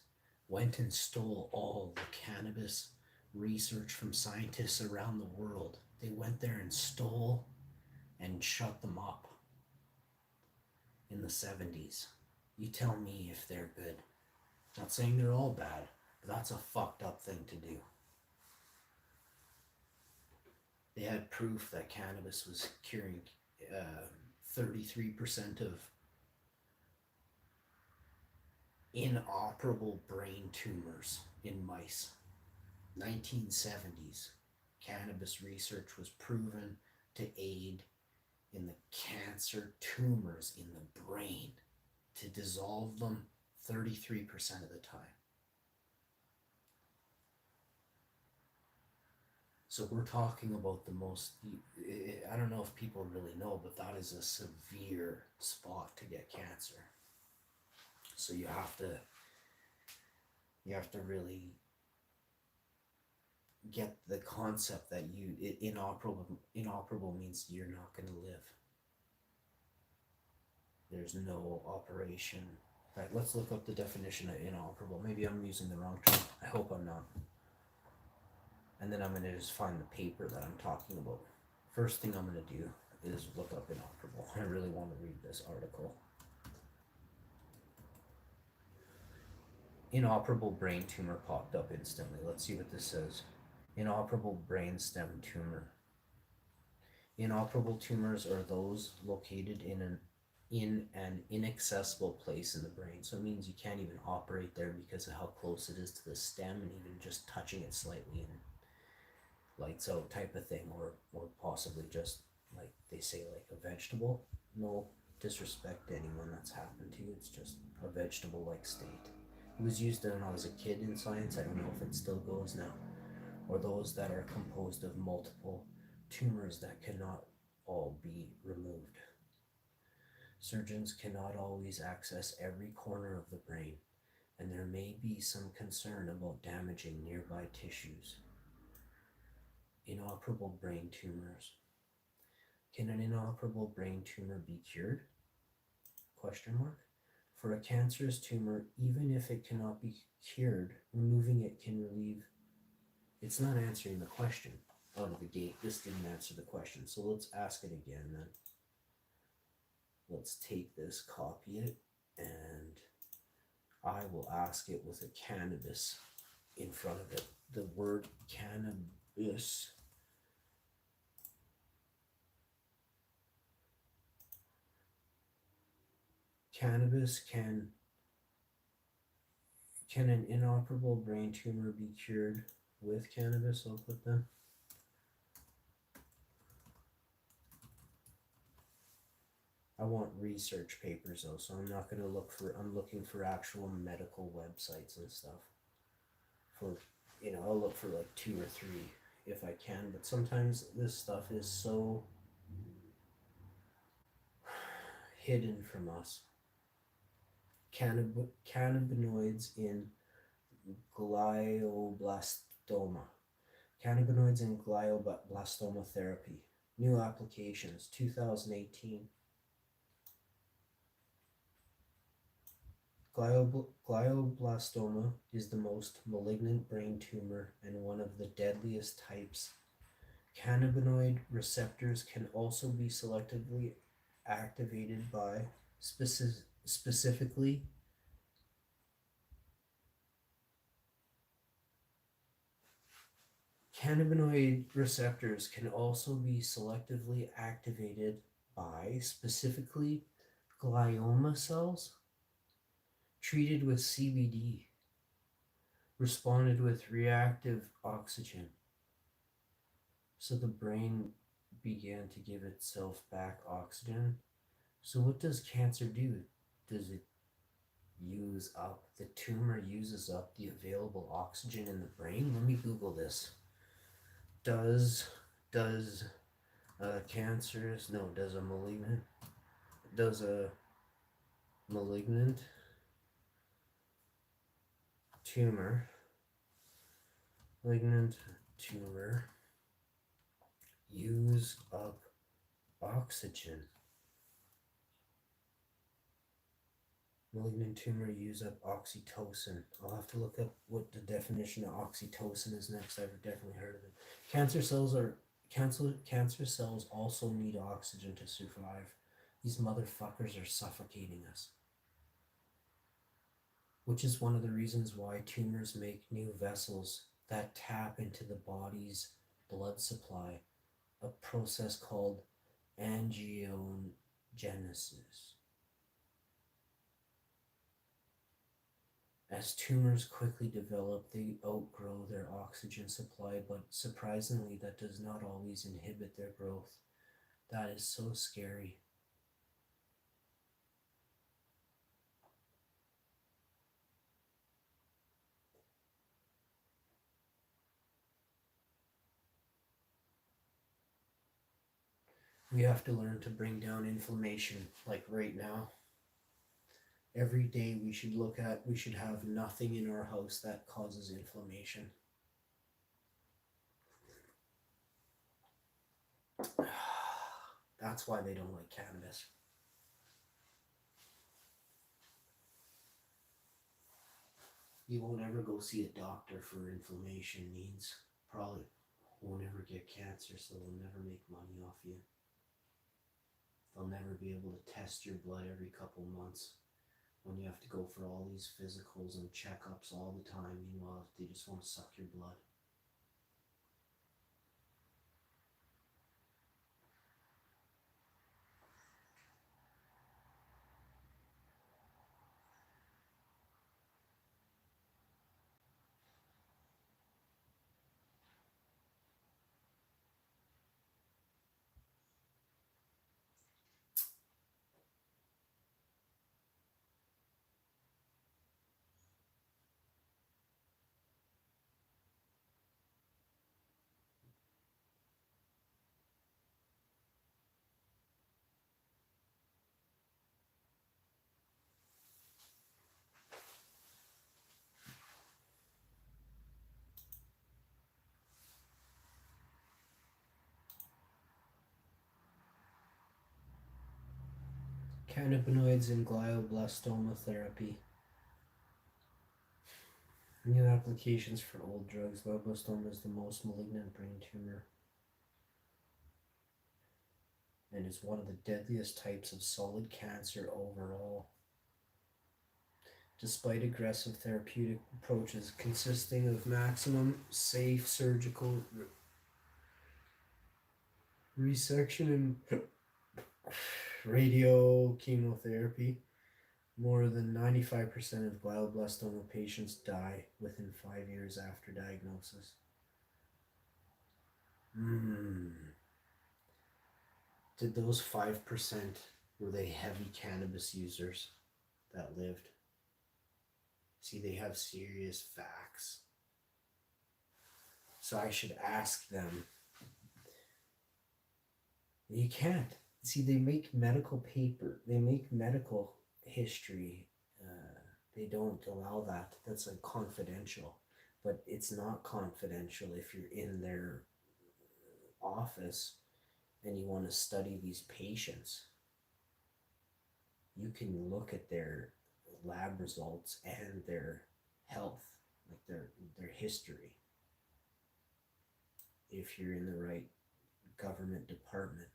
S2: went and stole all the cannabis research from scientists around the world. They went there and stole and shut them up in the 70s. You tell me if they're good. Not saying they're all bad, but that's a fucked up thing to do. They had proof that cannabis was curing 33% of inoperable brain tumors in mice. 1970s, cannabis research was proven to aid in the cancer tumors in the brain, to dissolve them 33% of the time. So we're talking about the most, I don't know if people really know, but that is a severe spot to get cancer. So you have to really get the concept that inoperable means you're not going to live. There's no operation. In fact, let's look up the definition of inoperable. Maybe I'm using the wrong term. I hope I'm not. And then I'm going to just find the paper that I'm talking about. First thing I'm going to do is look up inoperable. I really want to read this article. Inoperable brain tumor popped up instantly. Let's see what this says. Inoperable brainstem tumor. Inoperable tumors are those located in an inaccessible place in the brain. So it means you can't even operate there because of how close it is to the stem, and even just touching it slightly and lights out type of thing, or possibly just like they say, like a vegetable. No disrespect to anyone that's happened to. It's just a vegetable like state. It was used when I was a kid in science. I don't know if it still goes now. Or those that are composed of multiple tumors that cannot all be removed. Surgeons cannot always access every corner of the brain, and there may be some concern about damaging nearby tissues. Inoperable brain tumors. Can an inoperable brain tumor be cured? Question mark. For a cancerous tumor, even if it cannot be cured, removing it can relieve. It's not answering the question. out of the gate. This didn't answer the question, so let's ask it again then. Let's take this, copy it, and I will ask it with a cannabis in front of it. The word cannabis. Cannabis can an inoperable brain tumor be cured with cannabis? I'll put them. I want research papers though, so I'm not gonna look for. I'm looking for actual medical websites and stuff. For I'll look for like 2 or 3 if I can, but sometimes this stuff is so hidden from us. Cannabinoids in glioblastoma. Cannabinoids in glioblastoma therapy. New applications, 2018. Glioblastoma is the most malignant brain tumor and one of the deadliest types. Cannabinoid receptors can also be selectively activated by specifically cannabinoid receptors can also be selectively activated by specifically glioma cells treated with CBD responded with reactive oxygen. So the brain began to give itself back oxygen. So what does cancer do? Does it use up, the tumor uses up the available oxygen in the brain? Let me Google this. Does a malignant tumor use up oxygen? Malignant tumor use up oxytocin. I'll have to look up what the definition of oxytocin is next. I've definitely heard of it. Cancer cells also need oxygen to survive. These motherfuckers are suffocating us. Which is one of the reasons why tumors make new vessels that tap into the body's blood supply, a process called angiogenesis. As tumors quickly develop, they outgrow their oxygen supply, but surprisingly, that does not always inhibit their growth. That is so scary. We have to learn to bring down inflammation, like right now. Every day we should have nothing in our house that causes inflammation. That's why they don't like cannabis. You won't ever go see a doctor for inflammation needs. Probably won't ever get cancer, so they'll never make money off you. They'll never be able to test your blood every couple months when you have to go for all these physicals and checkups all the time. Meanwhile, they just want to suck your blood. Cannabinoids in glioblastoma therapy. New applications for old drugs. Glioblastoma is the most malignant brain tumor
S3: and is one of the deadliest types of solid cancer overall. Despite aggressive therapeutic approaches consisting of maximum safe surgical resection and radio chemotherapy, more than 95% of glioblastoma patients die within 5 years after diagnosis. Did those 5%, were they heavy cannabis users that lived? See, they have serious facts. So I should ask them. You can't. See, they make medical paper. They make medical history. They don't allow that. That's like confidential. But it's not confidential if you're in their office and you want to study these patients. You can look at their lab results and their health, like their history, if you're in the right government department.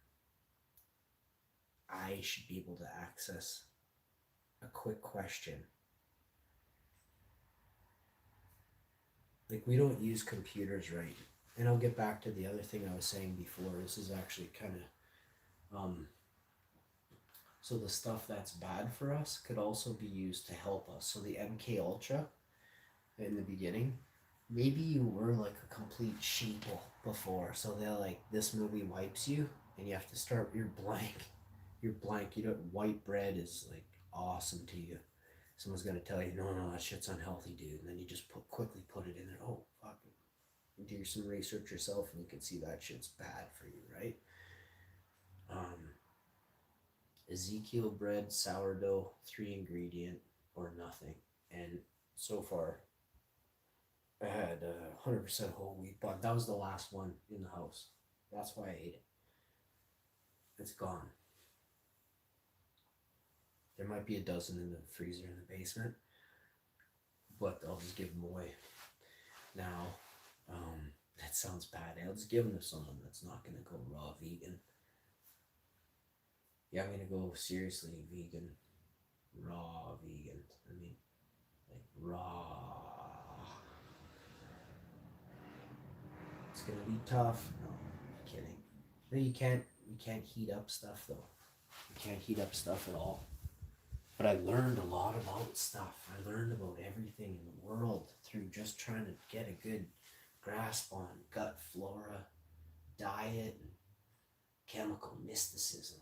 S3: I should be able to access a quick question. Like, we don't use computers right. And I'll get back to the other thing I was saying before. This is actually kind of so the stuff that's bad for us could also be used to help us. So the MK Ultra in the beginning, maybe you were like a complete sheeple before. So they're like, this movie wipes you and you have to start, you're blank. You're blank. You know, white bread is like awesome to you. Someone's gonna tell you, no, that shit's unhealthy, dude. And then you just quickly put it in there. Oh, fuck. You do some research yourself and you can see that shit's bad for you, right? Ezekiel bread, sourdough, 3 ingredient or nothing. And so far, I had 100% whole wheat, but that was the last one in the house. That's why I ate it. It's gone. There might be a dozen in the freezer in the basement, but I'll just give them away. Now, that sounds bad. I'll just give them to someone that's not going to go raw vegan. Yeah, I'm going to go seriously vegan, raw vegan. I mean, like raw. It's going to be tough. No, I'm kidding. No, you can't heat up stuff though. You can't heat up stuff at all. But I learned a lot about stuff. I learned about everything in the world through just trying to get a good grasp on gut flora, diet, and chemical mysticism.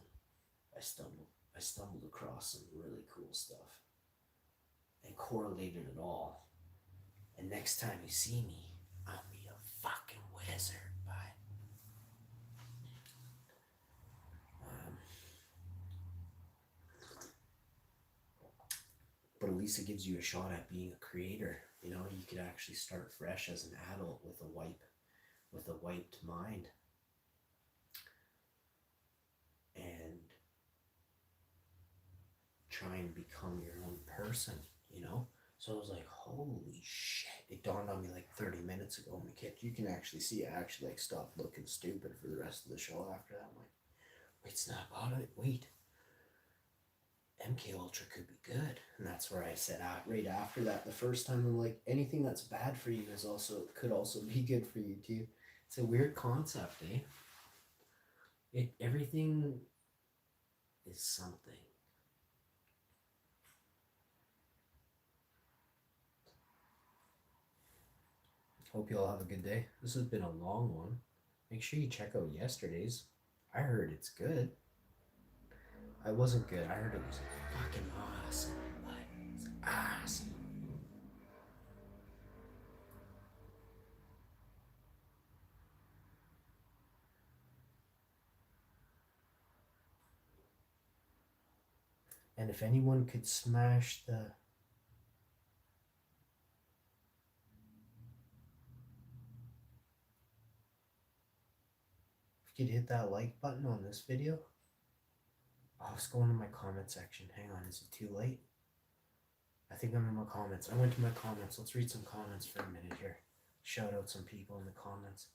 S3: I stumbled across some really cool stuff and correlated it all. And next time you see me, I'll be a fucking wizard. Bye. But at least it gives you a shot at being a creator. You know, you could actually start fresh as an adult with a wiped mind. And try and become your own person, you know? So I was like, holy shit. It dawned on me like 30 minutes ago in the kitchen. You can actually see I actually like stopped looking stupid for the rest of the show after that. I'm like, wait, snap out of it. Wait. MK Ultra could be good. And that's where I said right after that, the first time, I'm like, anything that's bad for you could also be good for you too. It's a weird concept, eh? Everything is something. Hope you all have a good day. This has been a long one. Make sure you check out yesterday's. I heard it's good. I wasn't good. I heard it was fucking awesome. It was awesome. And if anyone could smash the... If you could hit that like button on this video. Oh, let's go into my comment section. Hang on, is it too late? I think I'm in my comments. I went to my comments. Let's read some comments for a minute here. Shout out some people in the comments.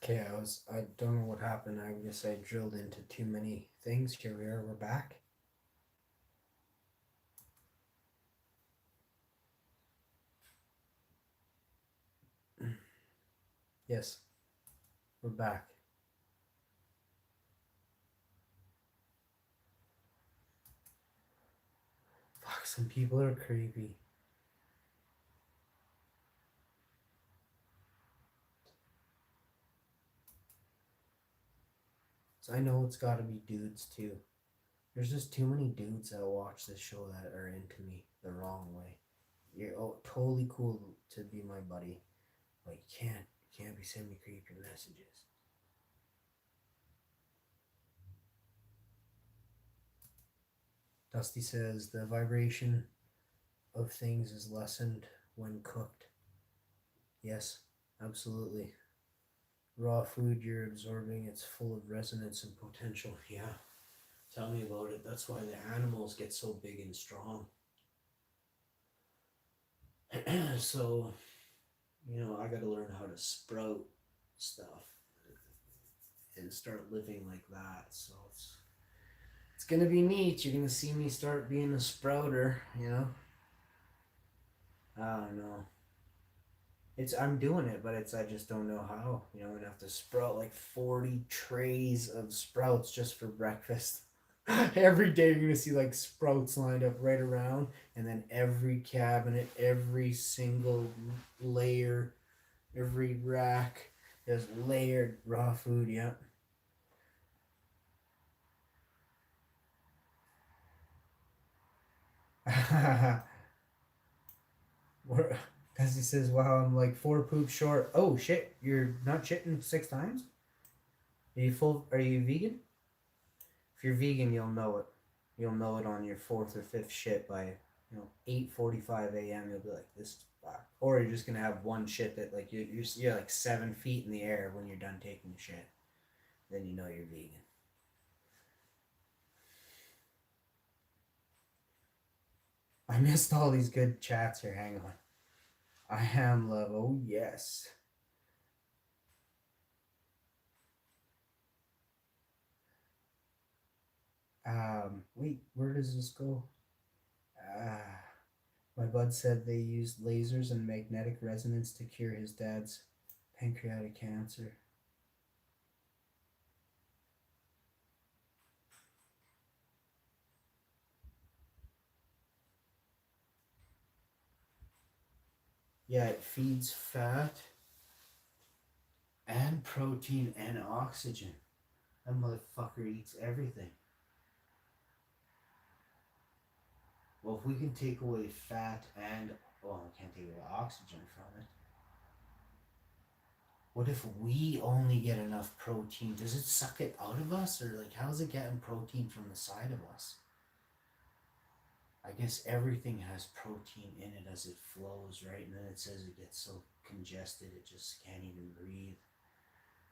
S3: Okay, I don't know what happened. I guess I drilled into too many things. Here we are, we're back. Yes, we're back. Fuck, some people are creepy. So I know it's gotta be dudes too. There's just too many dudes that watch this show that are into me the wrong way. You're totally cool to be my buddy, but you can't be sending me creepy messages. Dusty says the vibration of things is lessened when cooked. Yes, absolutely. Raw food you're absorbing, it's full of resonance and potential. Yeah, tell me about it. That's why the animals get so big and strong. So, I got to learn how to sprout stuff and start living like that. So it's gonna be neat. You're gonna see me start being a sprouter. I don't know. I'm doing it, but I just don't know how. I'm gonna have to sprout like 40 trays of sprouts just for breakfast. Every day you're gonna see like sprouts lined up right around, and then every cabinet, every single layer, every rack is layered raw food. Yeah. Because he says, "Wow, I'm like 4 poops short." Oh shit, you're not shitting 6 times? Are you full? Are you vegan? If you're vegan, you'll know it. You'll know it on your 4th or 5th shit by 8:45 a.m. You'll be like, "This is fuck." Or you're just gonna have one shit that like you're like 7 feet in the air when you're done taking the shit. Then you know you're vegan. I missed all these good chats here. Hang on. I am love. Oh yes. Wait, where does this go? My bud said they used lasers and magnetic resonance to cure his dad's pancreatic cancer. Yeah, it feeds fat and protein and oxygen. That motherfucker eats everything. Well, if we can take away fat and, well, we can't take away oxygen from it. What if we only get enough protein? Does it suck it out of us? Or, like, how's it getting protein from the side of us? I guess everything has protein in it as it flows, right? And then it says it gets so congested it just can't even breathe.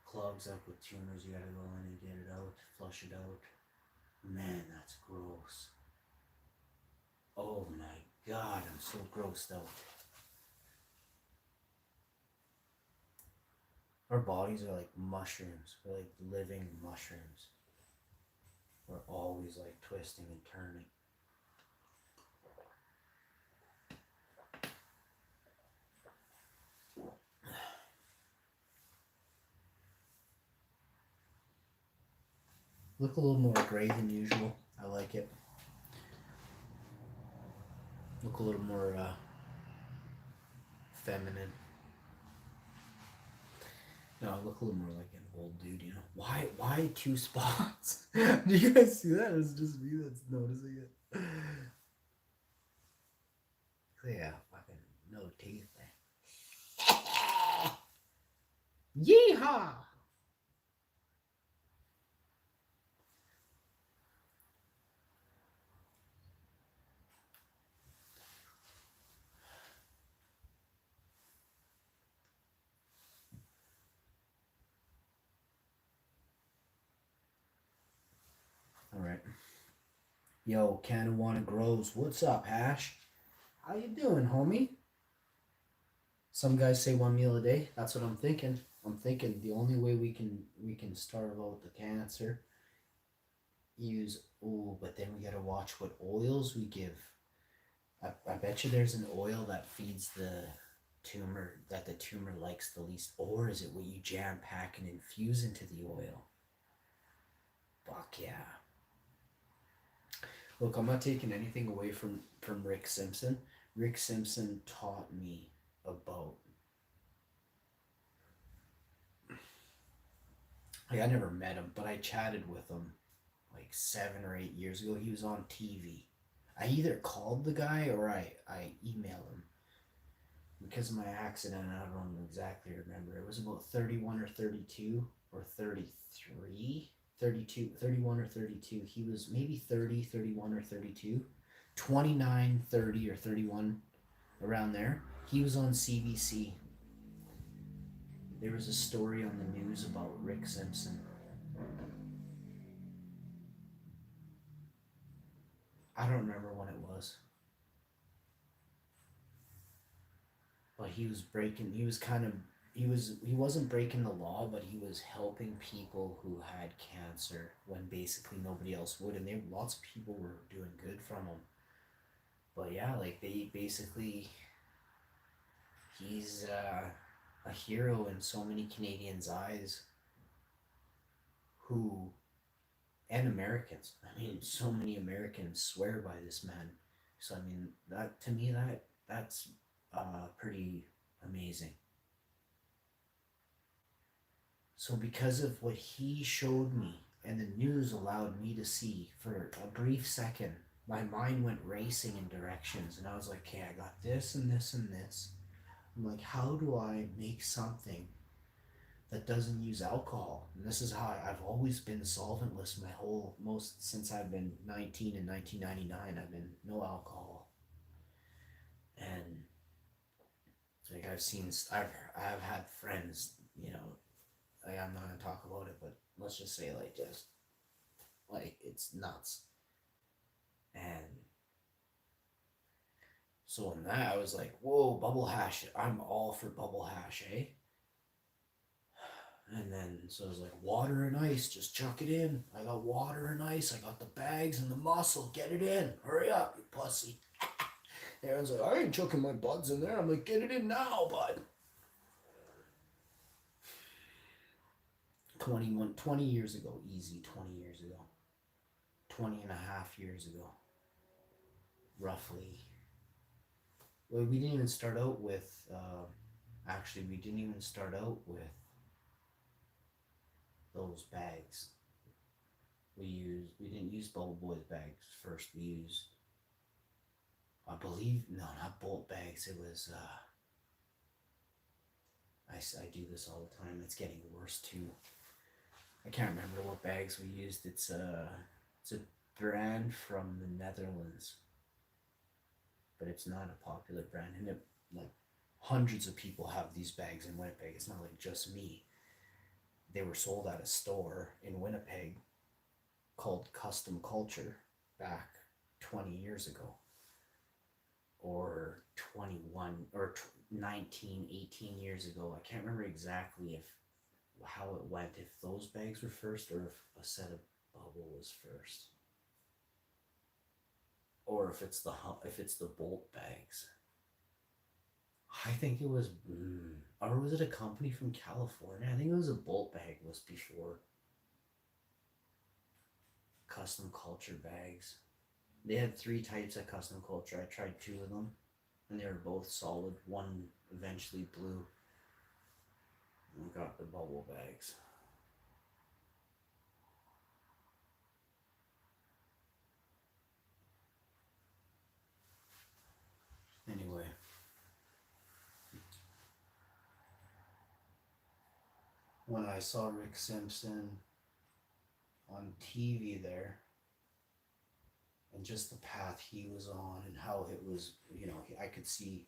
S3: Clogs up with tumors, you gotta go in and get it out, flush it out. Man, that's gross. Oh my god, I'm so grossed out. Our bodies are like mushrooms. We're like living mushrooms. We're always like twisting and turning. Look a little more gray than usual. I like it. Look a little more feminine. No, I look a little more like an old dude, Why 2 spots? Do you guys see that? It's just me that's noticing it. Yeah, fucking no teeth there. Yeehaw! Alright. Yo, Canawana Grows. What's up, Hash? How you doing, homie? Some guys say 1 meal a day. That's what I'm thinking. I'm thinking the only way we can starve out the cancer, but then we gotta watch what oils we give. I bet you there's an oil that feeds the tumor that the tumor likes the least, or is it what you jam pack and infuse into the oil? Fuck yeah. Look, I'm not taking anything away from Rick Simpson. Rick Simpson taught me about. Like, I never met him, but I chatted with him like 7 or 8 years ago. He was on TV. I either called the guy or I emailed him. Because of my accident, I don't exactly remember. It was about 31 or 32 or 33. 32, 31 or 32. He was maybe 30, 31 or 32. 29, 30 or 31, around there. He was on CBC. There was a story on the news about Rick Simpson. I don't remember when it was. But he wasn't breaking the law, but he was helping people who had cancer when basically nobody else would, and lots of people were doing good from him. But yeah, like he's a hero in so many Canadians' eyes, and Americans. I mean, so many Americans swear by this man. So I mean, that to me that's pretty amazing. So because of what he showed me and the news allowed me to see for a brief second, my mind went racing in directions, and I was like, okay, I got this and this and this. I'm like, how do I make something that doesn't use alcohol? And this is how I've always been solventless since I've been 19 in 1999. I've been no alcohol. And like I've had friends, like I'm not gonna talk about it, but let's just say it's nuts. And so in that I was like, whoa, bubble hash, I'm all for bubble hash, eh? And then so I was like, water and ice, just chuck it in. I got water and ice, I got the bags and the muscle, get it in. Hurry up, you pussy. Aaron's like, I ain't chucking my buds in there. I'm like, get it in now, bud. 20 years ago, easy 20 years ago. 20 and a half years ago. Roughly. Well, we didn't even start out with, those bags. We didn't use Bubble Boys bags first. We used, I believe, no, not Bolt bags. It was, I do this all the time. It's getting worse too. I can't remember what bags we used. It's a brand from the Netherlands, but it's not a popular brand, and like hundreds of people have these bags in Winnipeg. It's not like just me. They were sold at a store in Winnipeg called Custom Culture back 20 years ago, or 21 or 19, 18 years ago. I can't remember exactly how it went, if those bags were first or if a set of Bubble was first, or if it's the Bolt bags. I think it was, or was it a company from California? I think it was a Bolt bag was before Custom Culture bags. They had 3 types of Custom Culture. I tried 2 of them, and they were both solid. One eventually blew. We got the Bubble bags. Anyway. When I saw Rick Simpson on TV there, and just the path he was on and how it was, I could see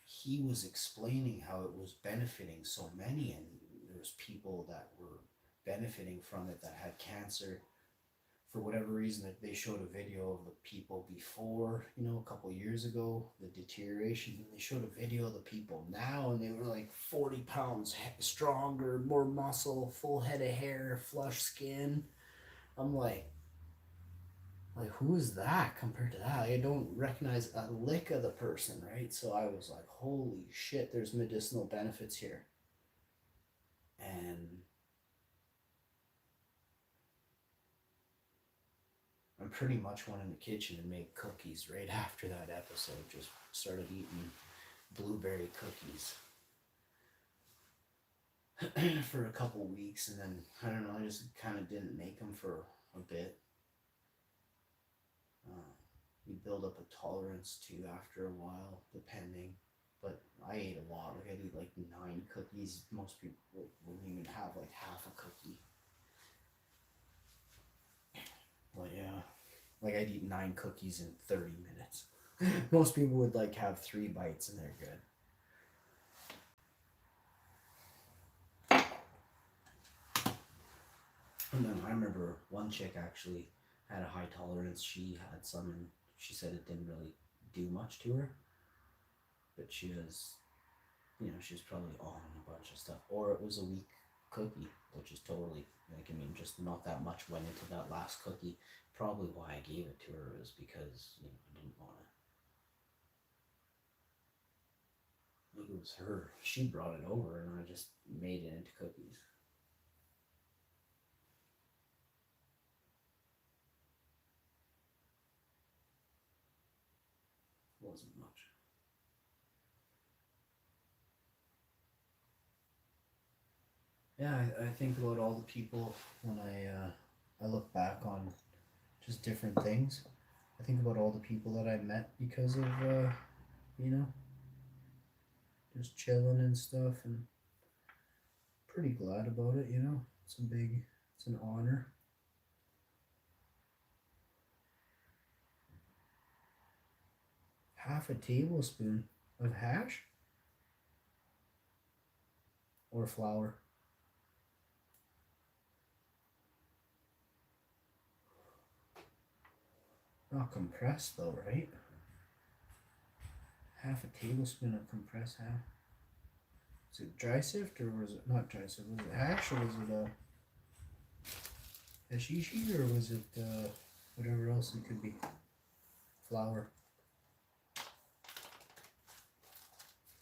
S3: he was explaining how it was benefiting so many, and there was people that were benefiting from it that had cancer for whatever reason, that they showed a video of the people before, you know, a couple years ago, the deterioration, and they showed a video of the people now, and they were like 40 pounds stronger, more muscle, full head of hair, flush skin. I'm like who is that compared to that? I don't recognize a lick of the person, right? So I was like, holy shit, there's medicinal benefits here. And I pretty much went in the kitchen and made cookies right after that episode. Just started eating blueberry cookies for a couple weeks, and then I don't know, I just kind of didn't make them for a bit. You build up a tolerance to after a while, depending. But I ate a lot. Like I'd eat like 9 cookies. Most people wouldn't even have like half a cookie. But yeah, like I'd eat 9 cookies in 30 minutes. Most people would like have 3 bites and they're good. And then I remember one chick actually had a high tolerance. She had some, and she said it didn't really do much to her. But she was, you know, she was probably on a bunch of stuff. Or it was a weak cookie, which is totally, like, I mean, just not that much went into that last cookie. Probably why I gave it to her is because, you know, I didn't want to. Like, it was her. She brought it over and I just made it into cookies. Wasn't much. Yeah, I think about all the people when I look back on just different things. I think about all the people that I met because of you know, just chilling and stuff, and pretty glad about it, you know. It's an honor. Half a tablespoon of hash or flour. Not compressed though, right? Half a tablespoon of compressed half. Is it dry sift or was it not dry sift? Was it hash or was it hashishi or was it whatever else it could be? Flour.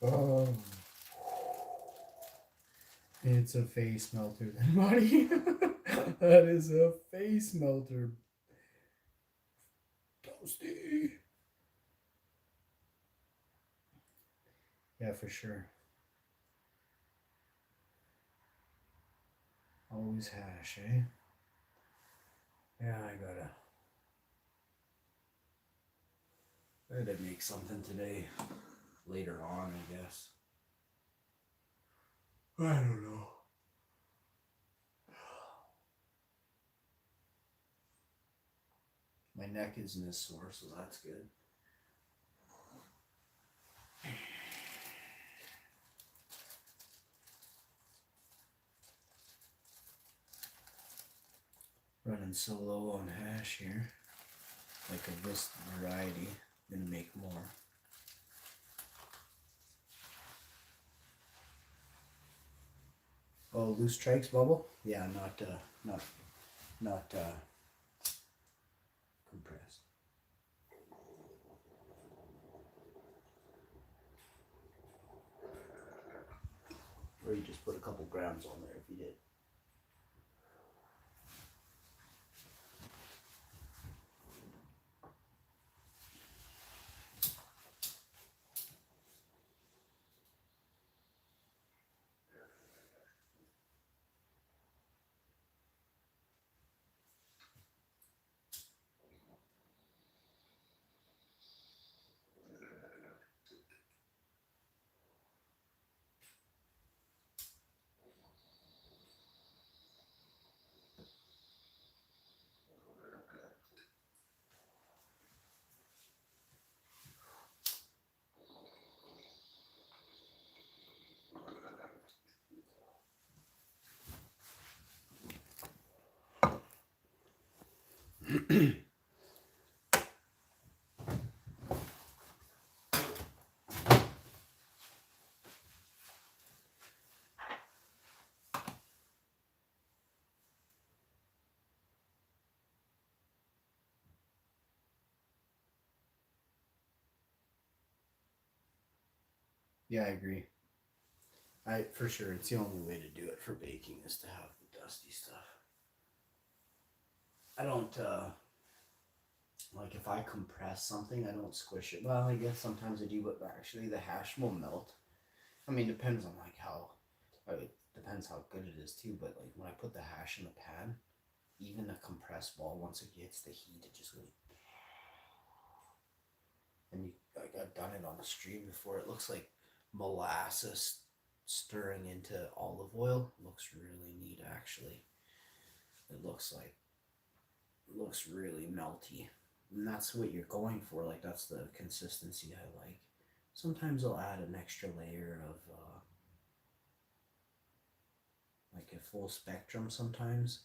S3: Oh, it's a face melter, then, buddy. That is a face melter. Toasty. Yeah, for sure. Always hash, eh? Yeah, I gotta make something today. Later on, I guess. I don't know. My neck isn't as sore, so that's good. Running so low on hash here. Like of this variety. I'm gonna make more. Oh, loose trikes bubble? Yeah, not compressed. Or you just put a couple grams on there if you did.
S2: Yeah, I agree. I for sure it's the only way to do it for baking is to have the dusty stuff. I don't like if I compress something, I don't squish it. Well, I guess sometimes I do, but actually the hash will melt. I mean, depends on like how. It depends how good it is too. But like when I put the hash in the pan, even a compressed ball, once it gets the heat, it just goes. And you, like I've done it on the stream before. It looks like molasses stirring into olive oil. It looks really neat, actually. It looks like it looks really melty, and that's what you're going for. Like that's the consistency I like. Sometimes I'll add an extra layer of like a full spectrum. Sometimes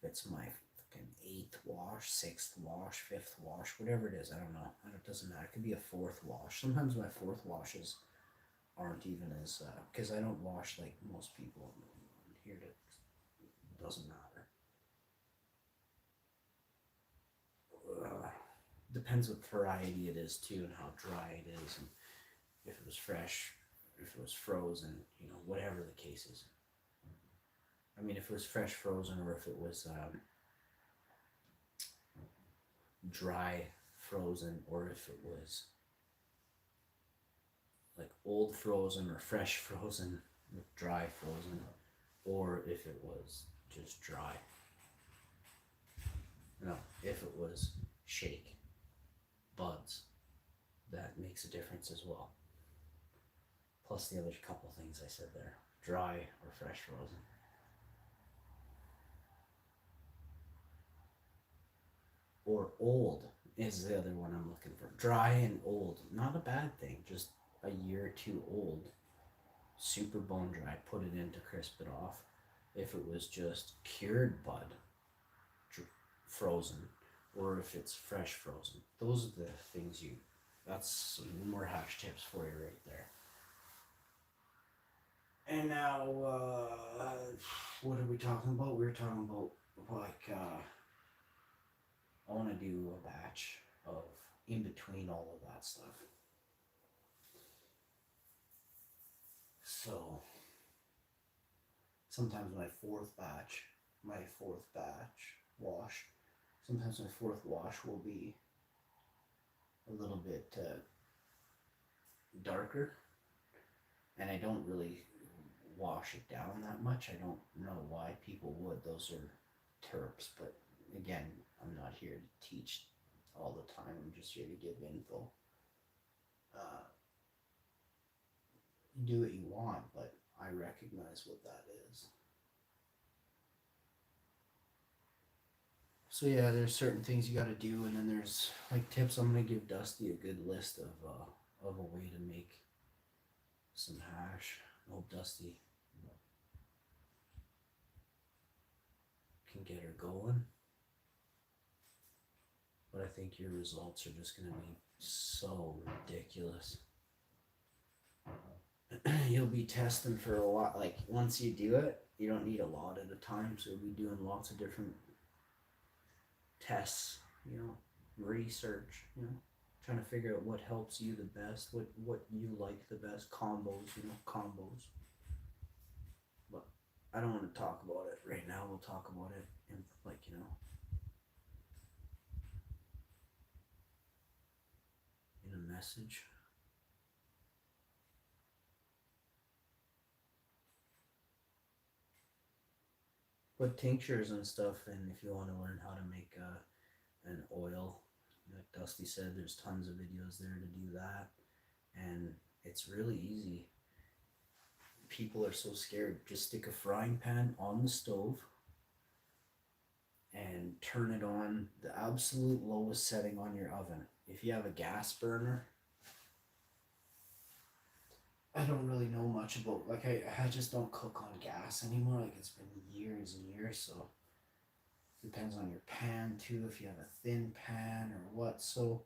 S2: if it's my fucking 8th wash, 6th wash, 5th wash, whatever it is, I don't know. It doesn't matter. It could be a 4th wash. Sometimes my 4th washes aren't even as because I don't wash like most people here. It doesn't matter. Depends what variety it is too, and how dry it is, and if it was fresh, if it was frozen, you know, whatever the case is. I mean, if it was fresh frozen, or if it was dry frozen, or if it was like old frozen or fresh frozen with dry frozen, or if it was just dry. No, if it was shake, buds, that makes a difference as well. Plus the other couple things I said there, dry or fresh frozen. Or old is the other one I'm looking for. Dry and old, not a bad thing, just a year or two old, super bone dry, put it in to crisp it off. If it was just cured bud, frozen, or if it's fresh frozen. Those are the things that's some more hash tips for you right there. And now, what are we talking about? We were talking about like, I want to do a batch of in between all of that stuff. So, sometimes my fourth batch wash, sometimes my fourth wash will be a little bit darker, and I don't really wash it down that much. I don't know why people would. Those are terps, but again, I'm not here to teach all the time. I'm just here to give info. You do what you want, but I recognize what that is. So yeah, there's certain things you got to do, and then there's like tips. I'm gonna give Dusty a good list of a way to make some hash. I hope Dusty can get her going. But I think your results are just gonna be so ridiculous. You'll be testing for a lot. Like once you do it, you don't need a lot at a time, so you'll be doing lots of different tests, you know, research, you know, trying to figure out what helps you the best, what you like the best, combos. But I don't want to talk about it right now. We'll talk about it in like, you know, in a message. But tinctures and stuff, and if you want to learn how to make an oil, like Dusty said, there's tons of videos there to do that, and it's really easy. People are so scared. Just stick a frying pan on the stove and turn it on the absolute lowest setting on your oven. If you have a gas burner, I don't really know much about, like I just don't cook on gas anymore. Like it's been years and years, so
S3: Depends on your pan too, if you have a thin pan or what. So,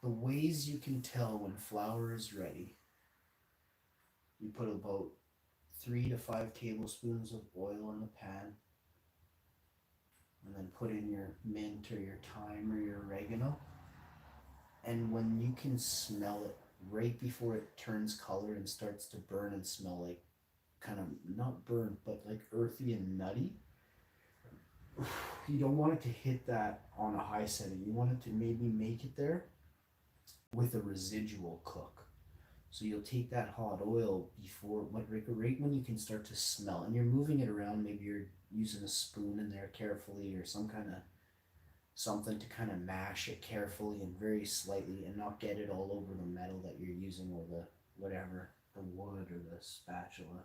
S3: the ways you can tell when flour is ready, you put about 3 to 5 tablespoons of oil in the pan, and then put in your mint or your thyme or your oregano. And when you can smell it right before it turns color and starts to burn and smell like kind of not burnt but like earthy and nutty, you don't want it to hit that on a high setting. You want it to maybe make it there with a residual cook. So you'll take that hot oil before, right when you can start to smell, and you're moving it around. Maybe you're using a spoon in there carefully or some kind of something to kind of mash it carefully and very slightly and not get it all over the metal that you're using, or the whatever, the wood or the spatula.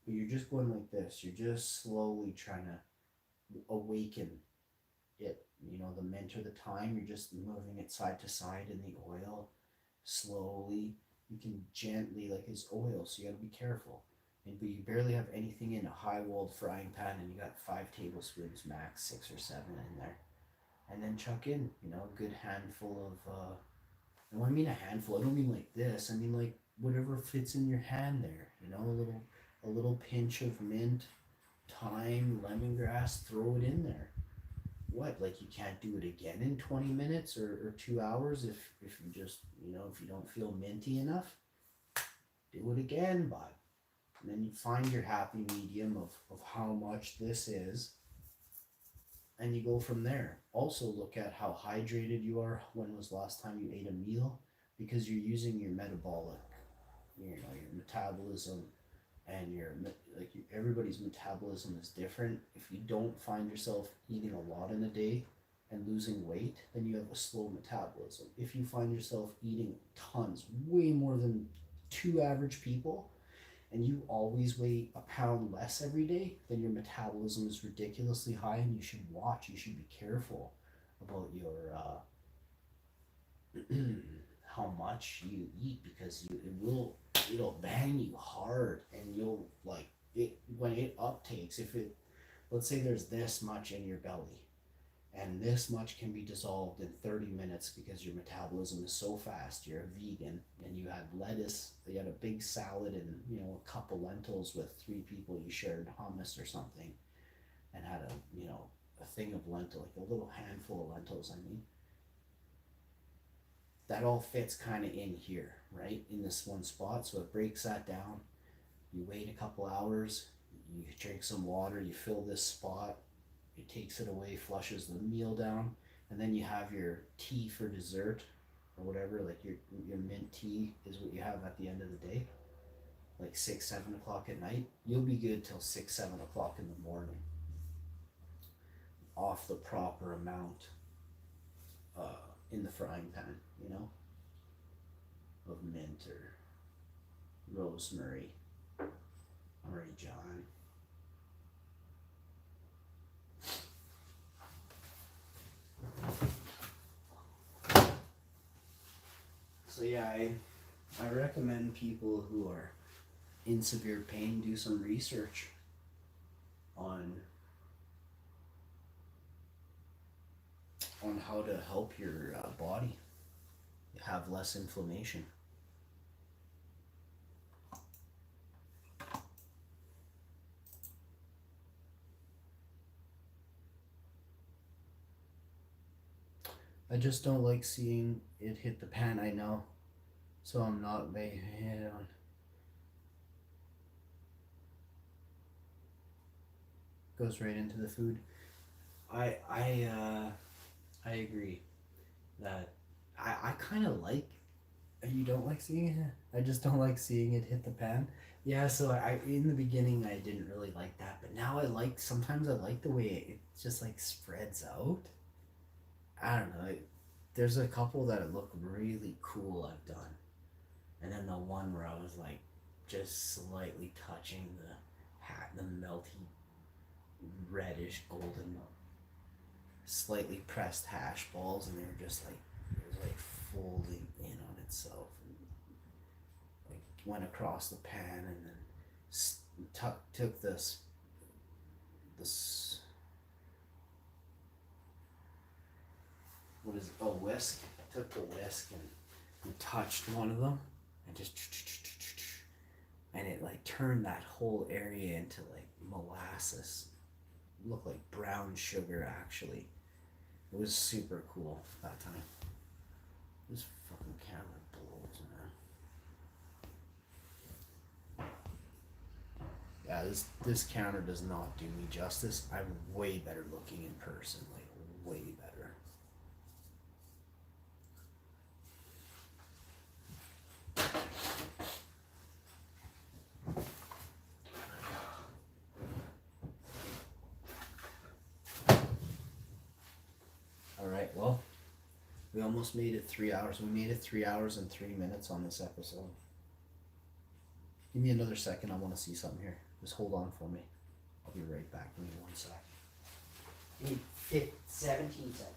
S3: But you're just going like this. You're just slowly trying to awaken it, the mint or the thyme. You're just moving it side to side in the oil slowly. You can gently, like it's oil, so you got to be careful. But you barely have anything in a high-walled frying pan, and you got 5 tablespoons max, 6 or 7 in there, and then chuck in a good handful of and when I mean a handful, I don't mean like this. I mean like whatever fits in your hand there. A little pinch of mint, thyme, lemongrass. Throw it in there. What, like you can't do it again in 20 minutes or 2 hours if you just if you don't feel minty enough? Do it again, bud. And then you find your happy medium of how much this is, and you go from there. Also look at how hydrated you are. When was the last time you ate a meal? Because you're using your metabolic, your metabolism, and everybody's metabolism is different. If you don't find yourself eating a lot in a day and losing weight, then you have a slow metabolism. If you find yourself eating tons, way more than 2 average people, and you always weigh a pound less every day, then your metabolism is ridiculously high, and you should be careful about your how much you eat, because it'll bang you hard, and you'll like it when it uptakes. Let's say there's this much in your belly, and this much can be dissolved in 30 minutes because your metabolism is so fast. You're a vegan, and you had lettuce, you had a big salad, and a cup of lentils with 3 people. You shared hummus or something, and had a thing of lentil, like a little handful of lentils. That all fits kind of in here, right, in this one spot. So it breaks that down. You wait a couple hours, you drink some water, you fill this spot. It takes it away, flushes the meal down, and then you have your tea for dessert or whatever. Like your mint tea is what you have at the end of the day, like 6, 7 o'clock at night. You'll be good till 6, 7 o'clock in the morning, off the proper amount in the frying pan, of mint or rosemary, Murray John. So yeah, I recommend people who are in severe pain do some research on how to help your body have less inflammation. I just don't like seeing it hit the pan, I know. So I'm not laying it on. Goes right into the food. I agree that I kind of like. You don't like seeing it? I just don't like seeing it hit the pan. Yeah, so I in the beginning I didn't really like that, but now sometimes I like the way it just like spreads out. I don't know. There's a couple that look really cool I've done, and then the one where I was like just slightly touching the melty reddish golden, slightly pressed hash balls, and they were just like it was like folding in on itself. And like
S2: went across the pan and then took this what is it? Oh, whisk. Took the whisk and touched one of them and just and it like turned that whole area into like molasses. It looked like brown sugar actually. It was super cool that time. This fucking camera blows, man. Yeah, this counter does not do me justice. I'm way better looking in person, like way better. Alright, well, we almost made it 3 hours. We made it 3 hours and 3 minutes on this episode. Give me another second. I want to see something here. Just hold on for me. I'll be right back. Give me 1 sec.
S1: You need 17 seconds.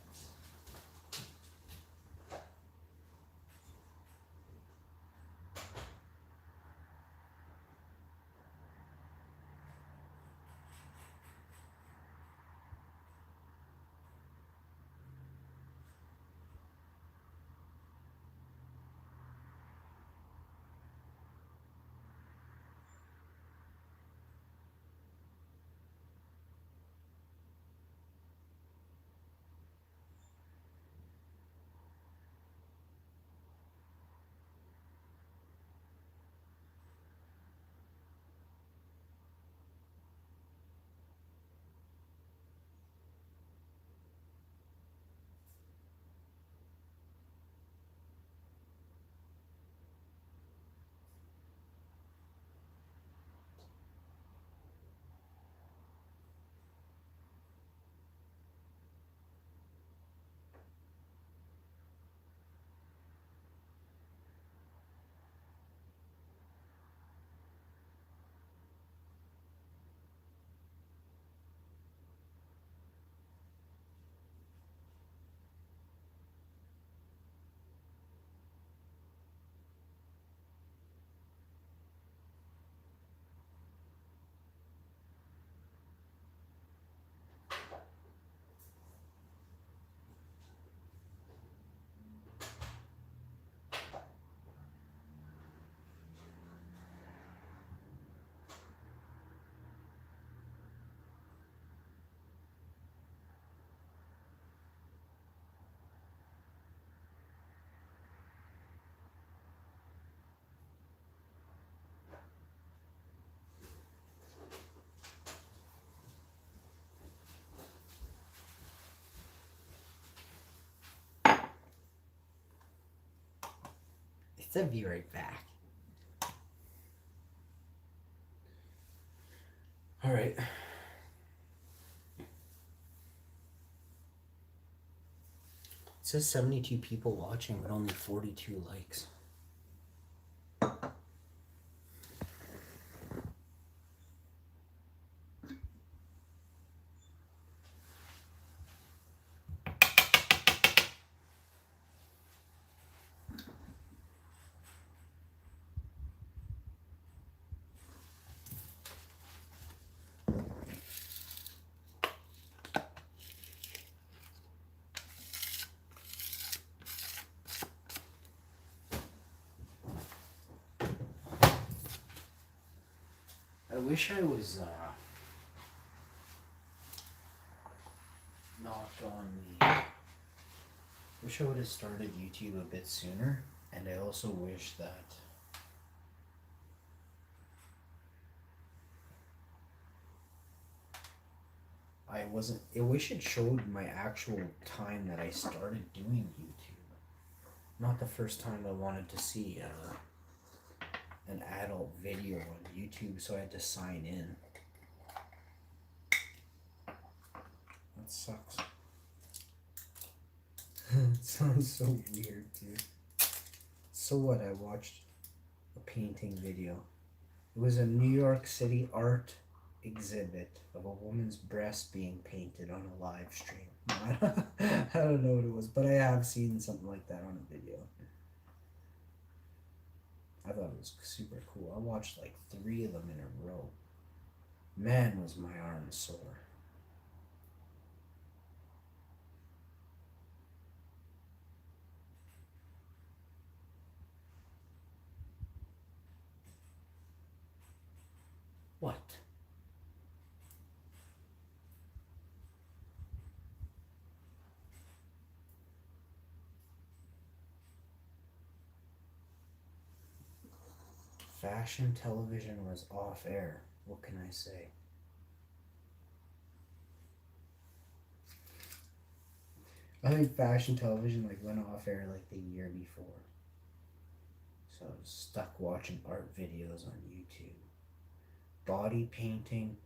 S1: I'll be right back.
S2: All right. It says 72 people watching, but only 42 likes. I wish I was not on the. Wish I would have started YouTube a bit sooner, and I also wish that I wasn't. I wish it showed my actual time that I started doing YouTube, not the first time I wanted to see an adult video on YouTube, so I had to sign in. That sucks. It sounds so weird, dude. So what? I watched a painting video. It was a New York City art exhibit of a woman's breast being painted on a live stream. I don't know what it was, but I have seen something like that on a video. I thought it was super cool. I watched like 3 of them in a row. Man, was my arm sore. What? Fashion television was off air. What can I say? I think fashion television like went off air like the year before. So I was stuck watching art videos on YouTube. Body painting,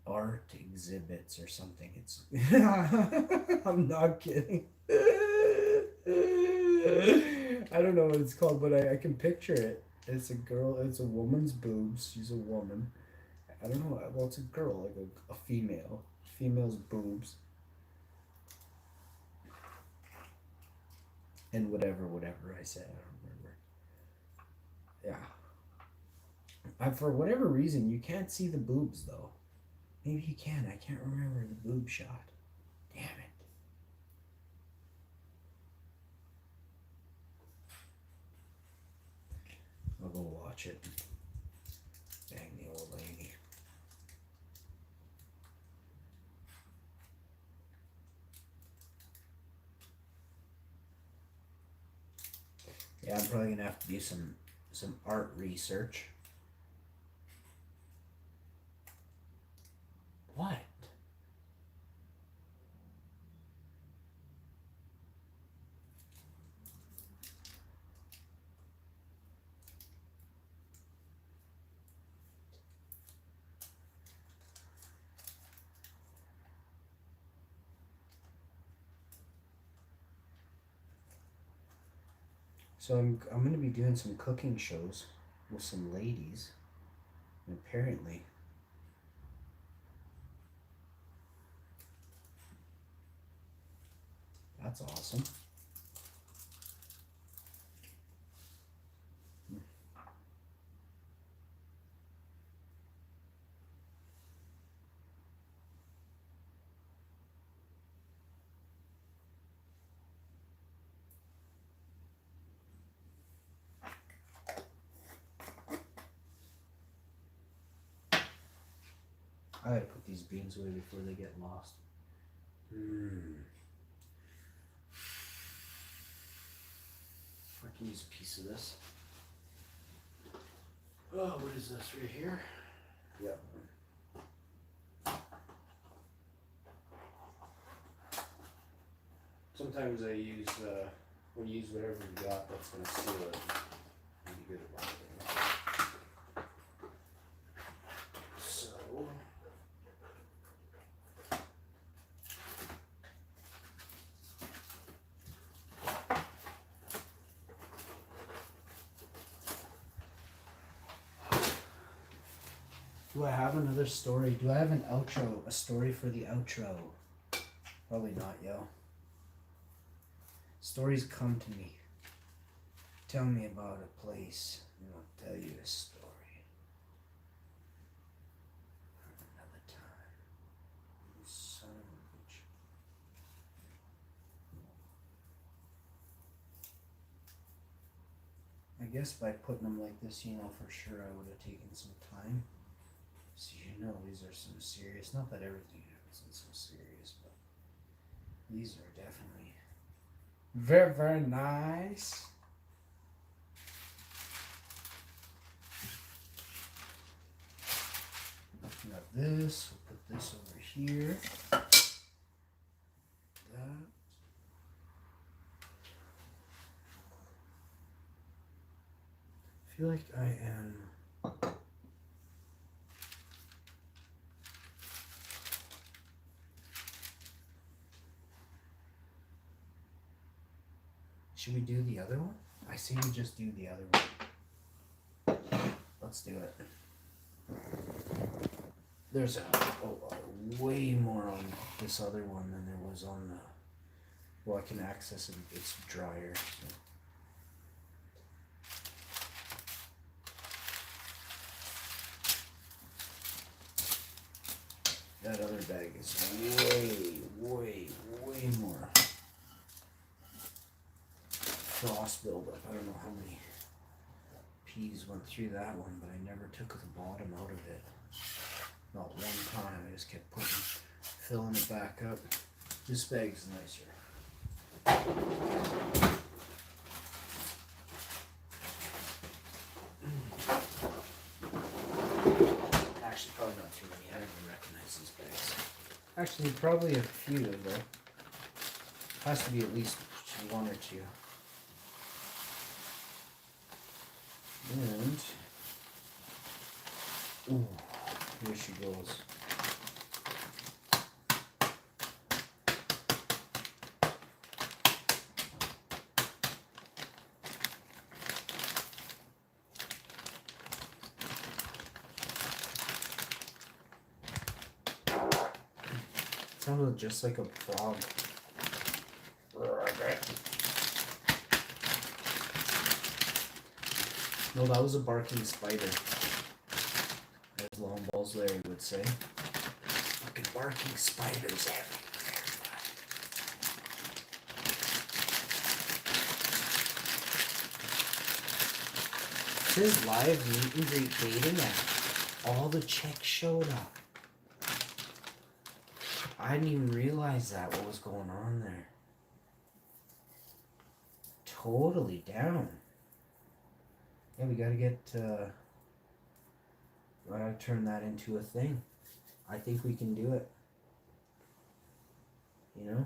S2: art exhibits or something. It's I'm not kidding. I don't know what it's called, but I can picture it. It's a girl, it's a woman's boobs. She's a woman. I don't know. Well, it's a girl, like a female. Female's boobs. And whatever I said, I don't remember. Yeah. For whatever reason, you can't see the boobs though. Maybe you can. I can't remember the boob shot. Damn it. I'll go watch it. Bang the old lady. Yeah, I'm probably gonna have to do some art research. What? So I'm gonna be doing some cooking shows with some ladies, and apparently that's awesome. I gotta put these beans away before they get lost. I can use a piece of this. Oh, what is this right here? Yep. Sometimes I use, we'll use whatever we got that's gonna seal it. And be good about it. So. Do I have another story? Do I have an outro? A story for the outro? Probably not, yo. Stories come to me. Tell me about a place, and I'll tell you a story. Another time. You son of a bitch. I guess by putting them like this, you know for sure I would have taken some time. So you know these are some serious, not that everything isn't so serious, but these are definitely very, very nice. We got this, we'll put this over here. That. I feel like I am should we do the other one? I say we just do the other one. Let's do it. There's way more on this other one than there was on the. Well, I can access it. It's drier. So. bag is way more frost buildup. I don't know how many peas went through that one, but I never took the bottom out of it. Not one time. I just kept filling it back up. This bag's nicer. Actually, probably not too many. I don't even recognize these bags. Actually, probably a few though. Has to be at least one or two. And ooh, here she goes. Sounded just like a frog. No, that was a barking spider. As Long Balls Larry would say. Fucking barking spiders everywhere. It says live meet and greet dating app. All the chicks showed up. I didn't even realize that, what was going on there. Totally down. Yeah, we gotta get, we gotta turn that into a thing. I think we can do it. You know?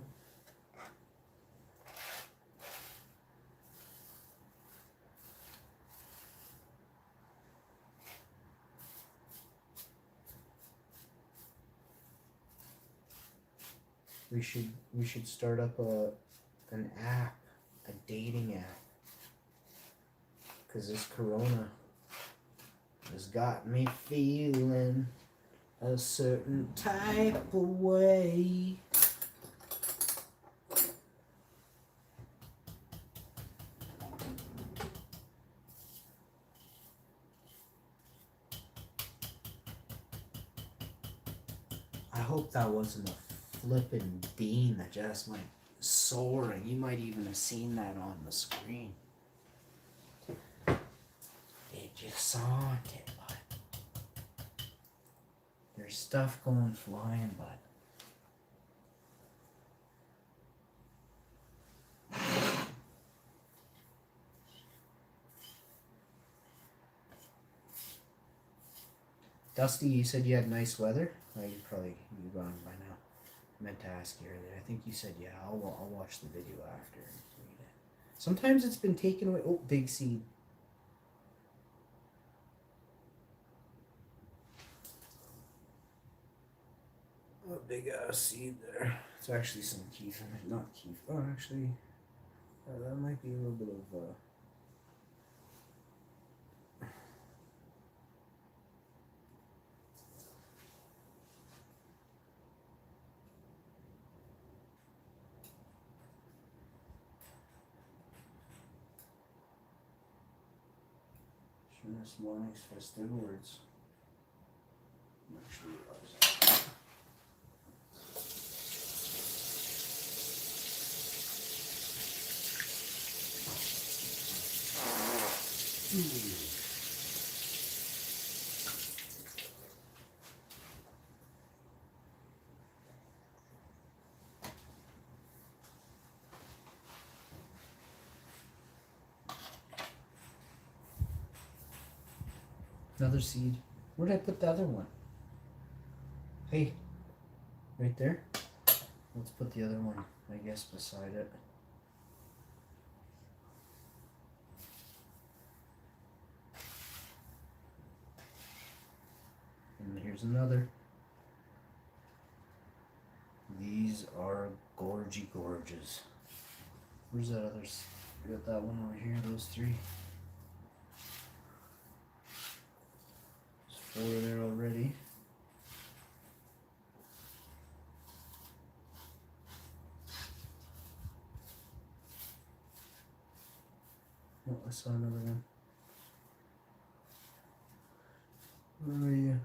S2: We should start up an app, a dating app. 'Cause this corona has got me feeling a certain type of way. I hope that wasn't a flippin' bean that just went soaring. You might even have seen that on the screen. Just saw it, but there's stuff going flying, but Dusty, you said you had nice weather. Well, you're gone by now. I meant to ask you earlier. I think you said yeah. I'll watch the video after and read it. Sometimes it's been taken away. Oh, big seed. A big ass seed there. It's actually some keef in it, not keef. Oh, actually, that might be a little bit of. This morning's festive words. Actually, another seed. Where did I put the other one? Hey, right there. Let's put the other one, I guess, beside it. And here's another. These are gorges. Where's that other? We got that one over here, those three. There's 4 there already. Oh, I saw another one. Where are you?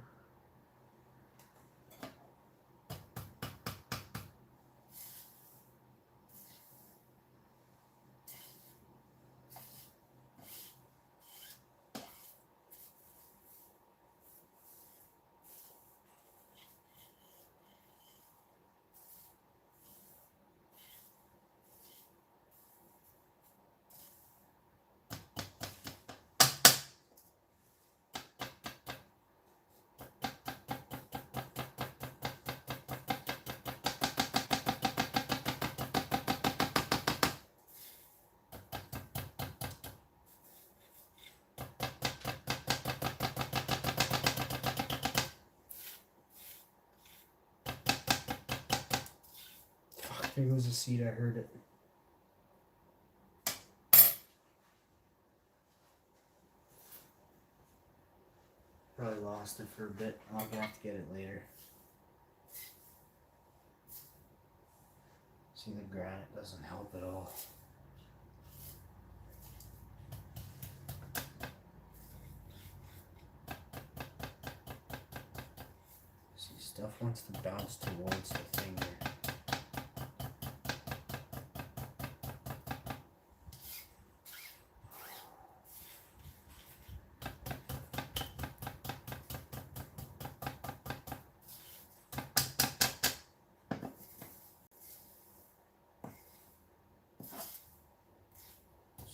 S3: Maybe it was a seed. I heard it. Probably lost it for a bit. I'll have to get it later. See, the granite doesn't help at all. See, stuff wants to bounce towards the finger.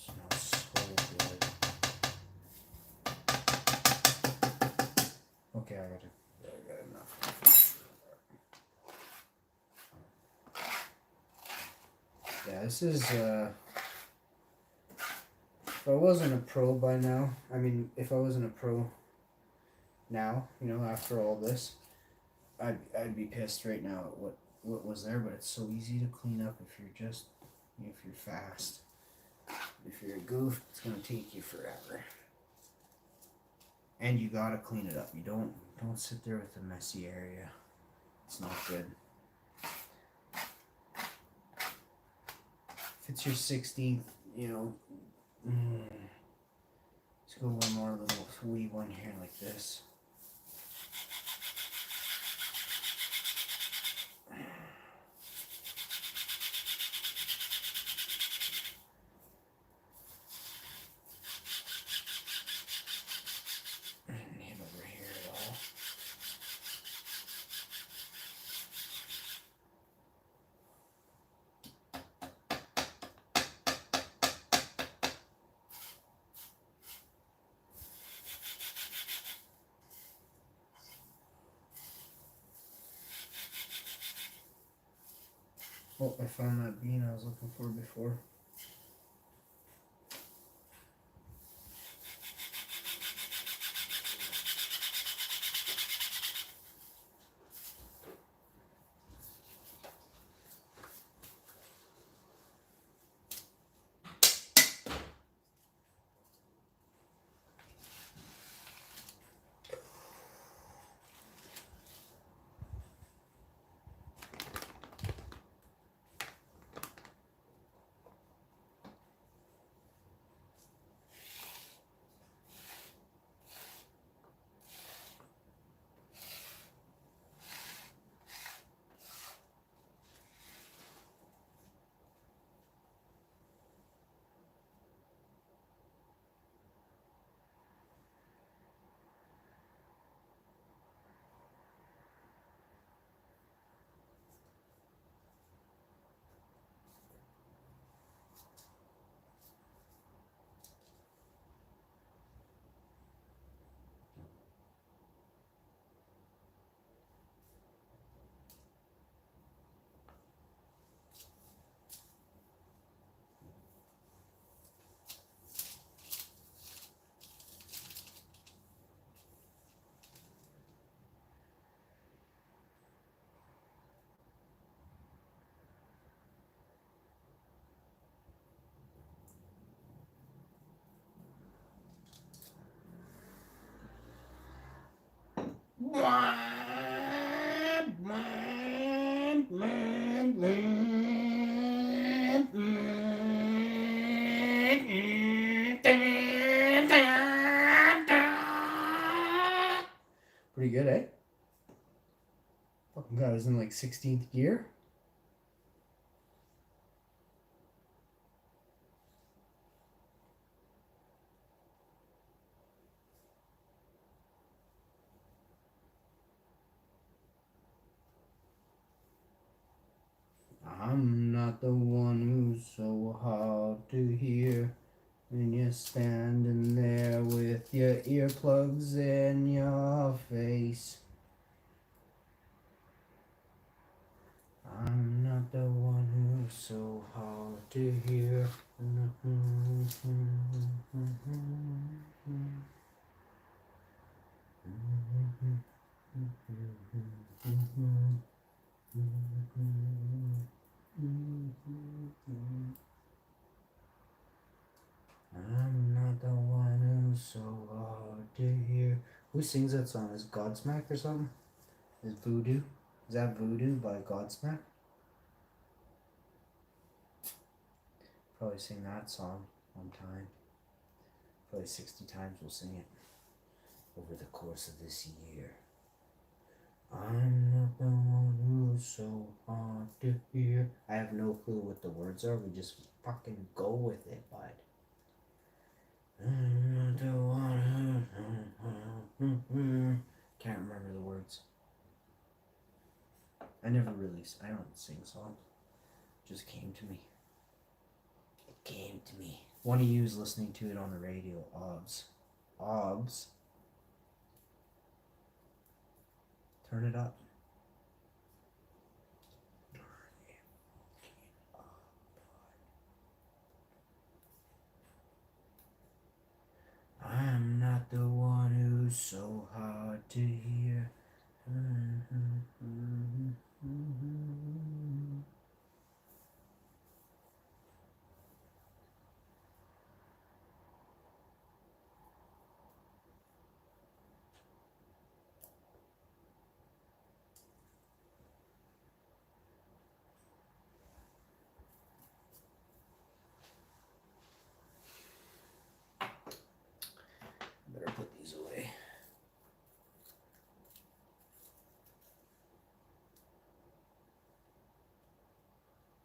S3: Smells so good. Okay, I got enough. Yeah, this is if I wasn't a pro by now, I mean, if I wasn't a pro now, you know, after all this, I'd be pissed right now at what was there, but it's so easy to clean up if you're fast. If you're a goof, it's gonna take you forever. And you gotta clean it up. You don't sit there with a messy area. It's not good. If it's your 16th, you know, let's go one more little wee one here like this. And hit over here at all. Oh, I found that bean I was looking for before. Pretty good, eh? Fucking guy was in like 16th gear. I'm not the one who's so hard to hear when you're standing there with your earplugs in your face. I'm not the one who's so hard to hear.
S2: Who sings that song? Is Godsmack or something? Is Voodoo? Is that Voodoo by Godsmack? Probably sing that song one time. Probably 60 times we'll sing it over the course of this year. I'm not the one who's so hard to hear. I have no clue what the words are. We just fucking go with it, bud. I'm not the one who... Can't remember the words. I don't sing songs. It just came to me. It came to me. One of you is listening to it on the radio. Obs. Turn it up. I'm not the one who's so hard to hear. Better put these away.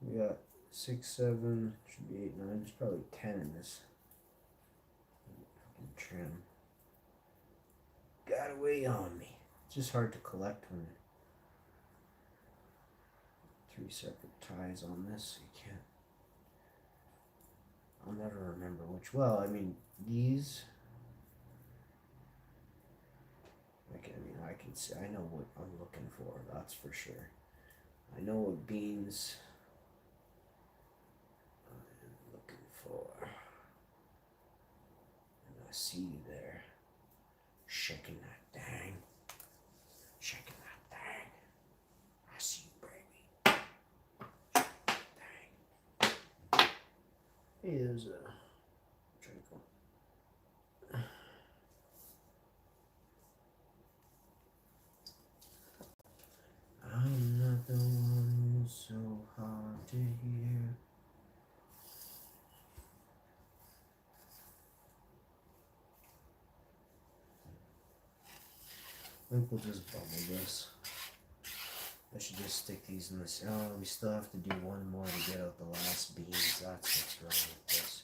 S2: We got 6, 7, should be 8, 9. There's probably 10 in this trim. Got away on me. It's just hard to collect when 3 separate ties on this. You can't. I'll never remember which. Well, I mean, these. I can see. I know what I'm looking for. That's for sure. I know what beans I'm looking for. And I see you there, shaking that dang, shaking that dang. I see you, baby. Shaking that dang. Hey, there's a trickle. I'm not the one who's so hard to hear. I think we'll just bubble this. I should just stick these in this. Oh, we still have to do one more to get out the last beans. That's what's wrong with this.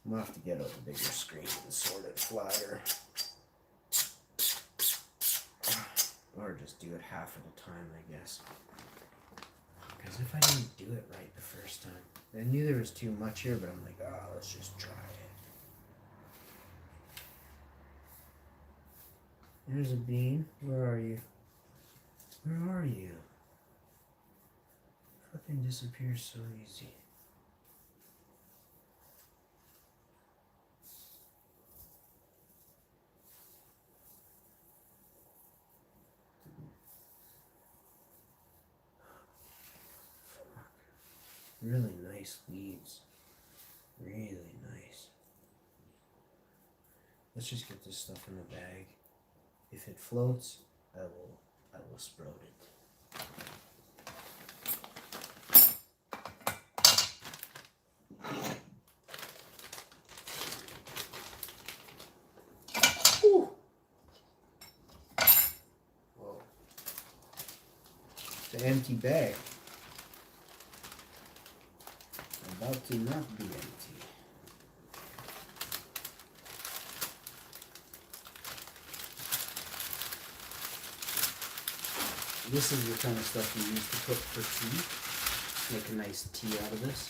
S2: I'm gonna have to get out the bigger screen and sort it flatter. Or just do it half at a time, I guess. Because if I didn't do it right the first time, I knew there was too much here, but I'm like, oh, let's just try it. There's a bean. Where are you? Where are you? Fucking disappears so easy. Really nice leaves. Really nice. Let's just get this stuff in the bag. If it floats, I will sprout it. Whew. Whoa. It's an empty bag. About to not be empty. This is the kind of stuff you use to cook for tea. Make a nice tea out of this.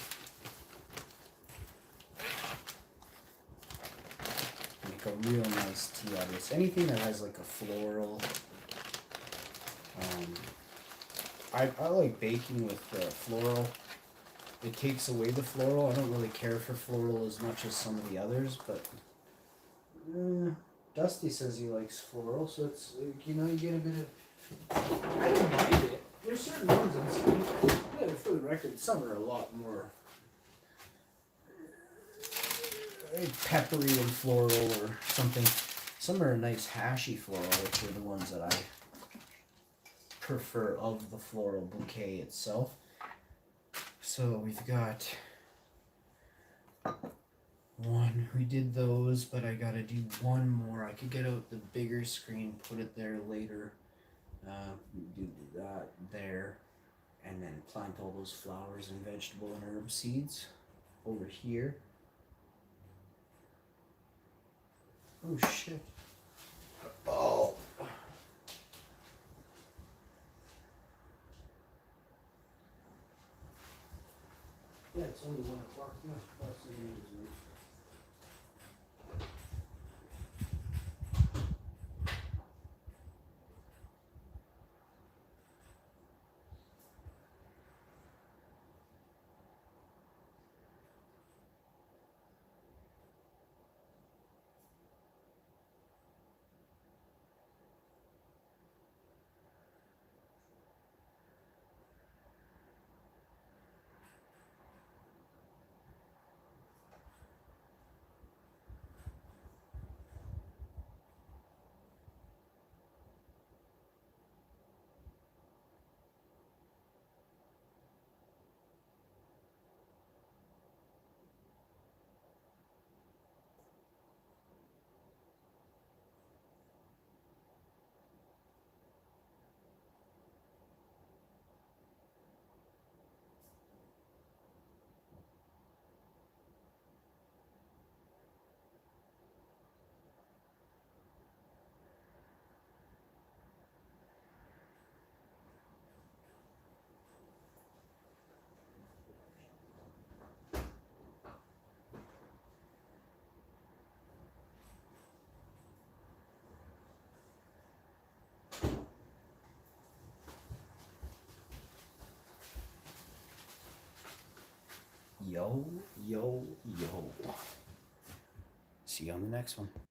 S2: Make a real nice tea out of this. Anything that has like a floral. I like baking with floral. It takes away the floral. I don't really care for floral as much as some of the others, but Dusty says he likes floral, so it's, you know, you get a bit of. I don't mind it. There's certain ones in some, for the record, some are a lot more peppery and floral or something. Some are a nice hashy floral, which are the ones that I prefer of the floral bouquet itself. So we've got one. We did those, but I gotta do one more. I could get out the bigger screen, put it there later. Do that there, and then plant all those flowers and vegetable and herb seeds over here. Oh shit. Oh. Yeah, it's only 1 o'clock. Yeah, plus it is. Yo, yo, yo. See you on the next one.